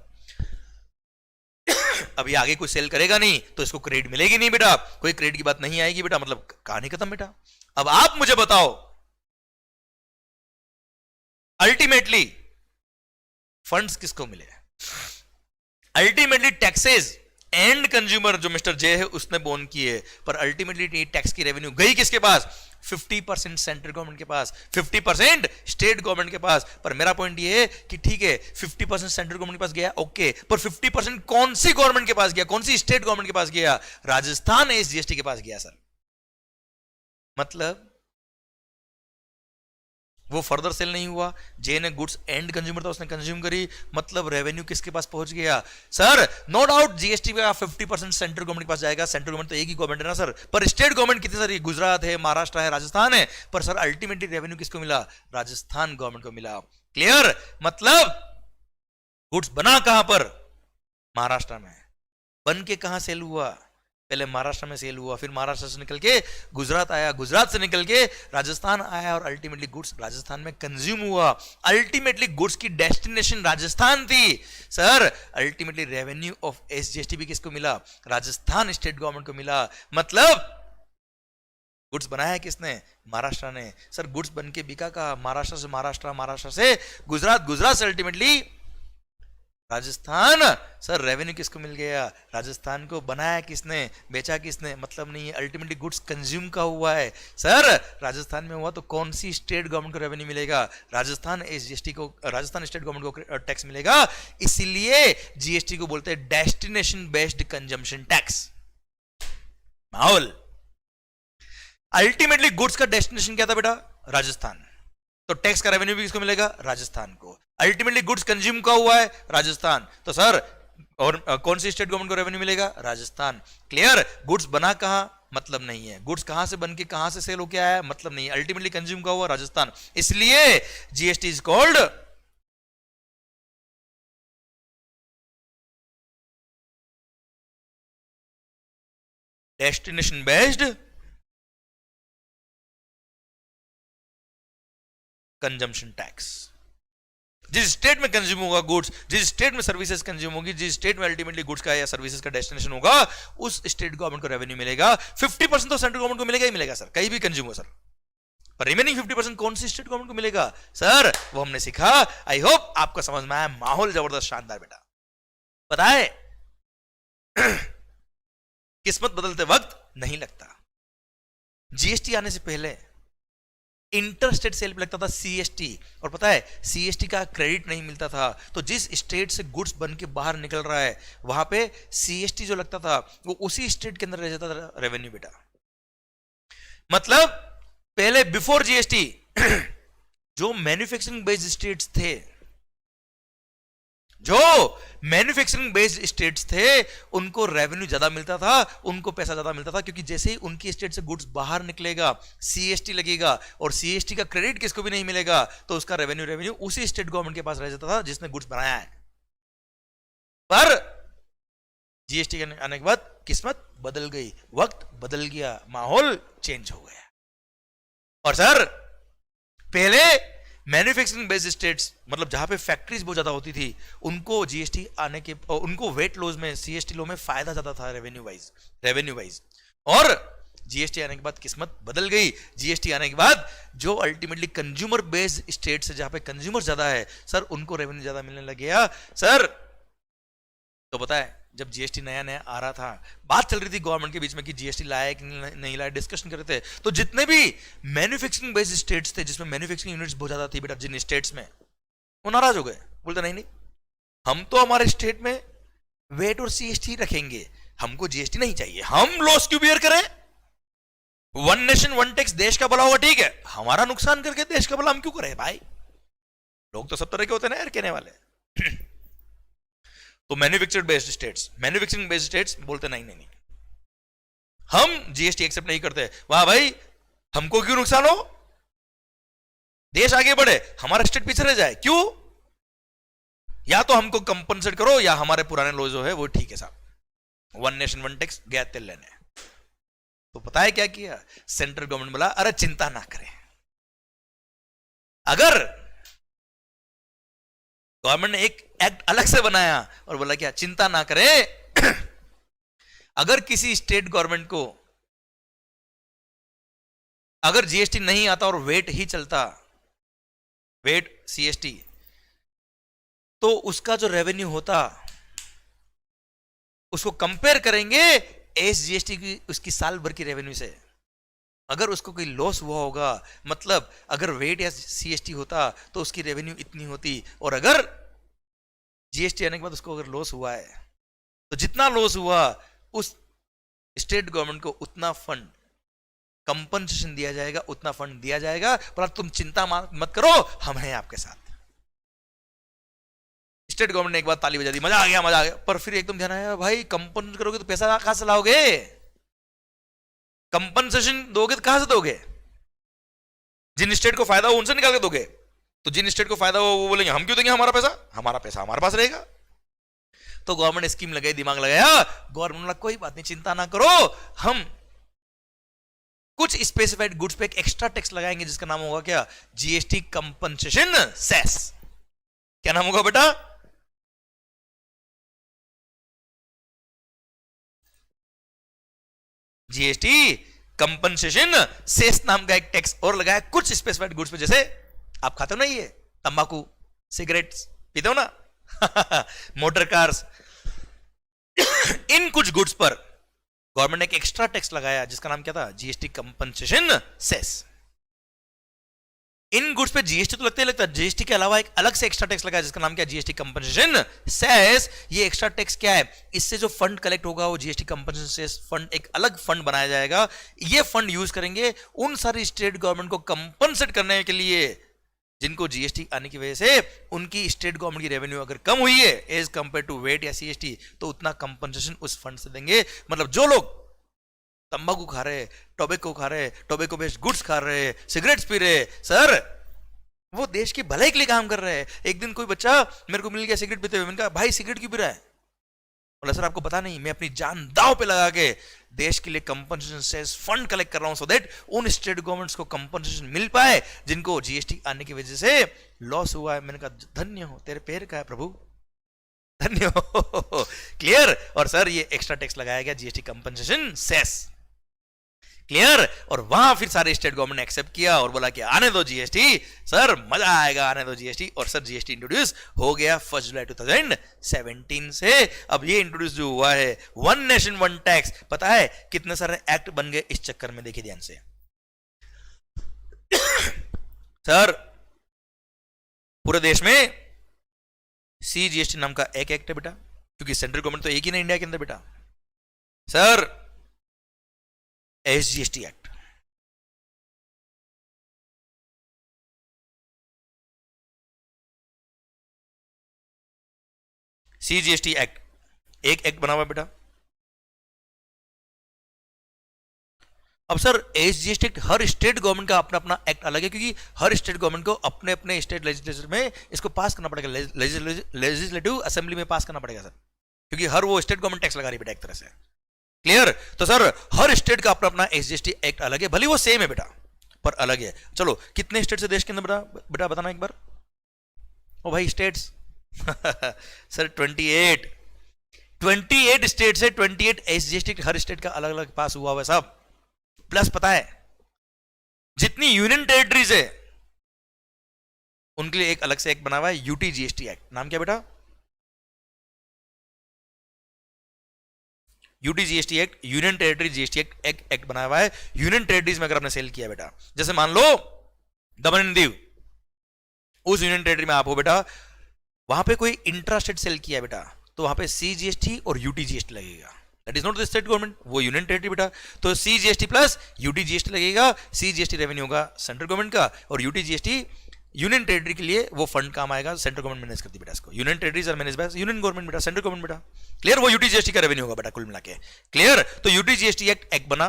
अभी आगे कोई सेल करेगा नहीं तो इसको क्रेडिट मिलेगी नहीं बेटा, कोई क्रेडिट की बात नहीं आएगी बेटा, मतलब कहानी खत्म बेटा। अब आप मुझे बताओ, अल्टीमेटली फंड्स किसको मिले? अल्टीमेटली टैक्सेस एंड कंज्यूमर जो मिस्टर जे है उसने बोन किए, पर अल्टीमेटली टैक्स की रेवेन्यू गई किसके पास? 50% सेंट्रल गवर्नमेंट के पास, 50% स्टेट गवर्नमेंट के पास। पर मेरा पॉइंट ये है कि ठीक है 50% सेंट्रल गवर्नमेंट के पास गया, ओके, पर 50% कौन सी गवर्नमेंट के पास गया? कौन सी स्टेट गवर्नमेंट के पास गया? राजस्थान एसजीएसटी के पास गया सर। मतलब वो फर्दर सेल नहीं हुआ, जे ने गुड्स एंड कंज्यूमर था, उसने कंज्यूम करी, मतलब रेवेन्यू किसके पास पहुंच गया? सर नो डाउट जीएसटी का 50% सेंट्रल गवर्नमेंट के पास जाएगा। सेंट्रल गवर्नमेंट तो एक ही गवर्नमेंट है ना सर, पर स्टेट गवर्नमेंट कितनी सारी? गुजरात है, महाराष्ट्र है, राजस्थान है, पर सर अल्टीमेटली रेवेन्यू किसको मिला? राजस्थान गवर्नमेंट को मिला। क्लियर? मतलब गुड्स बना कहां पर? महाराष्ट्र में। बन के कहां सेल हुआ? पहले महाराष्ट्र में सेल हुआ, फिर महाराष्ट्र से निकल के गुजरात आया, गुजरात से निकल के राजस्थान आया, और अल्टीमेटली गुड्स राजस्थान में कंज्यूम हुआ। अल्टीमेटली गुड्स की डेस्टिनेशन राजस्थान थी sir. Ultimately revenue of SGST भी किसको मिला? राजस्थान स्टेट गवर्नमेंट को मिला। मतलब गुड्स बनाया किसने? महाराष्ट्र ने। सर गुड्स बन के बिका का महाराष्ट्र से महाराष्ट्र, महाराष्ट्र से गुजरात, गुजरात से अल्टीमेटली राजस्थान। सर रेवेन्यू किसको मिल गया? राजस्थान को। बनाया किसने? बेचा किसने? मतलब नहीं है, अल्टीमेटली गुड्स कंज्यूम का हुआ है। सर राजस्थान में हुआ तो कौन सी स्टेट गवर्नमेंट को रेवेन्यू मिलेगा? राजस्थान एसजीएसटी को, राजस्थान स्टेट गवर्नमेंट को टैक्स मिलेगा। इसीलिए जीएसटी को बोलते हैं डेस्टिनेशन बेस्ड कंजम्पशन टैक्स। माहौल अल्टीमेटली गुड्स का डेस्टिनेशन क्या था बेटा? राजस्थान। तो टैक्स का रेवेन्यू भी किसको मिलेगा? राजस्थान को। अल्टीमेटली गुड्स कंज्यूम का हुआ है राजस्थान, तो सर और कौन सी स्टेट गवर्नमेंट को रेवेन्यू मिलेगा? राजस्थान। क्लियर? गुड्स बना कहां? मतलब नहीं है। गुड्स कहां से बन के कहां से सेल होके आया? मतलब नहीं है। अल्टीमेटली कंज्यूम का हुआ राजस्थान, इसलिए GST is called destination based consumption tax. जिस स्टेट में कंज्यूम होगा गुड्स, जिस स्टेट में सर्विसेज कंज्यूम होगी, जिस स्टेट में अल्टीमेटली गुड्स का या सर्विसेज का डेस्टिनेशन होगा, उस स्टेट गवर्नमेंट को रेवेन्यू मिलेगा। 50% तो सेंट्रल गवर्नमेंट को मिलेगा ही मिलेगा सर, कहीं भी कंज्यूम हो सर, पर रिमेनिंग 50% कौन सी स्टेट गवर्नमेंट को मिलेगा? सर वो हमने सीखा। आई होप आपको समझ में आया। माहौल जबरदस्त शानदार बेटा। पता है किस्मत बदलते वक्त नहीं लगता। जीएसटी आने से पहले इंटर स्टेट सेल पे लगता था सीएसटी, और पता है सीएसटी का क्रेडिट नहीं मिलता था। तो जिस स्टेट से गुड्स बन के बाहर निकल रहा है वहां पे सीएसटी जो लगता था वो उसी स्टेट के अंदर रह जाता था रेवेन्यू बेटा। मतलब पहले बिफोर जीएसटी जो मैन्युफैक्चरिंग बेस्ड स्टेट्स थे, जो मैन्युफैक्चरिंग बेस्ड स्टेट्स थे, उनको रेवेन्यू ज्यादा मिलता था, उनको पैसा ज्यादा मिलता था, क्योंकि जैसे ही उनकी स्टेट से गुड्स बाहर निकलेगा सीएसटी लगेगा, और सीएसटी का क्रेडिट किसको भी नहीं मिलेगा, तो उसका रेवेन्यू उसी स्टेट गवर्नमेंट के पास रह जाता था जिसने गुड्स बनाया है। पर जीएसटी आने के बाद किस्मत बदल गई, वक्त बदल गया, माहौल चेंज हो गया। और सर पहले मैन्युफैक्चरिंग बेस्ड स्टेट्स, मतलब जहां पे फैक्ट्रीज बहुत ज्यादा होती थी, उनको जीएसटी आने के, उनको वेट लॉज में, सीएसटी लॉ में फायदा ज्यादा था रेवेन्यू वाइज। और जीएसटी आने के बाद किस्मत बदल गई। जीएसटी आने के बाद जो अल्टीमेटली कंज्यूमर बेस्ड स्टेट से जहां पे कंज्यूमर ज्यादा है सर, उनको रेवेन्यू ज्यादा मिलने लग गया सर। तो पता है जब जीएसटी नया नया आ रहा था, बात चल रही थी गवर्नमेंट के बीच में कि जीएसटी लाया कि नहीं लाया, डिस्कशन कर रहे थे, तो जितने भी मैन्युफैक्चरिंग बेस्ड स्टेट्स थे जिसमें मैन्युफैक्चरिंग यूनिट्स बहुत ज्यादा थी बेटा जिन स्टेट्स में, वो नाराज हो गए, बोलते नहीं नहीं हम तो हमारे स्टेट में वेट और सीएसटी रखेंगे, हमको जीएसटी नहीं चाहिए, हम लॉस क्यों बियर करें? वन नेशन वन टैक्स, देश का भला होगा ठीक है, हमारा नुकसान करके देश का भला हम क्यों करें भाई? लोग तो सब तरह के होते हैं ना यार कहने वाले। तो manufactured based states, manufacturing based states बोलते नहीं नहीं नहीं हम जीएसटी एक्सेप्ट नहीं करते। वाह भाई, हमको क्यों नुकसान हो, देश आगे बढ़े, हमारा स्टेट पीछे रह जाए, क्यों? या तो हमको कंपनसेट करो या हमारे पुराने लॉ जो है वो ठीक है साहब, वन नेशन वन टैक्स गया तेल लेने। तो पता है क्या किया सेंट्रल गवर्नमेंट? बोला अरे चिंता ना करें, अगर गवर्नमेंट ने एक एक्ट अलग से बनाया और बोला क्या, चिंता ना करें अगर किसी स्टेट गवर्नमेंट को अगर जीएसटी नहीं आता और वेट ही चलता, वेट सीएसटी, तो उसका जो रेवेन्यू होता उसको कंपेयर करेंगे एसजीएसटी की उसकी साल भर की रेवेन्यू से। अगर उसको कोई लॉस हुआ होगा, मतलब अगर वेट या सीएसटी होता तो उसकी रेवेन्यू इतनी होती, और अगर जीएसटी आने के बाद उसको अगर लॉस हुआ है तो जितना लॉस हुआ उस स्टेट गवर्नमेंट को उतना फंड कंपनसेशन दिया जाएगा, उतना फंड दिया जाएगा, पर तुम चिंता मत करो, हम हैं आपके साथ। स्टेट गवर्नमेंट ने एक बार ताली बजा दी, मजा आ गया मजा आ गया, पर फिर एकदम ध्यान आया भाई कंपनसेशन करोगे तो पैसा कहां से लाओगे, कंपनसेशन दोगे तो कहां से दोगे? जिन स्टेट को फायदा हो उनसे निकाल के दोगे, तो जिन स्टेट को फायदा हो वो बोलेंगे हम क्यों देंगे हमारा पैसा, हमारा पैसा हमारे पास रहेगा। तो गवर्नमेंट ने स्कीम लगाई, दिमाग लगाया, गवर्नमेंट ने कोई बात नहीं चिंता ना करो, हम कुछ स्पेसिफाइड गुड्स पे एक एक्स्ट्रा टैक्स लगाएंगे जिसका नाम होगा क्या, जीएसटी कंपनसेशन सेस। क्या नाम होगा बेटा? जीएसटी कंपनसेशन सेस नाम का एक टैक्स और लगाया कुछ स्पेसिफाइड गुड्स पे। जैसे आप खाते हो ना ये तंबाकू, सिगरेट्स पीते हो ना मोटर कार्स, इन कुछ गुड्स पर गवर्नमेंट ने एक एक्स्ट्रा टैक्स लगाया जिसका नाम क्या था, जीएसटी कंपनसेशन सेस। इन गुड्स पे जीएसटी तो लगता ही लगता है, जीएसटी के अलावा एक अलग से एक्स्ट्रा टैक्स लगाया जिसका नाम क्या है, जीएसटी कंपनसेशन सेस। ये एक्स्ट्रा टैक्स क्या है, इससे जो फंड कलेक्ट होगा वो जीएसटी कंपनसेशन सेस फंड, एक अलग फंड बनाया जाएगा। ये फंड यूज करेंगे उन सारी स्टेट गवर्नमेंट को कंपनसेट करने के लिए जिनको जीएसटी आने की वजह से उनकी स्टेट गवर्नमेंट की रेवेन्यू अगर कम हुई है एज कंपेयर टू वेट या सीएसटी, तो उतना कंपनसेशन उस फंड से देंगे। मतलब जो लोग तंबाकू खा रहे, टोबैको खा रहे, टोबैको बेस्ड गुड्स खा रहे, सिगरेट्स पी रहे, सर वो देश की भलाई के लिए काम कर रहे हैं। एक दिन कोई बच्चा मेरे को मिल गया सिगरेट पीते हुए, मैंने कहा भाई सिगरेट क्यों पी रहा है? बोला सर आपको पता नहीं, मैं अपनी जान दांव पे लगा के देश के लिए कंपनसेशन सेस फंड कलेक्ट कर रहा हूं सो दैट उन स्टेट गवर्नमेंट्स को कंपनसेशन मिल पाए जिनको जीएसटी आने की वजह से लॉस हुआ है। मैंने कहा धन्य हो, तेरे पैर का है प्रभु, धन्य हो। क्लियर? और सर ये एक्स्ट्रा टैक्स लगाया गया जीएसटी कंपनसेशन सेस, क्लियर? और वहां फिर सारे स्टेट गवर्नमेंट ने एक्सेप्ट किया और बोला कि आने दो जीएसटी, सर मजा आएगा, आने दो जीएसटी। और सर जीएसटी इंट्रोड्यूस हो गया 1 जुलाई 2017 से। अब ये इंट्रोड्यूस जो हुआ है वन नेशन वन टैक्स, पता है कितने सारे एक्ट बन गए इस चक्कर में, देखिए ध्यान से। सर पूरे देश में सीजीएसटी नाम का एक एक्ट है बेटा, क्योंकि सेंट्रल गवर्नमेंट तो एक ही ना इंडिया के अंदर बेटा। Sir SGST act, CGST act, एक एक्ट बना हुआ है बेटा। अब सर एसजीएसटी एक्ट हर स्टेट गवर्नमेंट का अपना अपना एक्ट अलग है, क्योंकि हर स्टेट गवर्नमेंट को अपने अपने स्टेट लेजिस्लेचर में इसको पास करना पड़ेगा, लेजिस्लेटिव असेंबली में पास करना पड़ेगा सर, क्योंकि हर वो स्टेट गवर्नमेंट टैक्स लगा रही है बेटा एक तरह से। क्लियर? तो सर हर स्टेट का अपना अपना एसजीएसटी एक्ट अलग है, भले वो सेम है बेटा पर अलग है। चलो कितने स्टेट से देश के अंदर बेटा बताना एक बार। ओ भाई स्टेट्स सर 28 स्टेट से 28 एसजीएसटी हर स्टेट का अलग अलग पास हुआ है साहब। प्लस पता है जितनी यूनियन टेरिटरीज है उनके लिए एक अलग से एक्ट बना हुआ है, यूटी जीएसटी एक्ट। नाम क्या बेटा? UT GST act, union territory GST act, act बनाया हुआ है। यूनियन टेरिटरीज में अगर आपने सेल किया बेटा, जैसे मान लो दमन एंड दीव, उस यूनियन टेरिटरी में आप हो बेटा, वहां पे कोई इंट्रा स्टेट सेल किया बेटा, तो वहां पे सीजीएसटी और यूटी जीएसटी लगेगा। That is not the state government, वो यूनियन टेरिटरी बेटा, तो सीजीएसटी प्लस यूटी जीएसटी लगेगा। सीजीएसटी रेवेन्यू होगा सेंट्रल गवर्नमेंट का, और यूटी जीएसटी यूनियन टेरिटरी के लिए वो फंड काम आएगा, सेंट्रल गवर्नमेंट मैनेज करती है बेटा इसको। Union territories are manage by union government बेटा, सेंट्रल गवर्नमेंट बेटा। क्लियर? वो यूटी जीएसटी का रेवेन्यू होगा बेटा कुल मिला के। क्लियर? तो यूटी जीएसटी एक्ट एक्ट बना,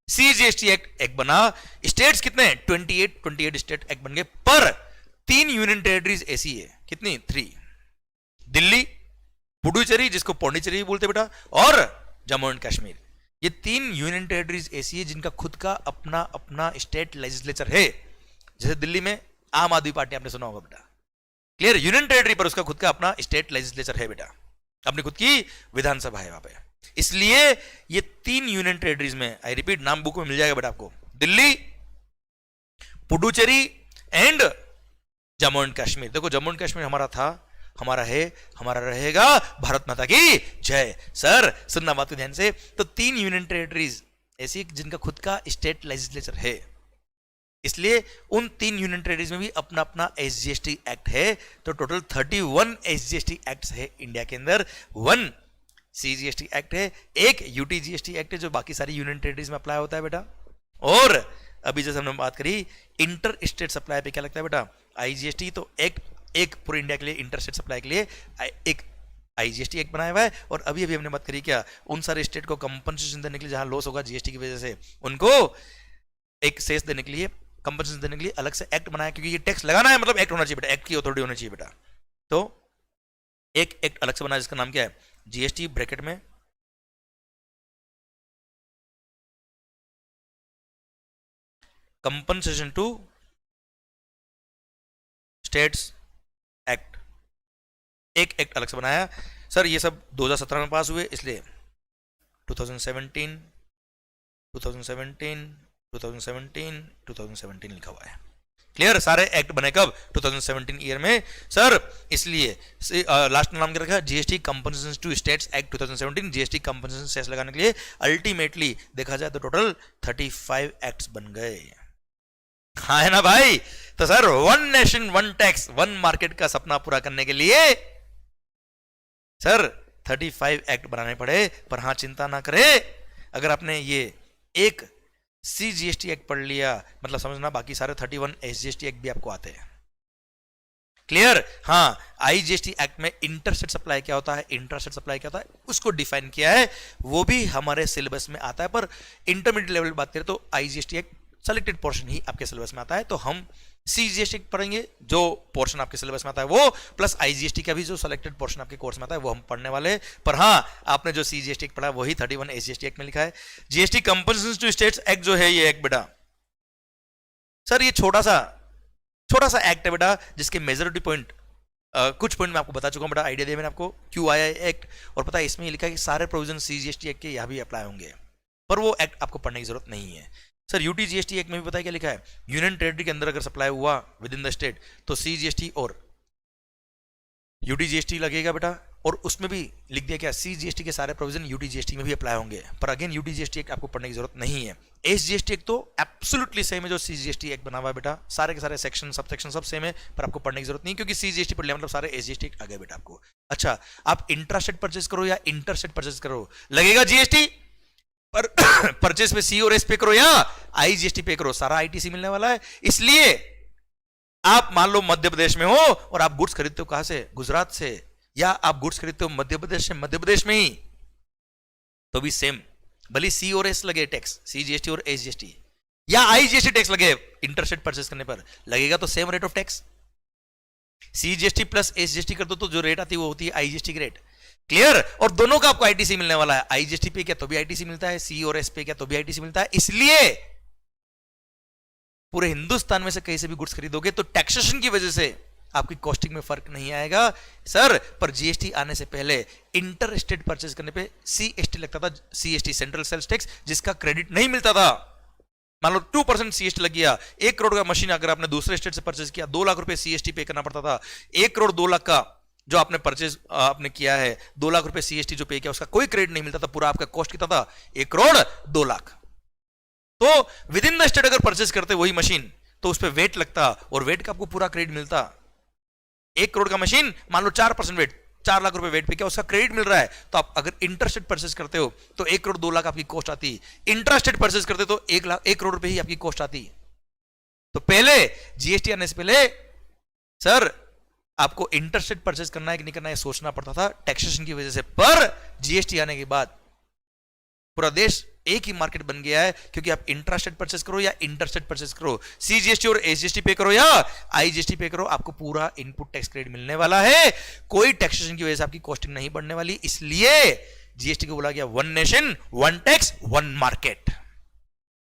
सीजीएसटी एक्ट एक्ट बना। स्टेट्स कितने? 28 स्टेट एक्ट बन गए, पर 3 यूनियन टेरिटरीज ऐसी है। कितनी? 3। दिल्ली, पुडुचेरी जिसको पौंडीचेरी बोलते बेटा, और जम्मू एंड कश्मीर। ये 3 यूनियन टेरिटरीज ऐसी है जिनका खुद का अपना अपना स्टेट लेजिस्लेचर है। जैसे दिल्ली में आम आदमी पार्टी, आपने सुना होगा बेटा। क्लियर? यूनियन टेरिटरी पर उसका खुद का अपना स्टेट लेजिस्लेचर है बेटा, अपनी खुद की विधानसभा है वहां पे। इसलिए ये 3 यूनियन टेरिटरीज में, आई रिपीट, नाम बुक में मिल जाएगा बेटा आपको, दिल्ली, पुडुचेरी एंड जम्मू एंड कश्मीर। देखो जम्मू एंड कश्मीर हमारा था, हमारा है, हमारा रहेगा, भारत माता की जय। सर सुनना बात को ध्यान से, तो 3 यूनियन टेरिटरीज ऐसी जिनका खुद का स्टेट लेजिस्लेचर है, इसलिए उन 3 यूनियन टेरिटरीज में भी अपना अपना एसजीएसटी एक्ट है। तो टोटल 31 एसजीएसटी एक्ट्स है इंडिया के अंदर, 1 सीजीएसटी एक्ट है, 1 यूटी जीएसटी एक्ट है जो बाकी सारी यूनियन टेरिटरीज में अप्लाई होता है बेटा। और अभी जैसे हमने बात करी इंटर स्टेट सप्लाई पे, क्या लगता है बेटा? आईजीएसटी। तो एक पूरे इंडिया के लिए इंटर स्टेट सप्लाई के लिए एक आईजीएसटी एक्ट बनाया हुआ है। और अभी अभी हमने बात करी क्या, उन सारे स्टेट को कंपनसेशन देने के लिए जहां लॉस होगा जीएसटी की वजह से, उनको एक सेस देने के लिए, कंपनसेशन देने के लिए अलग से एक्ट बनाया, क्योंकि ये टैक्स लगाना है मतलब एक्ट होना चाहिए बेटा, एक्ट की अथॉरिटी होनी चाहिए बेटा। तो एक एक्ट अलग से बना जिसका नाम क्या है? जीएसटी ब्रैकेट में कंपनसेशन टू स्टेट्स एक्ट, एक एक्ट अलग से बनाया। सर ये सब 2017 में पास हुए, इसलिए 2017 लिखा हुआ है। क्लियर? सारे एक्ट बने कब? 2017 ईयर में सर। इसलिए लास्ट नाम क्या रखा? GST compensation to states act 2017। GST compensation cess लगाने के लिए अल्टीमेटली देखा जाए तो टोटल 35 एक्ट्स बन गए। हाँ है ना भाई? तो सर 1 नेशन 1 टैक्स 1 मार्केट का सपना पूरा करने के लिए सर 35 एक्ट बनाने पड़े। पर हाँ चिंता ना करे, अगर आपने ये एक सीजीएसटी एक्ट पढ़ लिया मतलब समझना बाकी सारे 31 एसजीएसटी एक्ट भी आपको आते हैं। क्लियर? हाँ, आईजीएसटी एक्ट में इंटरस्टेट सप्लाई क्या होता है, इंटरस्टेट सप्लाई क्या होता है उसको डिफाइन किया है, वो भी हमारे सिलेबस में आता है। पर इंटरमीडिएट लेवल बात करें तो आईजीएसटी एक्ट सेलेक्टेड पोर्शन ही आपके सिलेबस में आता है। तो हम सीजीएसटी पढ़ेंगे, जो पोर्शन आपके सिलेबस में आता है वो, प्लस आईजीएसटी का भी जो सेलेक्टेड पोर्शन आपके कोर्स में आता है वो हम पढ़ने वाले हैं। पर हाँ, आपने जो सीजीएसटी पढ़ा वही 31 एसजीएसटी एक्ट में लिखा है। GST compensation to states act जो है ये एक्ट बेटा, सर ये छोटा सा एक्ट है बेटा, जिसके मेजॉरिटी पॉइंट कुछ पॉइंट मैं आपको बता चुका हूं बेटा, आइडिया दिया मैंने आपको क्यों आया एक्ट। और पता है इसमें लिखा है कि सारे प्रोविजन सीजीएसटी एक्ट के यहां भी अप्लाई होंगे, पर वो एक्ट आपको पढ़ने की जरूरत नहीं है। सर यूटी जीएसटी एक्ट में भी पता है क्या लिखा है? यूनियन टेरिटरी के अंदर अगर सप्लाई हुआ विद इन द स्टेट तो सीजीएसटी और यूटी जीएसटी लगेगा बेटा। और उसमें भी लिख दिया क्या? सीजीएसटी के सारे प्रोविजन यूटी जीएसटी में भी अप्लाई होंगे। पर अगेन यूटी जीएसटी एक्ट आपको पढ़ने की जरूरत नहीं है। एसजीएसटी एक्ट तो एब्सोल्युटली सेम है जो सीजीएसटी एक्ट बना हुआ है बेटा, सारे के सारे सेक्शन सब सेक्शन सब सेम है, पर आपको पढ़ने की जरूरत नहीं, क्योंकि सीजीएसटी पढ़ लिया मतलब सारे एसजीएसटी एक्ट आ गए बेटा आपको। अच्छा, आप इंट्रास्टेट परचेज करो या इंटरस्टेट परचेज करो, लगेगा जीएसटी। पर परचेज पे सी और एस पे करो या आईजीएसटी पे करो, सारा आईटीसी मिलने वाला है। इसलिए आप मान लो मध्य प्रदेश में हो और आप गुड्स खरीदते हो कहां से? गुजरात से, या आप गुड्स खरीदते हो मध्य प्रदेश से, मध्य प्रदेश में ही, तो भी सेम, भले सी और एस लगे टैक्स, सीजीएसटी और एसजीएसटी, या आईजीएसटी टैक्स लगे इंटरस्टेट परचेज करने पर, लगेगा तो same rate of tax. CGST plus SGST कर दो तो जो रेट आती है वो होती है आईजीएसटी की रेट। क्लियर? और दोनों का आपको आईटीसी मिलने वाला है। आईजीएसटी पे क्या तो भी आईटीसी मिलता है, सी और एस पे क्या तो भी आईटीसी मिलता है। इसलिए पूरे हिंदुस्तान में से कहीं से भी गुड्स खरीदोगे तो टैक्सेशन की वजह से आपकी कॉस्टिंग में फर्क नहीं आएगा सर। पर जीएसटी आने से पहले इंटर स्टेट परचेज करने पे सीएसटी लगता था, सीएसटी सेंट्रल सेल्स टैक्स, जिसका क्रेडिट नहीं मिलता था। मान लो 2% सीएसटी लग गया, 1 करोड़ का मशीन अगर आपने दूसरे स्टेट से परचेज किया, 2 लाख रुपए सीएसटी पे करना पड़ता था। 1 करोड़ 2 लाख का जो आपने परचेज आपने किया है, 2 लाख रुपए सीएसटी जो पे किया, उसका कोई क्रेडिट नहीं मिलता था, पूरा आपका कॉस्ट कितना था, 1 करोड़ 2 लाख। तो विद इन द स्टेट अगर परचेज करते वही मशीन तो उस पर वेट लगता और वेट का आपको पूरा क्रेडिट मिलता। 1 करोड़ का मशीन मान लो 4% वेट, 4 लाख रुपए वेट पे क्या उसका क्रेडिट मिल रहा है। तो आप अगर इंटरस्टेट परचेज करते हो तो 1 करोड़ 2 लाख आपकी कॉस्ट आती, इंटरस्टेट परचेज करते तो 1 करोड़ रुपए ही आपकी कॉस्ट आती। तो पहले जीएसटी आने से पहले सर आपको इंटरस्टेट परचेज करना है कि नहीं करना है सोचना पड़ता था टैक्सेशन की वजह से। पर जीएसटी आने के बाद पूरा देश एक ही मार्केट बन गया है, क्योंकि आप इंट्रास्टेट परचेज करो या इंटरस्टेट परचेज करो, सीजीएसटी और एसजीएसटी पे करो या आईजीएसटी पे करो, आपको पूरा इनपुट टैक्स क्रेडिट मिलने वाला है। कोई टैक्सेशन की वजह से आपकी कॉस्टिंग नहीं बढ़ने वाली। इसलिए जीएसटी को बोला गया one nation one tax one market.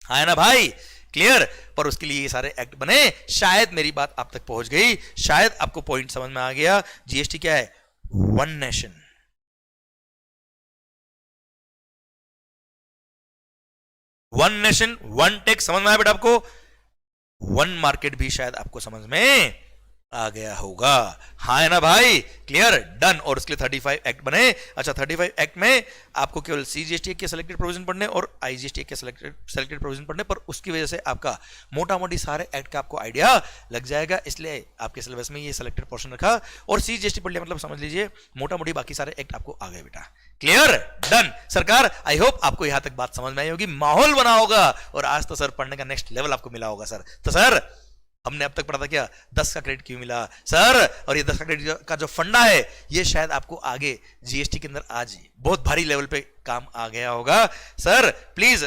है ना भाई, क्लियर। पर उसके लिए ये सारे एक्ट बने। शायद मेरी बात आप तक पहुंच गई, शायद आपको पॉइंट समझ में आ गया। जीएसटी क्या है, one nation one nation one tax, समझ में आया बेटा आपको। वन मार्केट भी शायद आपको समझ में आ गया होगा। हाँ है ना भाई, क्लियर, डन। और उसके लिए 35 एक्ट बने। अच्छा 35 एक्ट में आपको केवल सीजीएसटी के सिलेक्टेड प्रोविजन पढ़ने और आईजीएसटी के सिलेक्टेड प्रोविजन पढ़ने, पर उसकी वजह से आपका मोटा मोटी सारे एक्ट का आपको आइडिया लग जाएगा। इसलिए आपके सिलेबस में ये सिलेक्टेड पोर्शन रखा और सीजीएसटी पढ़ लिया, मतलब समझ लीजिए मोटा मोटी बाकी सारे एक्ट आपको आ गए बेटा। Clear, done. सरकार आई होप आपको यहां तक बात समझ में आई होगी, माहौल बना होगा और आज तो सर पढ़ने का नेक्स्ट लेवल आपको मिला होगा सर। तो सर हमने अब तक पढ़ा था क्या, 10 का क्रेडिट क्यों मिला सर, और ये 10 का क्रेडिट का जो फंडा है ये शायद आपको आगे जीएसटी के अंदर आज बहुत भारी लेवल पे काम आ गया होगा। Sir please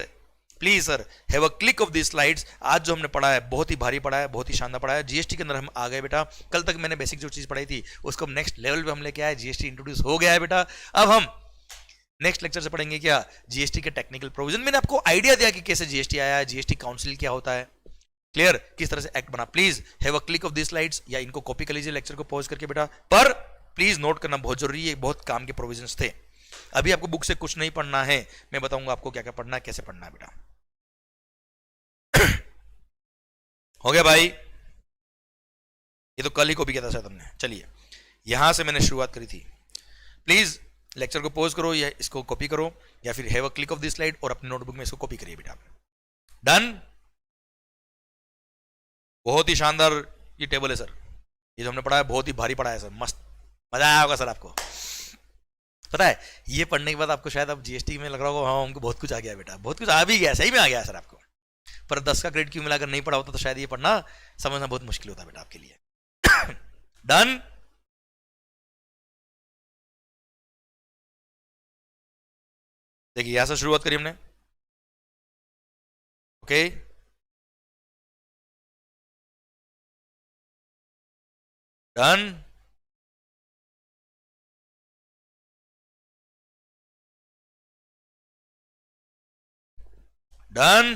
please sir have a click of the slides. आज जो हमने पढ़ा है बहुत ही भारी पढ़ा है, बहुत ही शानदार पढ़ा है। जीएसटी के अंदर हम आ गए बेटा। कल तक मैंने बेसिक जो चीज पढ़ाई थी उसको हम नेक्स्ट लेवल पे हम लेके आए, जीएसटी इंट्रोड्यूस हो गया है बेटा। अब हम नेक्स्ट लेक्चर से पढ़ेंगे क्या, जीएसटी के टेक्निकल प्रोविजन। मैंने आपको आइडिया दिया कि कैसे जीएसटी आया है, जीएसटी काउंसिल क्या होता है, क्लियर, किस तरह से एक्ट बना। Please have a click of this slides, या इनको कॉपी कर लीजिए लेक्चर को पॉज करके बेटा। पर प्लीज नोट करना बहुत जरूरी है, बहुत काम के प्रोविजंस थे। अभी आपको बुक से कुछ नहीं पढ़ना है, मैं बताऊंगा आपको क्या क्या पढ़ना है, कैसे पढ़ना है बेटा। हो गया भाई, ये तो कल ही कॉपी किया था शायद हमने। चलिए यहां से मैंने शुरुआत करी थी। प्लीज लेक्चर को पॉज करो या इसको कॉपी करो, या फिर have a click of this slide और अपने नोटबुक में इसको कॉपी करिए बेटा। डन। बहुत ही शानदार ये टेबल है सर, ये जो हमने पढ़ा है बहुत ही भारी पढ़ा है सर, मस्त मजा आया होगा सर आपको। पता है ये पढ़ने के बाद आपको शायद अब जीएसटी में लग रहा होगा हाँ हमको बहुत कुछ आ गया बेटा, बहुत कुछ आ भी गया, सही में आ गया सर आपको। पर 10 का क्रेडिट क्यों मिलाकर नहीं पढ़ा होता तो शायद ये पढ़ना समझना बहुत मुश्किल होता बेटा आपके लिए। डन। देखिए यहां से शुरुआत करी हमने, ओके। डन। डन।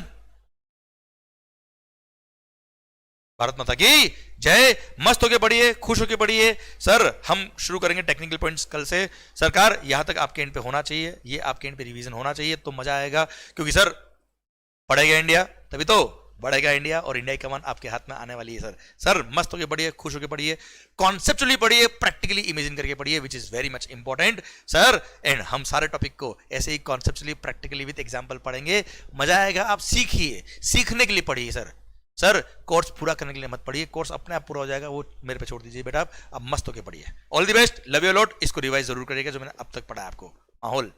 भारत माता की जय। मस्त होके पढ़िए, खुश होके पढ़िए। सर हम शुरू करेंगे टेक्निकल पॉइंट्स कल से। सरकार यहां तक आपके एंड पे होना चाहिए, ये आपके एंड पे रिवीजन होना चाहिए तो मजा आएगा, क्योंकि सर पढ़ेगा इंडिया तभी तो बढ़ेगा इंडिया, और इंडिया की कमान आपके हाथ में आने वाली है सर। सर मस्त होके पढ़िए, खुश होके पढ़िए, कॉन्सेप्चुअली पढ़िए, प्रैक्टिकली इमेजिन करके पढ़िए, which is very much important sir. And हम सारे टॉपिक को ऐसे ही कॉन्सेप्चुअली प्रैक्टिकली विद एग्जांपल पढ़ेंगे, मजा आएगा। आप सीखिए, सीखने के लिए पढ़िए सर। सर कोर्स पूरा करने के लिए मत पढ़िए, कोर्स अपने आप पूरा हो जाएगा, वो मेरे पे छोड़ दीजिए बेटा। आप मस्त होके पढ़िए। All the best, love you lot. इसको रिवाइज जरूर करिएगा जो मैंने अब तक पढ़ा है आपको। माहौल